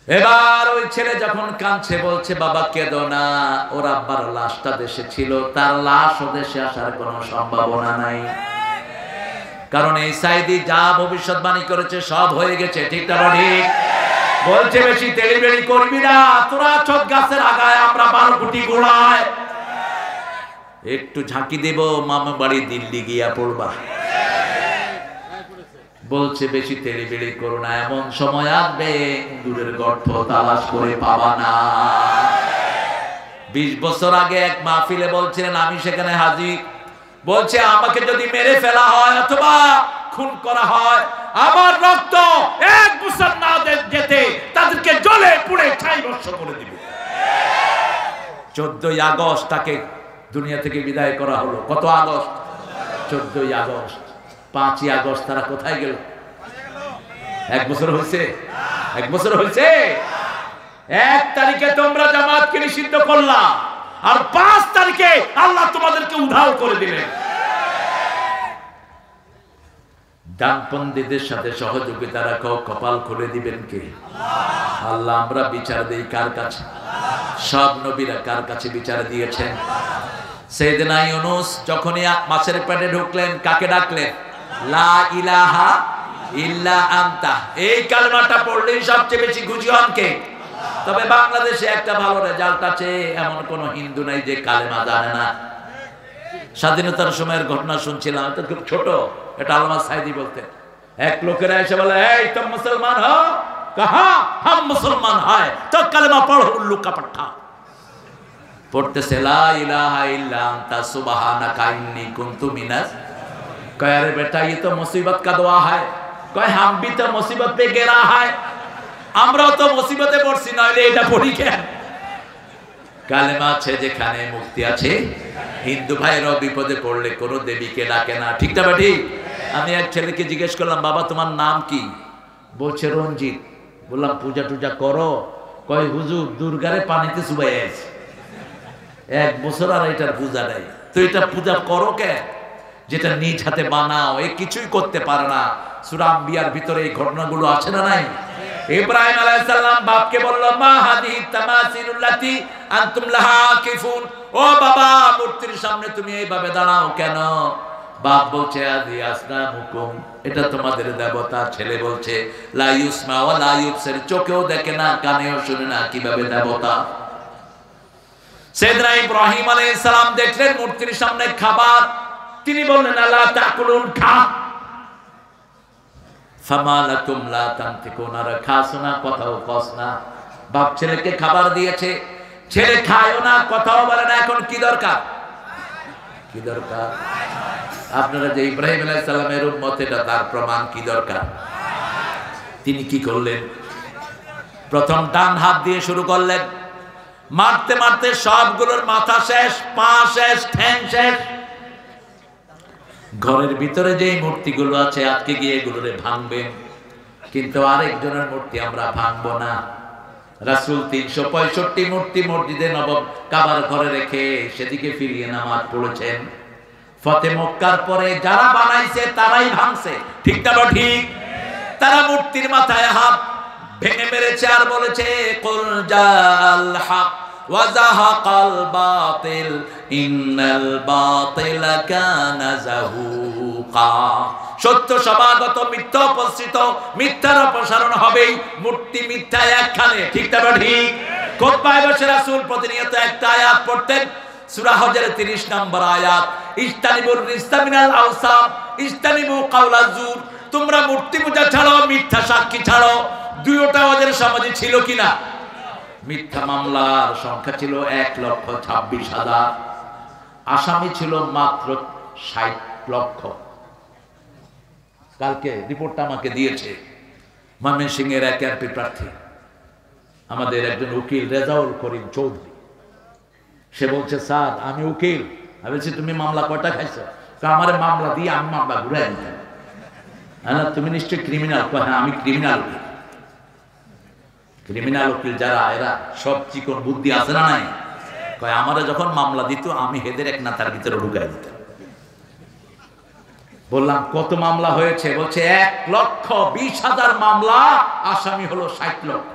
এবার ওই ছেলে যখন কাঁদছে, বলছে বাবা কেঁদো না, ওর আব্বার লাশটা দেশে ছিল, তার লাশ ও দেশে আসার কোনো সম্ভাবনা নাই। কারণ এই সাইদি যা ভবিষ্যৎবাণী করেছে সব হয়ে গেছে। ঠিক না ঠিক? বলছে বেশি তেড়িবেড়ি করবি না, তোরা চোখ গাছের আগায়, আমরা 12 কোটি গোড়ায়। একটু ঝাঁকি দেব, মামা বাড়ি দিল্লি গিয়া পড়বা। বলছে বেশি তেড়িবেড়ি করো না, এমন সময় আসবে দূরের গর্ত তালাশ করে পাবা না। 20 বছর আগে এক মাহফিলে বলছিলেন, আমি সেখানে হাজির। বলছে আমাকে যদি মেরে ফেলা হয় অথবা খুন করা হয়, আমার রক্ত 1 বছর না যেতে তাদেরকে জ্বলে পুড়ে ছাই ভস্ম করে দিবে। 14ই আগস্ট তাকে দুনিয়া থেকে বিদায় করা হলো। কত আগস্ট? 14ই আগস্ট। 5ই আগস্ট তারা কোথায় গেল? 1 বছর হয়েছে? 1 বছর হয়েছে? 1 তারিখে তোমরা জামাতকে নিষিদ্ধ করলা, আর 5 তারিখে আল্লাহ তোমাদেরকে উধাও করে দিলেন। ডানপন্থীদের সাথে সহযোগিতা রাখো, কপাল খুলে দিবেন কে? আল্লাহ। আমরা বিচার দেই কার কাছে? সব নবীরা কার কাছে বিচার দিয়েছেন? সাইয়েদনা ইউনূস যখনই মাছের পেটে ঢুকলেন, কাকে ডাকলেন? লা ইলাহা ইল্লা আনতা। এই কালেমাটা পড়লেই সবচেয়ে বেশি খুশি হন কে? তবে বাংলাদেশে একটা ভালো রেজাল্ট আছে, এমন কোন হিন্দু নাই যে কালেমা জানে না। স্বাধীনতার সময়ের ঘটনা শুনছিলাম, এটা খুব ছোট, এটা আল্লামা সাইদি বলতেন। এক লোকেরা এসে বলে, এই তুম মুসলমান হো? কাহা হাম মুসলমান হয়, তো কালেমা পড়ো, উল্লু কা পাঠা। পড়তেছে লা ইলাহা ইল্লা আনতা সুবহানাকা ইন্নী কুনতু মিনাজ। কয় আরে বেটা, ये तो मुसीबत का दुआ है। কয় हम भी तो मुसीबत पे गिरा है। আমরাও তো মুসিবতে পড়ছি, নইলে এটা পড়ি কেন? কালেমা আছে যেখানে মুক্তি আছে। হিন্দু ভাইরাও বিপদে পড়লে কোনো দেবীকে ডাকে না। ঠিক না ঠিক? আমি এক ছেলেকে জিজ্ঞেস করলাম, বাবা তোমার নাম কি? বলছে রঞ্জিত। বললাম পূজা টুজা করো? কয় হুজুর দুর্গারে পানিতে চুবাই আছে। 1 বছর আর এটার পূজা নেই। তো এটা পূজা করো কে? যেটা নিজ হাতে বানাও, এ কিছুই করতে পারে না। সূরা আম্বিয়ার ভিতরে এই ঘটনাগুলো আছে না নাই? ইব্রাহিম আলাইহিস সালাম বাপকে বলল, মা হাদিহি তামাসিলুল্লাতি আনতুম লাহা আকিফুন। ও বাবা, মূর্তির সামনে তুমি এইভাবে দাঁড়াও কেন? বাপ বলছে আদি আসনামুকুম, এটা তোমাদের দেবতা। ছেলে বলছে লা ইউসমা ওয়া লা ইউবসির, চোখেও দেখে না, কানেও শুনে না, কিভাবে দেবতা? সাইয়েদনা ইব্রাহিম আলাইহিস সালাম দেখলেন মূর্তির সামনে খাবার, তিনি বললেন আলা তাকুলুন, খা। ফামা লাকুম লা তানতিকুনা, খাসো না, কথাও কস না। বাপ ছেলেকে খাবার দিয়েছে, ছেলে খায়ও না, কথাও বলে না। এখন কি দরকার? কি দরকার? আপনারা যে ইব্রাহিম আলাইহিস সালামের উম্মত, এটা তার প্রমাণ। কি দরকার? তিনি কি করলেন? প্রথম ডান হাত দিয়ে শুরু করলেন, মারতে মারতে সবগুলোর মাথা শেষ, পা শেষ, ঠ্যাং শেষ। ঘরের ভিতরে যে মূর্তিগুলো আছে আজকে গিয়ে এগুলোরে ভাঙবেন, কিন্তু আরেকজনের মূর্তি আমরা ভাঙবো না। রাসূল ৩৬৫ মূর্তি মসজিদে নবব কাবার ঘরে রেখে সেদিকে ফিরিয়ে নামাজ পড়েছেন। ফতে মক্কার পরে যারা বানাইছে তারাই ভাঙছে, ঠিক না? ঠিক। তারা মূর্তির মাথায় হাত ভেঙে মেরেছে আর বলেছে কুল জাল হক ওয়া যাহাকাল বাতিল ইন্নাল বাতিলা কানা যাহুকা। সত্য সমাগত, মিথ্যা উপস্থিত, মিথ্যার অপসারণ হবেই। মূর্তি মিথ্যা একখানে, ঠিক না? ঠিক। খুতবায় বসে রাসূল প্রতিনিয়ত একটা আয়াত পড়তেন, সূরা হজের 30 নম্বর আয়াত, ইস্তানিবুর রিস্তা মিনাল আওসাম ইস্তানিবু কাওলাজ জুর। তোমরা মূর্তি পূজা ছাড়ো, মিথ্যা সাক্ষী ছাড়ো। দুইটা ওদের সমাজে ছিল কিনা? মিথ্যা মামলার সংখ্যা ছিল ১,২৬,০০০, আসামি ছিল মাত্র ৬০ লক্ষ। কালকে রিপোর্টটা আমাকে দিয়েছে ময়মনসিংহের এক এমপি প্রার্থী, আমাদের একজন উকিল রেজাউল করিম চৌধুরী। সে বলছে, স্যার আমি উকিল। আমি বলছি, তুমি মামলা কয়টা খাইছো? আমার মামলা দিয়ে আমি মামলা ঘুরাই দিতাম। তুমি নিশ্চয়ই ক্রিমিনাল। হ্যাঁ, আমি ক্রিমিনাল উকিল। ক্রিমিনাল উকিল যারা, এরা সব চিকন বুদ্ধি আছে না নাই? কয় আমারে যখন মামলা দিত আমি হেদের এক নাতার ভিতরে ঢুকাই দিতাম। বললাম কত মামলা হয়েছে? বলছে ১,২০,০০০ মামলা, আসামি হলো ৬০ লক্ষ।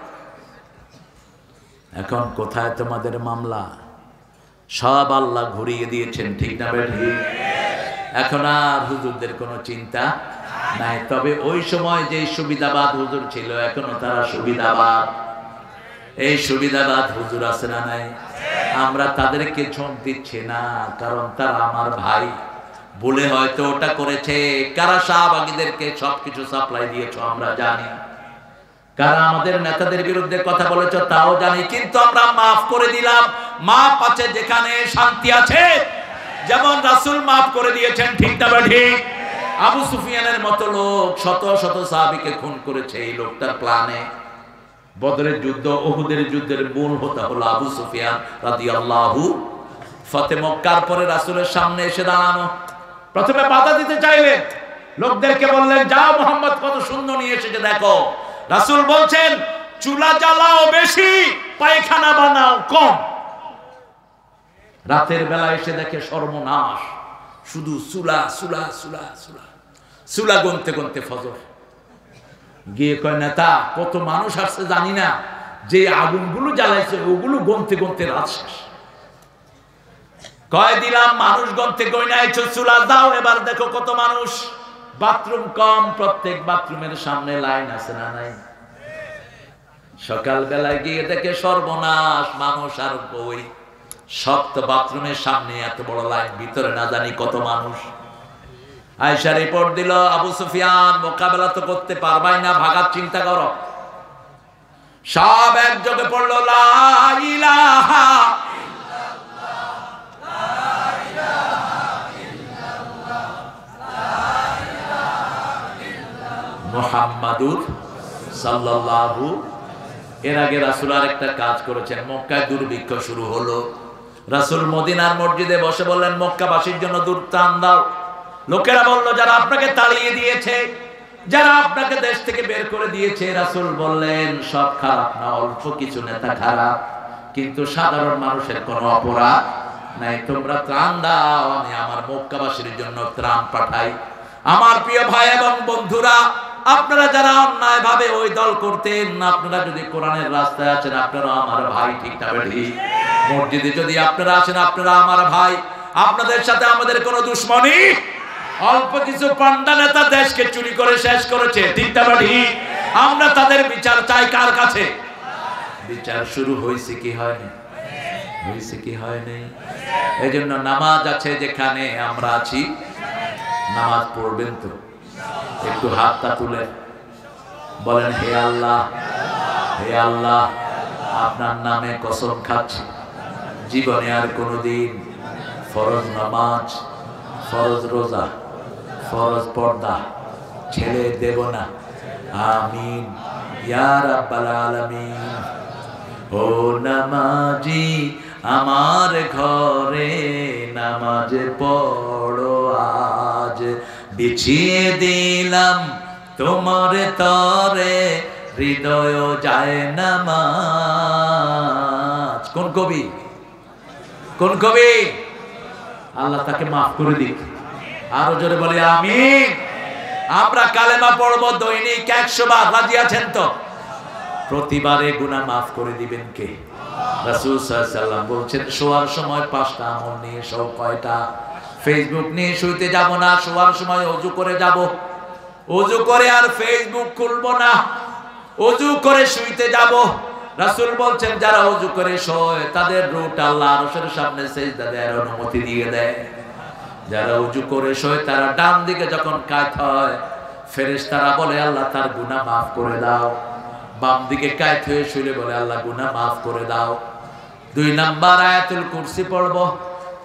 এখন কোথায় তোমাদের মামলা? সব আল্লাহ ঘুরিয়ে দিয়েছেন, ঠিক না? ঠিক। এখন আর হুজুরদের কোনো চিন্তা নাই। তবে ওই সময় যে সুবিধাবাদ হুজুর ছিল, এখনো তারা সুবিধাবাদ। এই সুবিধাবাদ হুজুর আছে না নাই? আমরা তাদেরকে ঝোঁক দিচ্ছি না, কারণ তারা আমার ভাই। বলে হয়তো ওটা করেছে। কারা শাহবাগীদেরকে সবকিছু সাপ্লাই দিয়েছ আমরা জানি, কারা আমাদের নেতাদের বিরুদ্ধে কথা বলেছ তাও জানি, কিন্তু আমরা মাফ করে দিলাম। মাফ আছে যেখানে শান্তি আছে। যেমন রাসূল মাফ করে দিয়েছেন, ঠিক না? ঠিক। আবু সুফিয়ানের মতো লোক শত শত সাহাবীকে খুন করেছে এই লোকটার প্ল্যানে। বদরের যুদ্ধ, উহুদের যুদ্ধের মূল হোতা হলো আবু সুফিয়ান রাদিয়াল্লাহু। ফতে মক্কার পরে রাসূলের সামনে এসে দাঁড়ানো, প্রথমে বাধা দিতে চাইলেন, লোকদেরকে বললেন, যাও মুহাম্মদ কত সুন্দর নিয়ে এসেছে দেখো। রাসূল বলছেন, চুলা জ্বালাও বেশি, পায়খানা বানাও কম। রাতের বেলা এসে দেখে সর্বনাশ, শুধু চুলা চুলা চুলা চুলা চুলা, গুনতে গুনতে ফজর। গিয়ে কয়, নেতা কত মানুষ আসছে জানি না, যে আগুনগুলো জ্বালাইছে ওগুলো গুনতে গুনতে রাত শেষ। কয় দিলাম, মানুষ গুনতে গয়নাইছো, চুলা দাও, এবার দেখো কত মানুষ। বাথরুম কম, প্রত্যেক বাথরুমের সামনে লাইন আছে না নাই? সকাল বেলায় গিয়ে দেখে সর্বনাশ, মানুষ আর কই। সপ্ত বাথরুমের সামনে এত বড় লাইন, ভিতরে না জানি কত মানুষ। আয়েশা রিপোর্ট দিল, আবু সুফিয়ান মোকাবেলা তো করতে পারবাই না, ভাগার চিন্তা করো। সব একযোগে পড়লো, লা ইলাহা ইল্লাল্লাহ, লা ইলাহা ইল্লাল্লাহ, লা ইলাহা ইল্লাল্লাহ মুহাম্মাদুর সাল্লাল্লাহু। এর আগে রাসূল আরেকটা কাজ করেছেন, মক্কায় দুর্ভিক্ষ শুরু হলো। রাসূল মদিনার মসজিদে বসে বললেন, মক্কাবাসীর জন্য দুধ ত্রাণ দাও। লোকেরা বলল, যারা আপনাকে তাড়িয়ে দিয়েছে, যারা আপনাকে দেশ থেকে বের করে দিয়েছে। রাসূল বললেন, সব খারাপ না, অল্প কিছু নেতা খারাপ, কিন্তু সাধারণ মানুষের কোনো অপরাধ নাই। তোমরা ত্রাণ দাও, আমি আমার মক্কাবাসীর জন্য ত্রাণ পাঠাই। আমার প্রিয় ভাই এবং বন্ধুরা, আপনারা যারা অন্যায় ভাবে ওই দল করতেন, আপনারা যদি কোরআনের রাস্তায় আছেন, আপনারা আমার ভাই, ঠিক না? ঠিক। মসজিদে যদি আপনারা আসেন, আপনারা আমার ভাই। আপনাদের সাথে আমাদের কোনো দুশ্মনী। অল্প কিছু পান্ডা নেতা দেশকে চুরি করে শেষ করেছে, ঠিক না? ঠিক। আমরা তাদের বিচার চাই কার কাছে? বিচার শুরু হয়েছে কি হয়নি? হয়েছে কি হয়নি? এই জন্য নামাজ আছে যেখানে আমরা আছি, নামাজ পড়বেন তো? একটু হাতটা তুলে বলেন হে আল্লাহ, হে আল্লাহ, আপনার নামে কসম খাচ্ছি জীবনে আর কোনোদিন ফরজ নামাজ, ফরজ রোজা, ফরজ পর্দা ছেড়ে দেব না। আমিন ইয়া রাব্বাল আলামিন। ও নামাজি আমার ঘরে নামাজ পড়ো আজ, বিছিয়ে দিলাম তোমার তরে হৃদয় যায় নামাজ। কোন কবি? কোন কবি? আল্লাহ তাকে মাফ করে দিক। আরো জোরে বলে আমিন। আমরা কালেমা পড়বো দৈনিক 100 বার, রাজি আছেন তো? প্রতিবারে গুনাহ মাফ করে দিবেন কে? রাসূল সাল্লাল্লাহু আলাইহি ওয়াসাল্লাম বলছেন শোয়ার সময় 5টা আমল নিয়ে শোও। কয়টা? ফেসবুক নিয়ে শুইতে যাব না, শোয়ার সময় ওযু করে যাব। ওযু করে আর ফেসবুক খুলবো না, ওযু করে শুইতে যাব। রাসূল বলছেন যারা ওযু করে শোয় তাদের রূহ আল্লাহ আরশের সামনে সিজদা দেওয়ার অনুমতি দিয়ে দেয়। যারা ওযু করে শোয় তারা ডান দিকে যখন কাত হয় ফেরেশতারা বলে আল্লাহ তার গুনাহ মাফ করে দাও। বাম দিকে কাত হয়ে শুলে বলে আল্লাহ গুনাহ মাফ করে দাও। 2 নাম্বার আয়াতুল কুরসি পড়ব।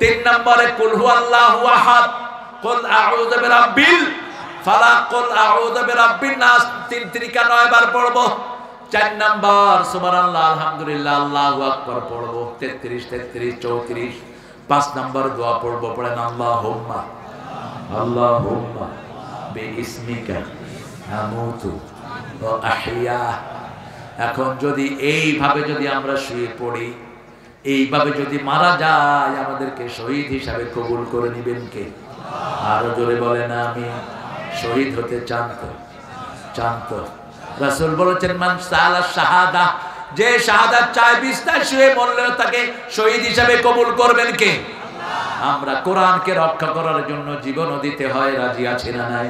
3 নম্বরে কুল হুয়াল্লাহু আহাদ, কুল আউযু বিরাব্বিল ফালাক, কুল আউযু বিরাব্বিন নাস 3 3 9 বার পড়ব। 4 নাম্বার সুবহানাল্লাহ আলহামদুলিল্লাহ আল্লাহু আকবার পড়ব 33 33 34। 5 নাম্বার দোয়া পড়ব, পড়েন আল্লাহুম্মা আল্লাহুম্মা বিইসমিকা আমুতু ওয়া আহইয়া। এখন যদি এইভাবে যদি আমরা শুয়ে পড়ি, এইভাবে যদি মারা যায়, আমাদেরকে শহীদ হিসাবে কবুল করে নেবেন কে? আরো জোরে বলেন আমি। শহীদ হতে চান তো? চান তো? রাসূল বলেছেন মান সালা শাহাদা, যে শাহাদাত চায় বিছানায় শুয়ে মরলেও তাকে শহীদ হিসাবে কবুল করবেন কে? আমরা কোরআনকে রক্ষা করার জন্য জীবনও দিতে হয়, রাজি আছি না নাই?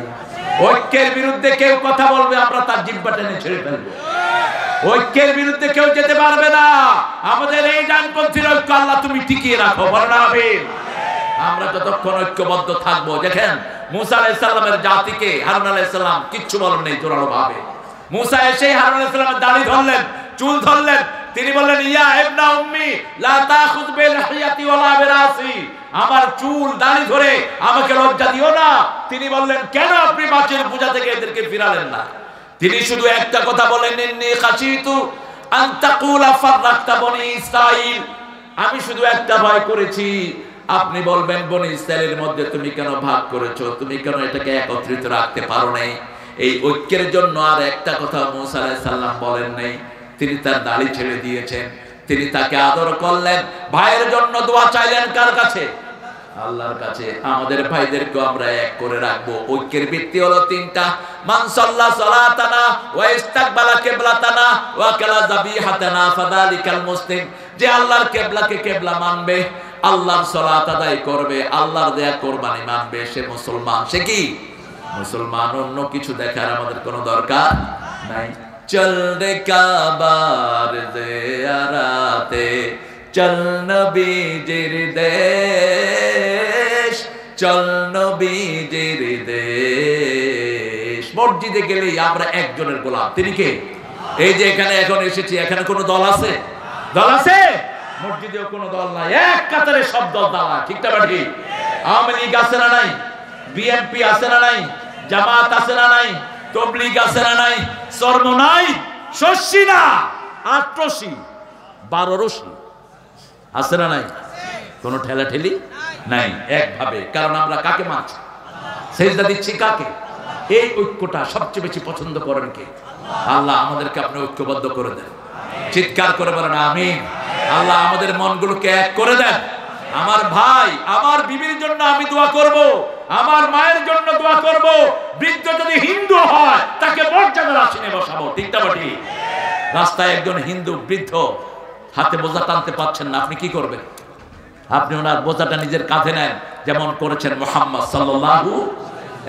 ঐক্যের বিরুদ্ধে কেউ কথা বলবে আমরা তার জিহ্বা টেনে ছেড়ে ফেলবো। ঐক্যের বিরুদ্ধে কেউ যেতে পারবে না। আমাদের এই ডানপন্থীর ঐক্য আল্লাহ তুমি টিকিয়ে রাখো, বলেন আমিন। আমরা যতক্ষণ ঐক্যবদ্ধ থাকবো, দেখেন মুসা আলাইহিস সালামের জাতিকে হারুন আলাইহিস সালাম কিচ্ছু বলেন নাই জোরালো ভাবে। মুসা এসে হারুন আলাইহিস সালামের দাড়ি ধরলেন, চুল ধরলেন, তিনি বললেন ইয়া ইবনা উম্মি লা তাখুয বিলহিয়াতি ওয়ালা বিরাসি, আমার চুল দাড়ি ধরে আমাকে লজ্জা দিও না। তিনি বললেন কেন আপনি মাছের পূজা থেকে এদেরকে ফিরালেন না? তিনি শুধু একটা কথা বলেন ইন্নী খাশিতু আন তাকুলা ফাররাকতা বনি ইসরাঈল, আমি শুধু একটা ভয় করেছি আপনি বলবেন বনি ইসরাঈলের মধ্যে তুমি কেন ভাগ করেছো, তুমি কেন এটাকে একত্রিত রাখতে পারো নাই। এই ঐক্যের জন্য আর একটা কথা মুসা আলাইহিস সালাম বলেন নাই। তিনি তার দাড়ি ছেড়ে দিয়েছেন, তিনি তাকে আদর করলেন, ভাইয়ের জন্য দোয়া চাইলেন কার কাছে? আল্লাহর কাছে। আমাদের ভাইদেরকে আমরা এক করে রাখবো। ঐক্যের ভিত্তি হলো 3টা। মান সাল্লা সালাতানা ওয়া ইস্তাকবালা কিবলাতানা ওয়া কালা যাবিহাতানা ফাযালিকাল মুসলিম, যে আল্লাহর কিবলাকে কিবলা মানবে, আল্লাহর সালাত আদায় করবে, আল্লাহর দেয়া কুরবানি মানবে, সে মুসলমান। সে কি মুসলমান? অন্য কিছু দেখার আমাদের কোনো দরকার নাই। চল রে কাবার জিয়ারাতে, চল নবীজির দেশ, চল নবীজির দেশ। মসজিদে গেলেই আমরা একজনের গোলাম, তিনি কে? এই যে এখানে এখন এসেছি, এখানে কোনো দল আছে? দল আছে? মসজিদেও কোনো দল নাই, এক কাতারে সব দল দাঁড়া, ঠিক না ঠিক? আওয়ামী লীগ আছে না নাই? বিএনপি আছে না নাই? জামাত আছে না নাই? তবলিগ আছে না নাই? চর্ম নাই, শস্যি না, আট্রসি 12 রশি আছে না নাই? কোন ঠেলা ঠেলি নাই, একভাবে। কারণ আমরা কাকে মানছি? সেজদা দিচ্ছি কাকে? এই ঐক্যটা সবচেয়ে বেশি পছন্দ করেন কে? আল্লাহ আমাদেরকে আপনি ঐক্যবদ্ধ করে দেন। চিৎকার করে বলেন আমিন। আল্লাহ আমাদের মনগুলোকে এক করে দেন। আমার ভাই, আমার বিবির জন্য আমি দোয়া করব, আমার মায়ের জন্য দোয়া করব। বৃদ্ধ যদি হিন্দু হয় তাকে মর্যাদার আসনে বসাবো, ঠিক না ঠিক? রাস্তায় একজন হিন্দু বৃদ্ধ হাতে বোঝা টানতে পারছেন না, আপনি কি করবেন? আপনি ওনার বোঝাটা নিজের কাঁধে নেন, যেমন করেছেন মুহাম্মদ সাল্লাল্লাহু।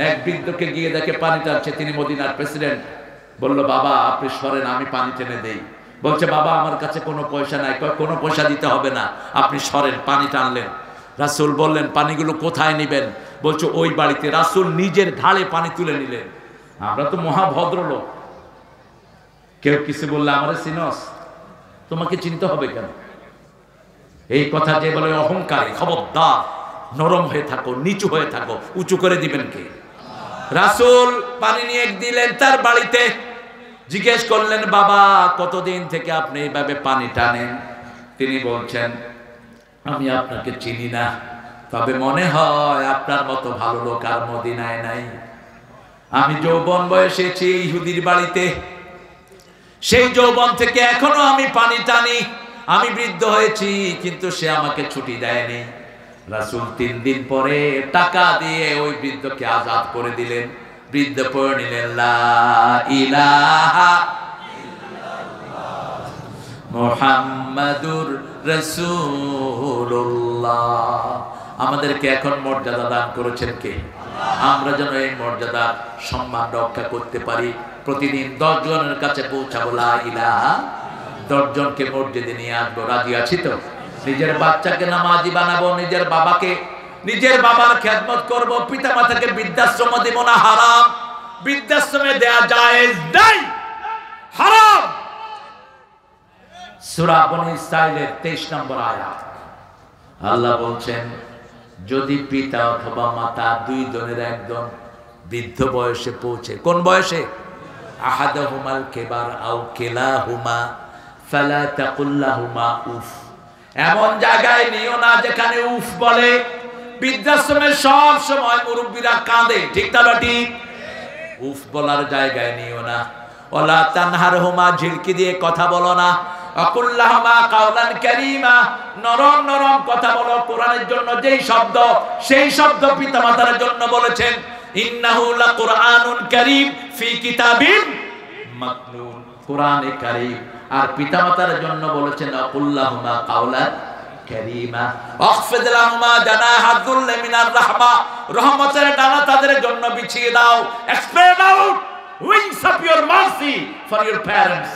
এক বৃদ্ধকে গিয়ে দেখে পানি টানছে, তিনি মদিনার প্রেসিডেন্ট। বলল বাবা আপনি সরেন, আমি পানি টেনে দেই। বলছে বাবা আমার কাছে কোনো পয়সা নাই। কোনো পয়সা দিতে হবে না, আপনি সরেন। পানি টানলেন। রাসূল বললেন পানিগুলো কোথায় নিবেন? বলছে ওই বাড়িতে। রাসূল নিজের ঘাড়ে পানি তুলে নিলেন। আমরা তো মহাভদ্রলোক, কেউ কিছু বললে আমারে চিনস, তোমাকে চিনতে হবে কেন? এই কথা যে বলে অহংকারী, খবরদার, নরম হয়ে থাকো, নিচু হয়ে থাকো। উঁচু করে দিবেন কে? রাসূল পানি নিয়ে দিলেন তার বাড়িতে। জিজ্ঞেস করলেন, বাবা কতদিন থেকে আপনি এইভাবে পানি টানেন? তিনি বলছেন, আমি আপনাকে চিনি না, তবে মনে হয় আপনার মতো ভালো লোক আর মদিনায় নাই। আমি যৌবন বয়সে এসেছি ইহুদির বাড়িতে, সেই যৌবন থেকে এখনো আমি পানি টানি। আমি বৃদ্ধ হয়েছি, কিন্তু সে আমাকে ছুটি দেয়নি। রাসূল 3 দিন পরে টাকা দিয়ে ওই বৃদ্ধকে আজাদ করে দিলেন। বৃদ্ধ পড়ে নিলেন, লা ইলাহা ইল্লাল্লাহ মুহাম্মাদুর রাসূলুল্লাহ। আমাদেরকে এখন মর্যাদা দান করেছেন কে? আমরা যেন এই মর্যাদা সম্মান রক্ষা করতে পারি। প্রতিদিন 10 জনের কাছে পৌঁছাবো লা ইলাহা, 10 জনকে মসজিদে নিয়ে আসবো। রাজি আছি তো? নিজের বাচ্চাকে নামাজি বানাবো, নিজের বাবাকে, নিজের বাবার খেদমত করব। পিতা মাতাকে বৃদ্ধাশ্রম দেব না, হারাম। বৃদ্ধাশ্রমে দেয়া জায়েজ নাই, হারাম। সূরা বনী ইসরাঈলের 23 নম্বর আয়াত আল্লাহ বলছেন, যদি পিতা অথবা মাতা 2 জনের একজন বৃদ্ধ বয়সে পৌঁছে, কোন বয়সে? আহাদুহুমাল কিবার আও কিলাহুমা ফালা তাকুল লাহুমা উফ। এমন জায়গায় নিও না যেখানে উফ বলে। বৃদ্ধাশ্রমে সব সময় মুরব্বীরা কাঁদে, ঠিক না ঠিক? উফ বলার জায়গায় নিও না। ওয়ালা তানহারহুমা, ঝিড়কি দিয়ে কথা বলো না। আকুল লাহুমা কাওলান কারীমা, নরম নরম কথা বলো। কোরআনের জন্য যেই শব্দ, সেই শব্দ পিতামাতার জন্য বলেছেন, ইন্নাহু লাকুরআনুন কারীম ফি কিতাবিন মাকনুন, কোরআনে কারীম। আর পিতামাতার জন্য বলেছেন আকুল লাহুমা কাওলান কারীমা, আখফিদ লাহুমা জানাহা যুল্লি মিনার রাহমা, রহমতের ডানা তাদের জন্য বিছিয়ে দাও। Spread out wings of your mercy for your parents.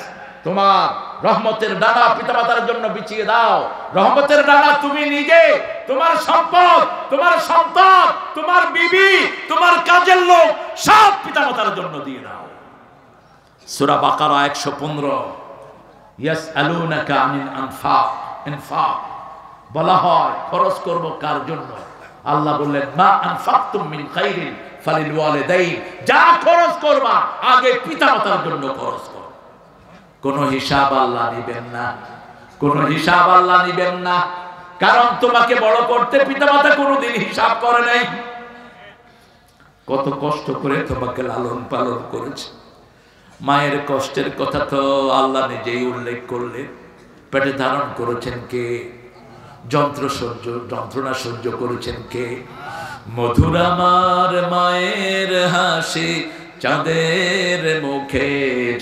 তোমার রহমতের ডানা পিতামাতার জন্য বিছিয়ে দাও। রহমতের ডানা তুমি নিজে, তোমার সম্পদ, তোমার সন্তান, তোমার বিবি, তোমার কাজের লোক, সব পিতামাতার জন্য দিয়ে দাও। সূরা বাকারা 115। ইয়াসআলুনাকা আনিল আনফাক, ইনফাক বলা হয় খরচ করব কার জন্য? আল্লাহ বললেন, মা আনফাকতুম মিন খাইরিন ফালিল ওয়ালিদাইন, যা খরচ করবা আগে পিতামাতার জন্য খরচ করো। কোন হিসাব আল্লাহ নেবেন না, কোন হিসাব আল্লাহ নেবেন না। কারণ তোমাকে বড় করতে পিতামাতা কোনোদিন হিসাব করে নাই। কত কষ্ট করে তোমাকে লালন পালন করেছে। মায়ের কষ্টের কথা তো আল্লাহ নিজেই উল্লেখ করলেন। পেটে ধারণ করেছেন কে? যন্ত্রণা সহ্য করেছেন কে? মধুর আমার মায়ের হাসি চাঁদের মুখে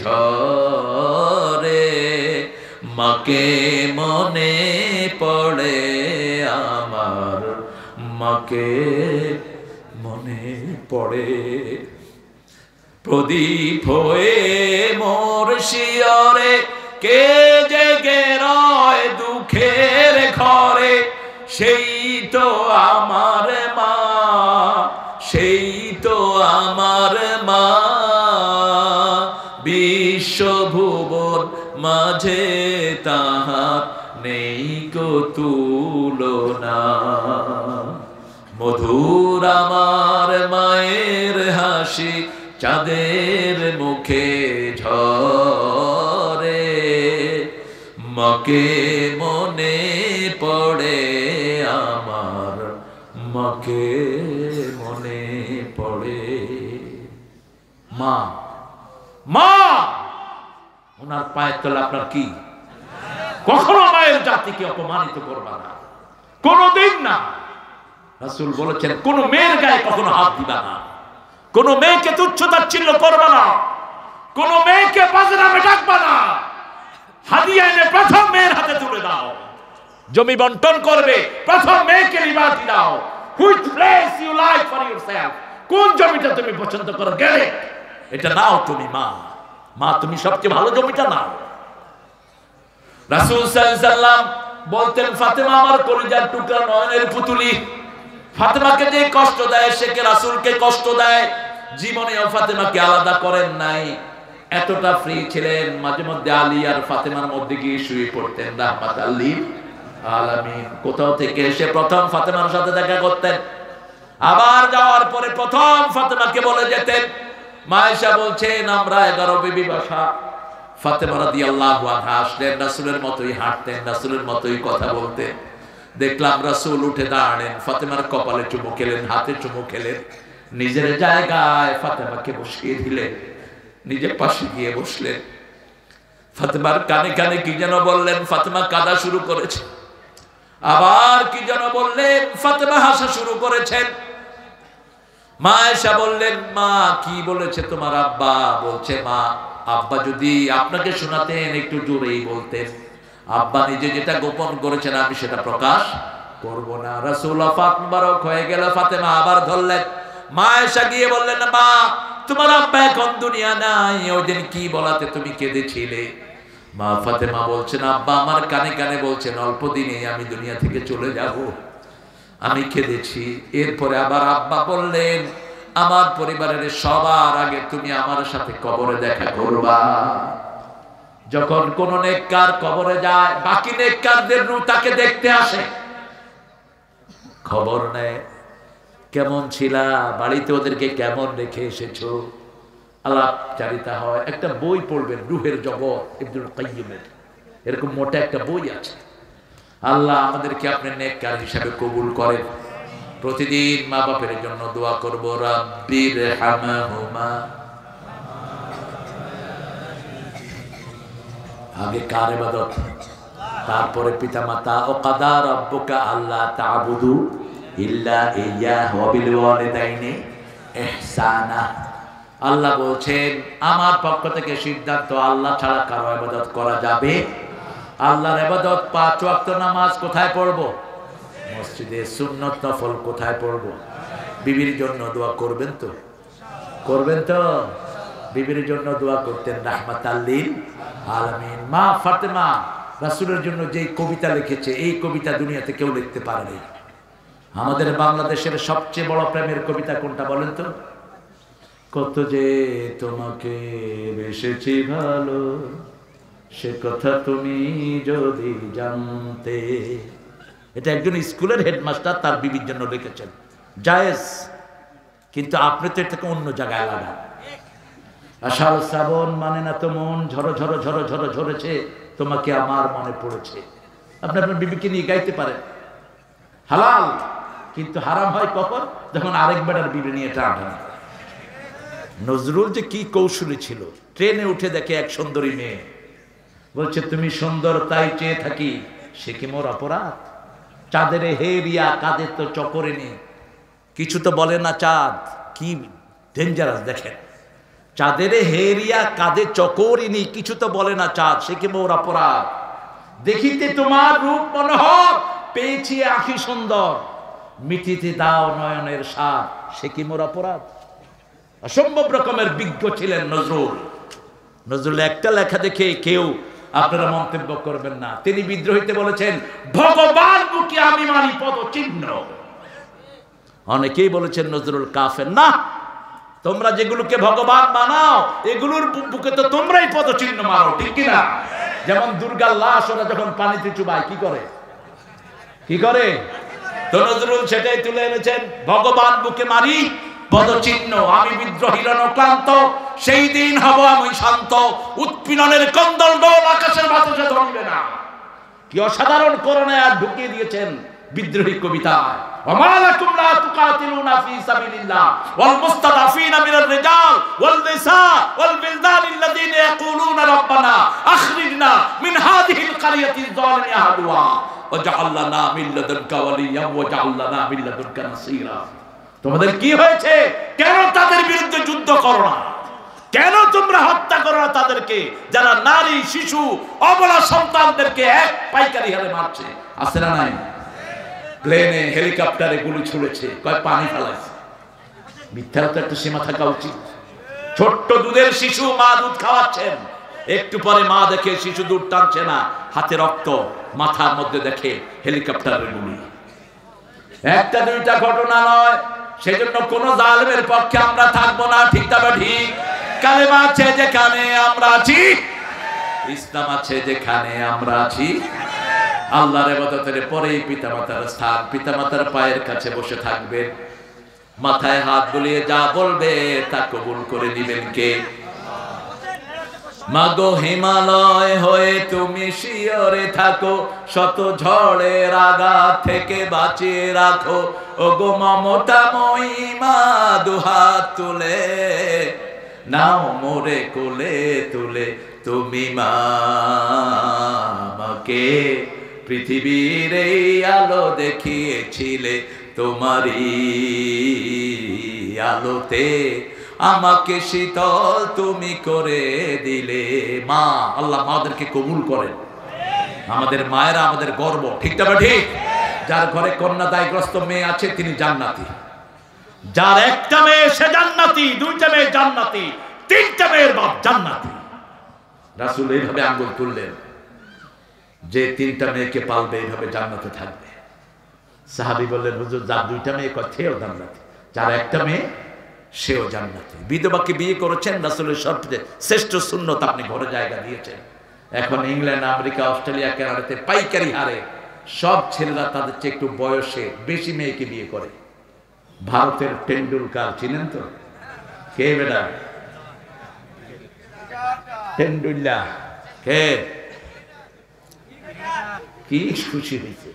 ঝরে, মাকে মনে পড়ে আমার, মাকে মনে পড়ে। প্রদীপ হয়ে মোর শিয়রে কে জেগে রয় দুঃখের ঘরে, সেই তো আমার মা, সেই তো আমার মা। বিশ্বভুবন মাঝে তাহার নেই কো তুলনা। মধুর আমার মায়ের হাসি চাঁদের মুখে ঝরে, মাকে মনে পড়ে আমার, মাকে মনে পড়ে। মা, মা, ওনার পায়ের তলে আপনার কি? কখনো মায়ের জাতিকে অপমানিত করবা না, কোনদিন না। রাসূল বলেছেন, কোন মেয়ের গায়ে কখনো হাত দিবা না, কোন মেয়েকে তুচ্ছ-তাচ্ছিল্য করবা না, কোন মেয়েকে বাজনামে ডাকবা না। হাদিয়া এনে প্রথম মেয়ের হাতে তুলে দাও। জমি বন্টন করবে, প্রথম মেয়েকে লিবার্টি দাও। Which place you like for yourself, কোন জমিটা তুমি পছন্দ করো গেলে এটা নাও তুমি। মা, মা তুমি সবচেয়ে ভালো জমিটা নাও। রাসূল সাল্লাল্লাহু আলাইহি সাল্লাম বলতেন, ফাতেমা আমার কলিজার টুকরা, নয়নের পুতুলি। ফাতেমাকে যে কষ্ট দেয় সে কে রাসূলকে কষ্ট দেয়। জীবনেও ফাতেমাকে আলাদা করেন নাই। এতটা ফ্রি ছিলেন, মাঝে মধ্যে আলী আর ফাতেমার মধ্যে গিয়ে শুয়ে পড়তেন রাহমাতাল লিল আলামিন। কোথাও থেকে এসে প্রথম ফাতেমার সাথে দেখা করতেন, আবার যাওয়ার পরে প্রথম ফাতেমাকে বলে যেতেন। মায়েশা বলছেন আমরা 11 বিবি বাসা। ফাতেমা রাদিয়াল্লাহু আনহা আসলেন, রাসূলের মতোই হাঁটতেন, রাসূলের মতোই কথা বলতেন। দেখলাম রাসূল উঠে দাঁড়ালেন, ফাতেমার কপালে চুমু খেলেন, হাতে চুমু খেলেন, নিজের জায়গায় ফাতেমাকে বসিয়ে দিলেন, নিজের পাশে গিয়ে বসলেন। ফাতেমার কানে কানে কি যেন বললেন, ফাতেমা কাঁদা শুরু করেছে। আবার কি যেন বললেন, ফাতেমা হাসা শুরু করেছেন। মা আয়েশা বললেন, মা কি বলেছে তোমার আব্বা? বলছে, মা আব্বা যদি আপনাকে শোনাতেন একটু জোরেই বলতেন, আব্বা নিজে যেটা গোপন করেছেন আমি সেটা প্রকাশ করব না। রাসূল ওয়াফাত মুবারক হয়ে গেল, ফাতেমা আবার ধরলেন। মা আয়েশা গিয়ে বললেন, মা তোমার আব্বা এখন দুনিয়া নাই, ওই দিন কি বলাতে তুমি কেঁদেছিলে? মা ফাতেমা বলছেন, আব্বা আমার কানে কানে বলছেন অল্প দিনেই আমি দুনিয়া থেকে চলে যাব, আমি কেঁদেছি। এরপরে আবার আব্বা বললেন, আমার পরিবারের সবার আগে তুমি আমার সাথে কবরে দেখা করবা। যখন কোন নেককার কবরে যায়, বাকি নেককারদের রূহ তাকে দেখতে আসে, খবর নেয় কেমন ছিলা, বাড়িতে ওদেরকে কেমন রেখে এসেছো, আলাপচারিতা হয়। একটা বই পড়বেন, রূহের জগৎ, ইবনুল কাইয়্যিমের, এরকম মোটা একটা বই আছে। আল্লাহ আমাদেরকে আপনার নেককার হিসাবে কবুল করেন। প্রতিদিন মা বাপের জন্য দোয়া করব, রাব্বির হামহুমা। আগে কার ইবাদত, তারপরে পিতামাতা। ও কাদা রাব্বুকা আল্লা তা'বুদু ইল্লা ইয়্যাহু ওয়া বিল ওয়ালিদাইনি ইহসানা। আল্লাহ বলছেন আমার পক্ষ থেকে সিদ্ধান্ত, আল্লাহ ছাড়া কারো ইবাদত করা যাবে। আল্লাহর ইবাদত 5 ওয়াক্ত নামাজ কোথায় পড়বো? মসজিদে। সুন্নত নফল কোথায় পড়বো? বিবির জন্য দোয়া করবেন তো? করবেন তো? বিবির জন্য দোয়া করতেন রাহমাতাল লিল আলামিন। মা ফাতেমা রাসূলের জন্য যেই কবিতা লিখেছে, এই কবিতা দুনিয়াতে কেউ লিখতে পারেনি। আমাদের বাংলাদেশের সবচেয়ে বড় প্রেমের কবিতা কোনটা বলেন তো? কত যে তোমাকে বেসেছি ভালো, সে কথা তুমি যদি জানতে। এটা একজন স্কুলের হেডমাস্টার তার বিবির জন্য লিখেছেন, জায়েজ। কিন্তু আপনি তো এটাকে অন্য জায়গায় লাগান। আষাঢ় শ্রাবণ মানে না তো মন, ঝড়ো ঝড়ো ঝড়ো ঝড়ো ঝরেছে, তোমাকে আমার মনে পড়েছে। আপনি আপনার বিবিকে নিয়ে গাইতে পারেন, হালাল। কিন্তু হারাম হয় কখন? যখন আরেক বেটার বিবি নিয়ে টানা। নজরুল যে কি কৌশলী ছিল, ট্রেনে উঠে দেখে এক সুন্দরী মেয়ে, বলছে তুমি সুন্দর তাই চেয়ে থাকি, সে কি মোর অপরাধ? চাঁদের হেরিয়া কাঁধে তো চকরেনি, কিছু তো বলে না চাঁদ। কি ডেঞ্জারাস দেখেন, চাঁদের হেরিয়া কাঁধে চকরিনি, কিছু তো বলে না চাঁদ, সে কি মোর অপরাধ? দেখিতে তোমার রূপ মনোহর, পেয়েছি আঁখি সুন্দর, মিটিতে দাও নয়নের স্বাদ, সে কি মোর অপরাধ? অসম্ভব রকমের বিজ্ঞ ছিলেন নজরুল। নজরুল একটা লেখা দেখে কেউ আপনারা মন্তব্য করবেন না। তিনি বিদ্রোহীতে বলেছেন, ভগবান বুকে আমি মানি পদচিহ্ন। অনেকেই বলেছেন নজরুল কাফের। না, তোমরা যেগুলোকে ভগবান বানাও এগুলোর বুকে তো তোমরাই পদচিহ্ন মারো, ঠিক কিনা? যেমন দুর্গার লাশ ওরা যখন পানিতে চুবায় কি করে, কি করে? তো নজরুল সেটাই তুলে এনেছেন, ভগবান বুকে মারি পদচিহ্ন, আমি বিদ্রোহীর ক্লান্ত, সেই দিন হব আমি শান্ত, উৎপীড়নের কন্দল ডোল আকাশের বাতাসে ধরবে না। কি অসাধারণ করণে আর ঢুকিয়ে দিয়েছেন বিদ্রোহী কবিতায়। ওমা লাকুম লা তুকাতিলুনা ফি সাবিলিল্লাহ ওয়াল মুস্তাদাফিনা মিনার রিজাল ওয়াল নিসা ওয়াল বিলদান আল্লাযীনা ইয়াকুলুনা রাব্বানা আখরিজনা মিন হাযিহিল ক্বরিয়াতি যালিমি আহলুহা ওয়াজআল লানা মিন লাদুনকা ওয়ালিয়্যান ওয়াজআল লানা মিন লাদুনকা নাসীরা। তোমাদের কি হয়েছে? কেন তাদের বিরুদ্ধে যুদ্ধ করো না? কেন তোমরা হত্যা করো না তাদেরকে, যারা নারী শিশু অবলা সন্তানদেরকে এক পাইকারি হারে মারছে? আছে না নাই? প্লেনে হেলিকপ্টারে গুলি ছুড়েছে, কয় পানি ফেলাইছে। মিথ্যার তো একটা সীমা থাকা উচিত। ছোট্ট দুধের শিশু, মা দুধ খাওয়াচ্ছেন, একটু পরে মা দেখে শিশু দুধ টানছে না, হাতে রক্ত, মাথার মধ্যে দেখে হেলিকপ্টারের গুলি। একটা দুইটা ঘটনা নয়, সেজন্য কোন জালেমের পক্ষে আমরা থাকবো না, ঠিক তবে ঠিক। কালেমা আছে যেখানে আমরা আছি, ইসলাম আছে যেখানে আমরা আছি, আল্লাহর ইবাদতের পরেই পিতামাতার স্থান। পিতামাতার পায়ের কাছে বসে থাকবেন, মাথায় হাত বুলিয়ে যা বলবে তা কবুল করে দিবেন কে? মাগো হিমালয় হয়ে তুমি শিয়রে থাকো, শত ঝড়ের আঘাত থেকে বাঁচিয়ে রাখো। ওগো মমতাময়ী মা দুহাত তুলে নাও মোরে কোলে তুলে, তুমি মা আমাকে পৃথিবীর এই আলো দেখিয়েছিলে, তোমারই আলোতে আমাকে শীতল তুমি করে দিলে। মা, আল্লাহ মাদেরকে কবুল করেন। আমাদের মায়েরা আমাদের গর্ব, ঠিক না ঠিক? যার ঘরে কন্যাদায়গ্রস্ত মেয়ে আছে তিনি জান্নাতি। যার একটা মেয়ে সে জান্নাতি, দুইটা মেয়ে জান্নাতি, তিনটা মেয়ের বাপ জান্নাতি। রাসূল এইভাবে আঙ্গুল তুললেন, যে তিনটা মেয়েকে পালবে এইভাবে জান্নাতে থাকবে। সাহাবী বললেন, হুজুর যার দুইটা মেয়ে সেও জান্নাতি, যার একটা মেয়ে সেও জান্নাতি। বিধবাকে বিয়ে করেছেন, রাসূলের সবচেয়ে শ্রেষ্ঠ সুন্নত আপনি ঘরে জায়গা দিয়েছেন। এখন ইংল্যান্ড, আমেরিকা, অস্ট্রেলিয়া, কানাডাতে পাইকারি হারে সব ছেলেরা তাদের চেয়ে একটু বয়সে বেশি মেয়েকে বিয়ে করে। ভারতের টেন্ডুলকার চিনেন তো? কে বেটা? টেন্ডুল্লা কে? কি খুশি হয়েছে!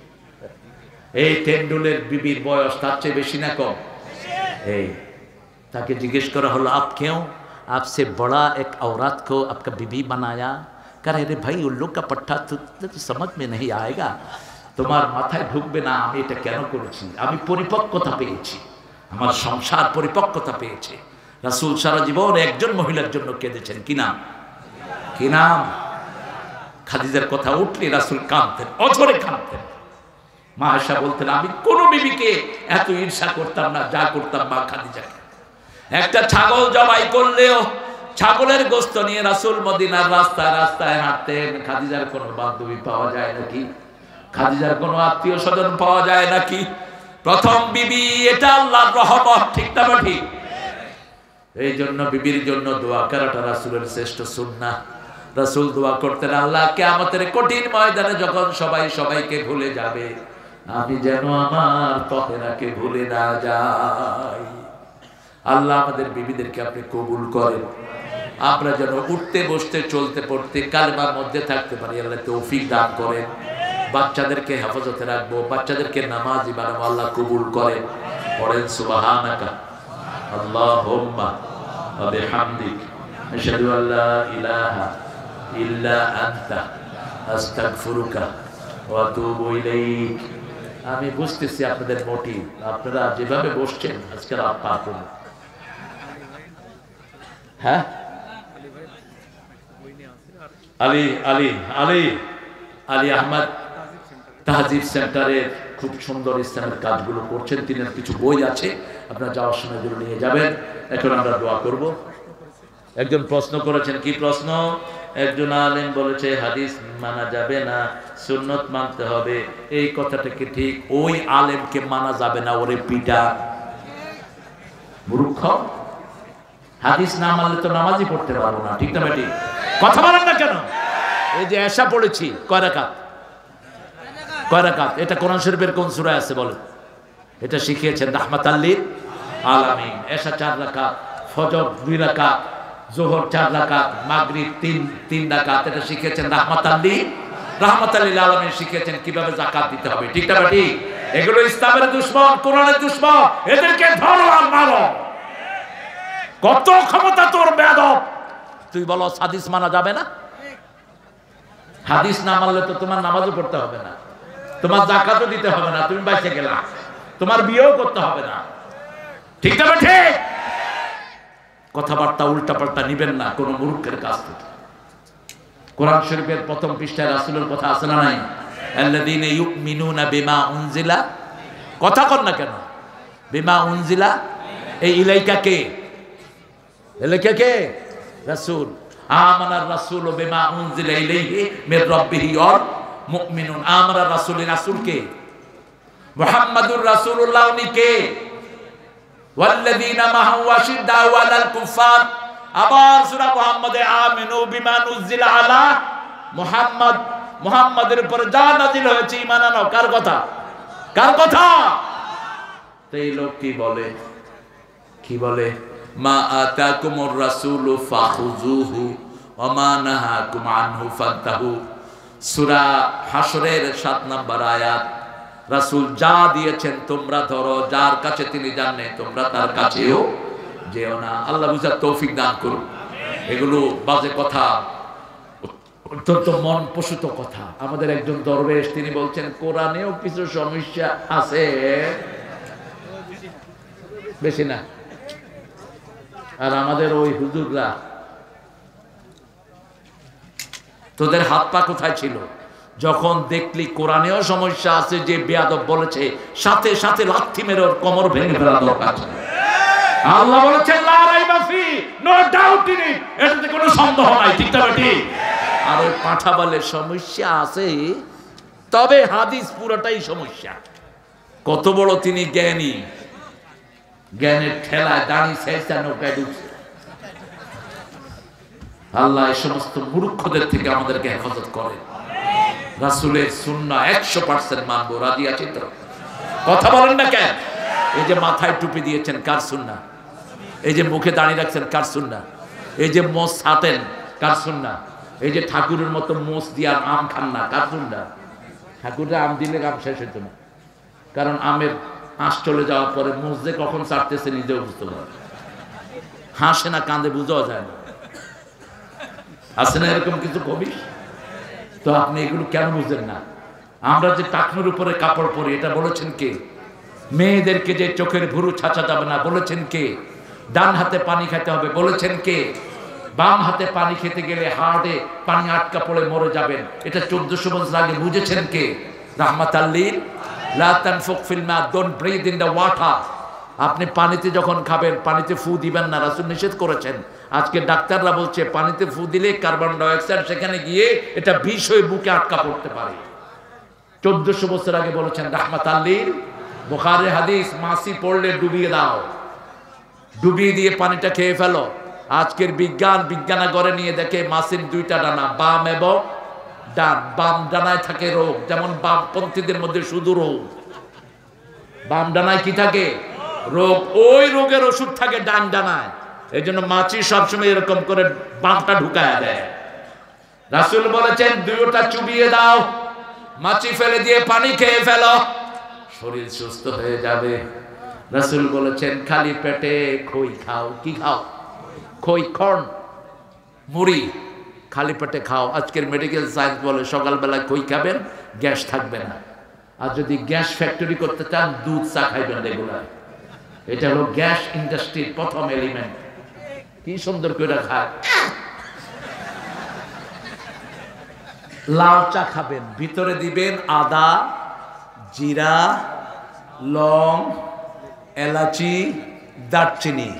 এই টেন্ডুলের বিবির বয়স তার চেয়ে বেশি না কম? এই ताकि जिज्ञेस करो हलो आप क्यों आपसे बड़ा एक औरत को आपका बीबी बनाया? कह रहे रे भाई उल्लू का पट्टा तो समझ में नहीं आएगा, তোমার মাথায় ঢুকবে না আমি এটা কেন করেছি। আমি পরিপক্কতা পেয়েছি, আমার সংসার পরিপক্কতা পেয়েছে। রাসূল সারা জীবন একজন মহিলার জন্য কেঁদেছেন। কি নাম? কি নাম? খাদিজার কথা উঠলে রাসূল কাঁদতেন, অঝরে কাঁদতেন। মা আয়েশা বলতেন, আমি কোন বিবিকে এত ঈর্ষা করতাম না যা করতাম মা খাদিজাকে। একটা ছাগল জবাই করলেও ছাগলের গোশত নিয়ে রাসূল মদিনার রাস্তায় রাস্তায় হাঁটতেন। খাদিজার কোনো বান্ধবী পাওয়া যায় নাকি? খাদিজার কোনো আত্মীয় স্বজন পাওয়া যায় নাকি? প্রথম বিবি, এটা আল্লাহর রহমত, ঠিক না ঠিক? এই জন্য বিবির জন্য দোয়া করাটা রাসূলের শ্রেষ্ঠ সুন্নাহ। রাসূল দোয়া করতেন, আল্লাহ কিয়ামতের কঠিন ময়দানে যখন সবাই সবাইকে ভুলে যাবে, আমি যেন আমার তহেরাকে ভুলে না যাই। আল্লাহ আমাদের বিবিদেরকে আপনি কবুল করেন। আমরা যেন উঠতে বসতে চলতে পড়তে কালেমার মধ্যে থাকতে পারি, আল্লাহ তৌফিক দান করেন। বাচ্চাদেরকে হেফাজতে রাখবো, বাচ্চাদেরকে নামাজি বানাবো, আল্লাহ কবুল করেন। পড়েন সুবহানাকা আল্লাহুম্মা ওয়া বিহামদিক আশহাদু আল্লা ইলাহা ইল্লা আনতা আস্তাগফিরুকা ওয়া আতুবু ইলাইক। আমি বুঝতেছি আপনাদের মোটিভ, আপনারা যেভাবে বসছেন আজকাল আপনার হ্যাঁ আলী আলী আলী আলী আহমদ তাহজিব সেন্টারের খুব সুন্দর ইসলামের কাজগুলো করছেন। তিনি কিছু বই আছে, আপনারা যাওয়ার সময় এগুলো নিয়ে যাবেন। এখন আমরা দোয়া করব। একজন প্রশ্ন করেছেন, কি প্রশ্ন? একজন আলেম বলেছে হাদিস মানা যাবে না, সুন্নত মানতে হবে। এই কথাটা কি ঠিক? ওই আলেমকে মানা যাবে না, ওরে পিটা। মূর্খ! হাদিস না মানলে তো নামাজই পড়তে পারবো না, ঠিক না বেটি? কথা বলেন না কেন? এই যে এশা পড়েছি, কয় রাকাত? কয় রাকাত? এটা কোরআন শরীফের কোন সূরায় আছে বলেন? এটা শিখিয়েছেন রাহমাতাল লিল আলামিন। এশা 4 রাকাত, ফজর 2 রাকাত, যোহর 4 রাকাত, মাগরিব 3 রাকাত। এটা শিখিয়েছেন রাহমাতাল লিল আলামিন। শিখিয়েছেন কিভাবে যাকাত দিতে হবে, ঠিক না বেটি? এগুলো ইসলামের দুশমন, কোরআনের দুশমন, এদেরকে ধরো আর মারো। কত ক্ষমতা তোর বেয়াদব! তুই বলো হাদিস মানা যাবে না? হাদিস না মানলে তো তোমার নামাজও পড়তে হবে না, তোমার যাকাতও দিতে হবে না, তুমি বাইচে গেলা, তোমার বিয়েও করতে হবে না, ঠিক না ঠিক? কথাবার্তা উল্টাপাল্টা নিবেন না কোন মূর্খের কাছ থেকে। কোরআন শরীফের প্রথম পৃষ্ঠায় রাসূলের কথা আছে না নাই? আল্লাযীনা ইউমিনুনা বিমা উনজিলা। কথা কর না কেন? বিমা উনজিলা, এই ইলাইকা কে? ইলাইকা কে? রাসূল। আমানার রাসূলু বিমা উনজিলা ইলাইহি মির রাব্বিহি ওয়াল মুমিনুন। আমরা রাসূল, রাসূল কে? মুহাম্মাদুর রাসূলুল্লাহ। উনি কে? ওয়াল্লাযীনা মাহু আশিদ্দাউ আলাল কুফার আবার সূরা মুহাম্মাদে আমিনু বিমা নুজিলা আলা মুহাম্মদ, মুহাম্মাদের উপর যা নাযিল হয়েছে ঈমান আনো। কার কথা? কার কথা? তো এই লোক কি বলে? কি বলে? মা আতাকুমুর রাসূলু ফাখুযুহু ওয়া মা নাহাকুম আনহু ফান্তাহু। সূরা হাশরের 7 নম্বর আয়াত। রাসূল যা দিয়েছেন তোমরা ধরো, যার কাছে তিনি জানেন তোমরা তার কাছেও যেও না। আল্লাহ বুঝার তৌফিক দান করুন। এগুলো বাজে কথা, অত্যন্ত মন প্রসূত কথা। আমাদের একজন দরবেশ তিনি বলছেন কোরআনেও কিছু সমস্যা আছে, বেশি না। আর আমাদের ওই হুজুররা, তোদের হাত পা কোথায় ছিল যখন দেখলি কোরআনেও সমস্যা আছে, যে বেয়াদব বলেছে সাথে সাথে লাথি মেরে ওর কোমর ভেঙে ফেলা দরকার ছিল। আল্লাহ বলেছেন লা রাইবা ফি, নো ডাউট ইন ইট, এটাতে কোনো সন্দেহ নাই। ঠিক না ঠিক? আর ওই পাঁঠা বলে সমস্যা আছে, তবে হাদিস পুরোটাই সমস্যা। কত বড় তিনি জ্ঞানী, জ্ঞানের ঠেলায় দাঁড়ি শেষা নৌকায় ঢুকছে। আল্লাহ এই সমস্ত মূর্খদের থেকে আমাদেরকে হেফাজত করে। রাসূলের সুন্নাহ 100% মানবো, রাজি আছি তো? কথা বলেন না কেন? এই যে মাথায় টুপি দিয়েছেন কার সুন্নাহ? এই যে মুখে দাঁড়িয়ে রাখছেন কার সুন্নাহ? এই যে মোষ ছাটেন কার সুন্নাহ? এই যে ঠাকুরের মতো মোষ দিয়ে আম খান না, কার সুন্নাহ? ঠাকুররা আম দিলে আম শেষ হতো না, কারণ আমের আঁশ চলে যাওয়ার পরে মোষ যে কখন চাটতেছে নিজেও বুঝতে পারে। হাসে না কাঁদে বুঝাও যায় না। আছে না এরকম কিছু কবি? তো আপনি এগুলো কেন বুঝেন না? আমরা যে টাকনুর উপরে কাপড় পরি, এটা বলেছেন কে? মেয়েদেরকে যে চোখের ভুরু ছাঁচা যাবে না, বলেছেন কে? ডান হাতে পানি খেতে হবে, বলেছেন কে? বাম হাতে পানি খেতে গেলে হাড়ে পানি আটকা পড়ে মরে যাবেন, এটা 1400 বছর আগে বুঝেছেন কে? রাহমাতাল লিল লা তানফুক ফিল মা, don't breathe in the water. আপনি পানিতে যখন খাবেন পানিতে ফু দিবেন না, রাসূল নিষেধ করেছেন। আজকে ডাক্তাররা বলছে পানিতে ফু দিলে কার্বন ডাইঅক্সাইড সেখানে গিয়ে এটা বিষ হয়ে বুকে আটকা পড়তে পারে। 1400 বছর আগে বলেছেন রাহমাতাল লিল। বুখারী হাদিস, মাছি পড়লে ডুবিয়ে দাও, ডুবিয়ে দিয়ে পানিটা খেয়ে ফেলো। আজকের বিজ্ঞানাগরে নিয়ে দেখে মাছির 2টা ডানা, বাম এবং ডান। বাম ডানায় থাকে রোগ, যেমন বামপন্থীদের মধ্যে শুধু রোগ। বাম ডানায় কি থাকে? রোগ। ওই রোগের ওষুধ থাকে ডান ডানায়। এই জন্য মাছি সবসময় এরকম করে বামটা ঢুকায় দেয়। রাসূল বলেছেন 2টা চুবিয়ে দাও, মাছি ফেলে দিয়ে পানি খেয়ে ফেলো, শরীর সুস্থ হয়ে যাবে। রাসূল বলেছেন খালি পেটে খই খাও। কি খাও? খই, কর্ন, মুড়ি খালি পেটে খাও। আজকের মেডিকেল সায়েন্স বলে সকালবেলা খই খাবেন, গ্যাস থাকবে না। আর যদি গ্যাস ফ্যাক্টরি করতে চান দুধ চা খাইবেন রেগুলার। এটা হলো গ্যাস ইন্ডাস্ট্রির প্রথম এলিমেন্ট। কি সুন্দর করে খায়। লাল চা খাবেন, ভিতরে দিবেন আদা, জিরা, লং, এলাচি, দারচিনি,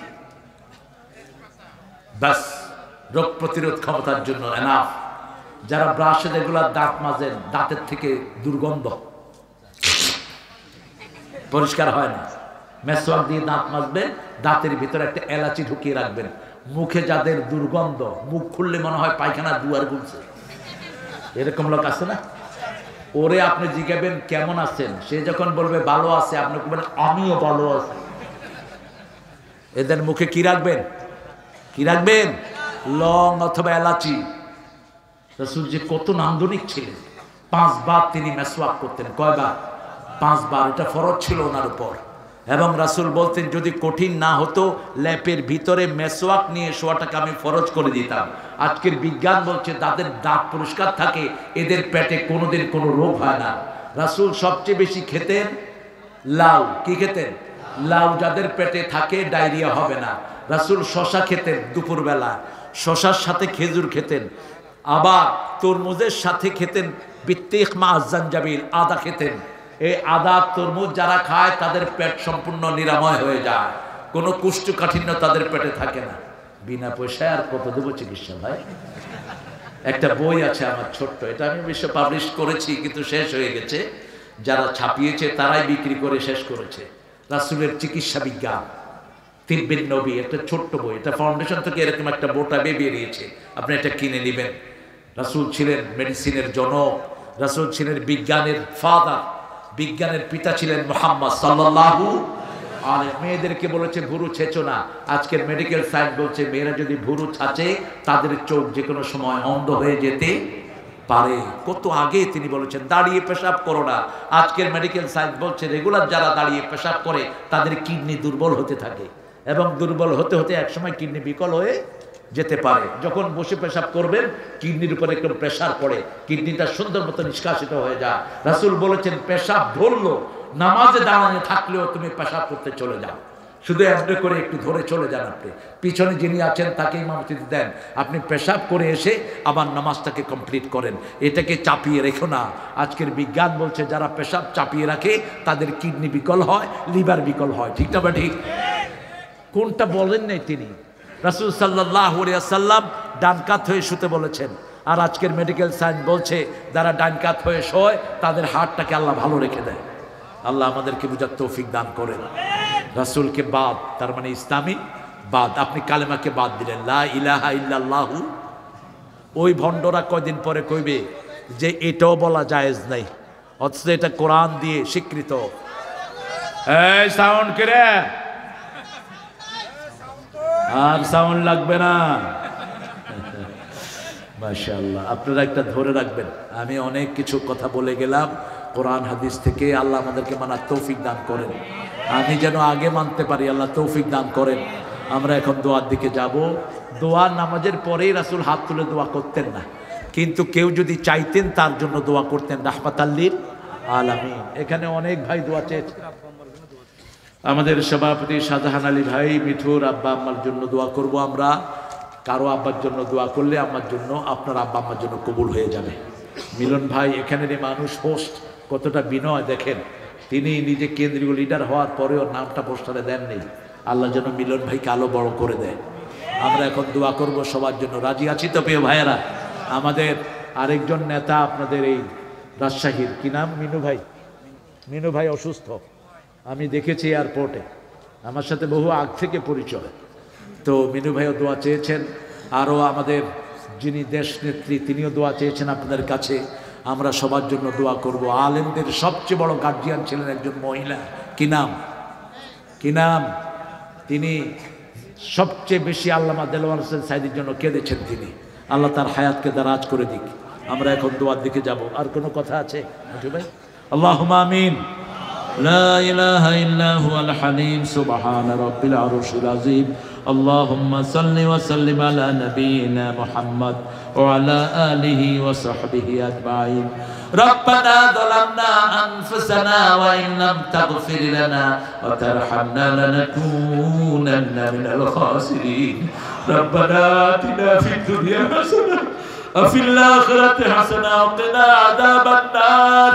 বাস রোগ প্রতিরোধ ক্ষমতার জন্য এনাফ। যারা ব্রাশে রেগুলার দাঁত মাজেন, দাঁতের থেকে দুর্গন্ধ, পরিষ্কার হয় না, মেসওয়াক দিয়ে দাঁত মাজবেন, দাঁতের ভিতরে একটা এলাচি ঢুকিয়ে রাখবেন। মুখে যাদের দুর্গন্ধ, মুখ খুললে মনে হয় পায়খানা দুয়ার গুলছে, এরকম লোক আছে না? ওরে আপনি জিজ্ঞাবেন কেমন আছেন, সে যখন বলবে ভালো আছে, আপনি বলবেন আমিও ভালো আছি। এদের মুখে কি রাখবেন? কি রাখবেন? লং অথবা এলাচি। রাসূল যে কত নান্দনিক ছিলেন। 5 বার তিনি মেসওয়াক করতেন। কয়বার? 5 বার। এটা ফরজ ছিল ওনার উপর। এবং রাসূল বলতেন যদি কঠিন না হতো ল্যাপের ভিতরে মেসওয়াক নিয়ে শোয়াটাকে আমি ফরজ করে দিতাম। আজকের বিজ্ঞান বলছে তাদের দাঁত পরিষ্কার থাকে, এদের পেটে কোনোদিন কোনো রোগ হয় না। রাসূল সবচেয়ে বেশি খেতেন লাউ। কি খেতেন? লাউ। যাদের পেটে থাকে ডায়রিয়া হবে না। রাসূল শশা খেতেন দুপুরবেলা, শশার সাথে খেজুর খেতেন। আবার তরমুজের সাথে খেতেন বিত্তিক মা জানজাবিল, আদা খেতেন। এই আদা তরমুজ যারা খায় তাদের পেট সম্পূর্ণ নিরাময় হয়ে যায়, কোনো কোষ্ঠকাঠিন্য তাদের পেটে থাকে না। বিনা পয়সায় আর কত দেবো চিকিৎসা ভাই? একটা বই আছে আমার ছোট্ট, এটা আমি বিশ্ব পাবলিশ করেছি কিন্তু শেষ হয়ে গেছে। যারা ছাপিয়েছে তারাই বিক্রি করে শেষ করেছে। রাসূলের চিকিৎসা বিজ্ঞান। তিব্বিন নবী, একটা ছোট্ট বই, এটা ফাউন্ডেশন থেকে এরকম একটা বোটা বেরিয়েছে, আপনি এটা কিনে নেবেন। রাসূল ছিলেন মেডিসিনের জনক, রাসূল ছিলেন বিজ্ঞানের ফাদার, বিজ্ঞানের পিতা ছিলেন মুহাম্মদ সাল্লাল্লাহু আলাইহি। মেয়েদেরকে বলেছে ভুরু ছেঁচো না। আজকের মেডিকেল সায়েন্স বলছে মেয়েরা যদি ভুরু ছাঁচে তাদের চোখ যে কোনো সময় অন্ধ হয়ে যেতে পারে। কত আগে তিনি বলেছেন দাঁড়িয়ে পেশাব করো না। আজকের মেডিকেল সায়েন্স বলছে রেগুলার যারা দাঁড়িয়ে পেশাব করে তাদের কিডনি দুর্বল হতে থাকে, এবং দুর্বল হতে হতে একসময় কিডনি বিকল হয়ে যেতে পারে। যখন বসে পেশাব করবেন কিডনির উপরে একটু প্রেসার পড়ে, কিডনিটা সুন্দর মতো নিষ্কাশিত হয়ে যায়। রাসূল বলেছেন পেশাব ধরলো, নামাজে দাঁড়ানো থাকলেও তুমি পেশাব করতে চলে যাও, শুধু এমনি করে একটু ধরে চলে যান। আপনি পিছনে যিনি আছেন তাকে ইমামতি দেন, আপনি পেশাব করে এসে আবার নামাজটাকে কমপ্লিট করেন। এটাকে চাপিয়ে রেখো না। আজকের বিজ্ঞান বলছে যারা পেশাব চাপিয়ে রাখে তাদের কিডনি বিকল হয়, লিভার বিকল হয়। ঠিক না বা ঠিক? কোনটা বলেন নাই তিনি? রাসূল সাল্লাল্লাহু আলাইহি ওয়াসাল্লাম ডান কাত হয়ে শুতে বলেছেন, আর আজকের মেডিকেল সায়েন্স বলছে যারা ডান কাত হয়ে শোয় তাদের হার্টটাকে আল্লাহ ভালো রেখে দেয়। আল্লাহ আমাদেরকে বুঝার তৌফিক দান করেন। রাসূলকে বাদ, তার মানে ইসলামী বাদ। আপনি কালেমাকে বাদ দিলেন, লা ইলাহা ইল্লাল্লাহু। ওই ভণ্ডরা কয়দিন পরে কইবে যে এটাও বলা জায়েজ নাই, অথচ এটা কোরআন দিয়ে স্বীকৃত। এই সাউন্ড করে, আর সাউন্ড লাগবে না। মাশাআল্লাহ, আপনারা একটা ধরে রাখবেন। আমি অনেক কিছু কথা বলে গেলাম কোরআন হাদিস থেকে। আল্লাহ আমাদেরকে মানার তৌফিক দান করেন। আমি যেন আগে মানতে পারি, আল্লাহ তৌফিক দান করেন। আমরা এখন দোয়ার দিকে যাব। দোয়া নামাজের পরেই রাসূল হাত তুলে দোয়া করতেন না, কিন্তু কেউ যদি চাইতেন তার জন্য দোয়া করতেন রাহমাতাল লিল আলামিন। এখানে অনেক ভাই দোয়া চেয়েছে। আমাদের সভাপতি শাহজাহান আলী ভাই, মিঠুর আব্বা আম্মার জন্য দোয়া করব আমরা। কারো আব্বার জন্য দোয়া করলে আমার জন্য, আপনার আব্বা আম্মার জন্য কবুল হয়ে যাবে। মিলন ভাই এখানের মানুষ, হোস্ট, কতটা বিনয় দেখেন। তিনি নিজে কেন্দ্রীয় লিডার হওয়ার পরেও নামটা পোস্টারে দেননি। আল্লাহ যেন মিলন ভাইকে আলো বড় করে দেয়। আমরা এখন দোয়া করব সবার জন্য। রাজি আছি তো প্রিয় ভাইয়েরা? আমাদের আরেকজন নেতা আপনাদের এই রাজশাহীর, কি নাম? মিনু ভাই। মিনু ভাই অসুস্থ, আমি দেখেছি এয়ারপোর্টে, আমার সাথে বহু আগ থেকে পরিচয়। তো মিনু ভাইও দোয়া চেয়েছেন। আরও আমাদের যিনি দেশ নেত্রী তিনিও দোয়া চেয়েছেন আপনাদের কাছে। আমরা সবার জন্য দোয়া করব। আলেমদের সবচেয়ে বড় গার্জিয়ান ছিলেন একজন মহিলা, কি নাম? কি নাম? তিনি সবচেয়ে বেশি আল্লামা দেলোয়ার হোসেন সাইদির জন্য কেঁদেছেন তিনি। আল্লাহ তার হায়াতকে দারাজ করে দিক। আমরা এখন দোয়ার দিকে যাব। আর কোনো কথা আছে ভাই? আল্লাহুম্মা আমিন। لا إله إلا هو الحليم سبحان رب العرش العظيم اللهم صل وسلم على نبينا محمد وعلى آله وصحبه أجمعين ربنا ظلمنا أنفسنا وإن لم تغفر لنا وترحمنا لنكونن من الخاسرين ربنا آتنا في الدنيا حسنة وفي الآخرة حسنة وقنا عذاب النار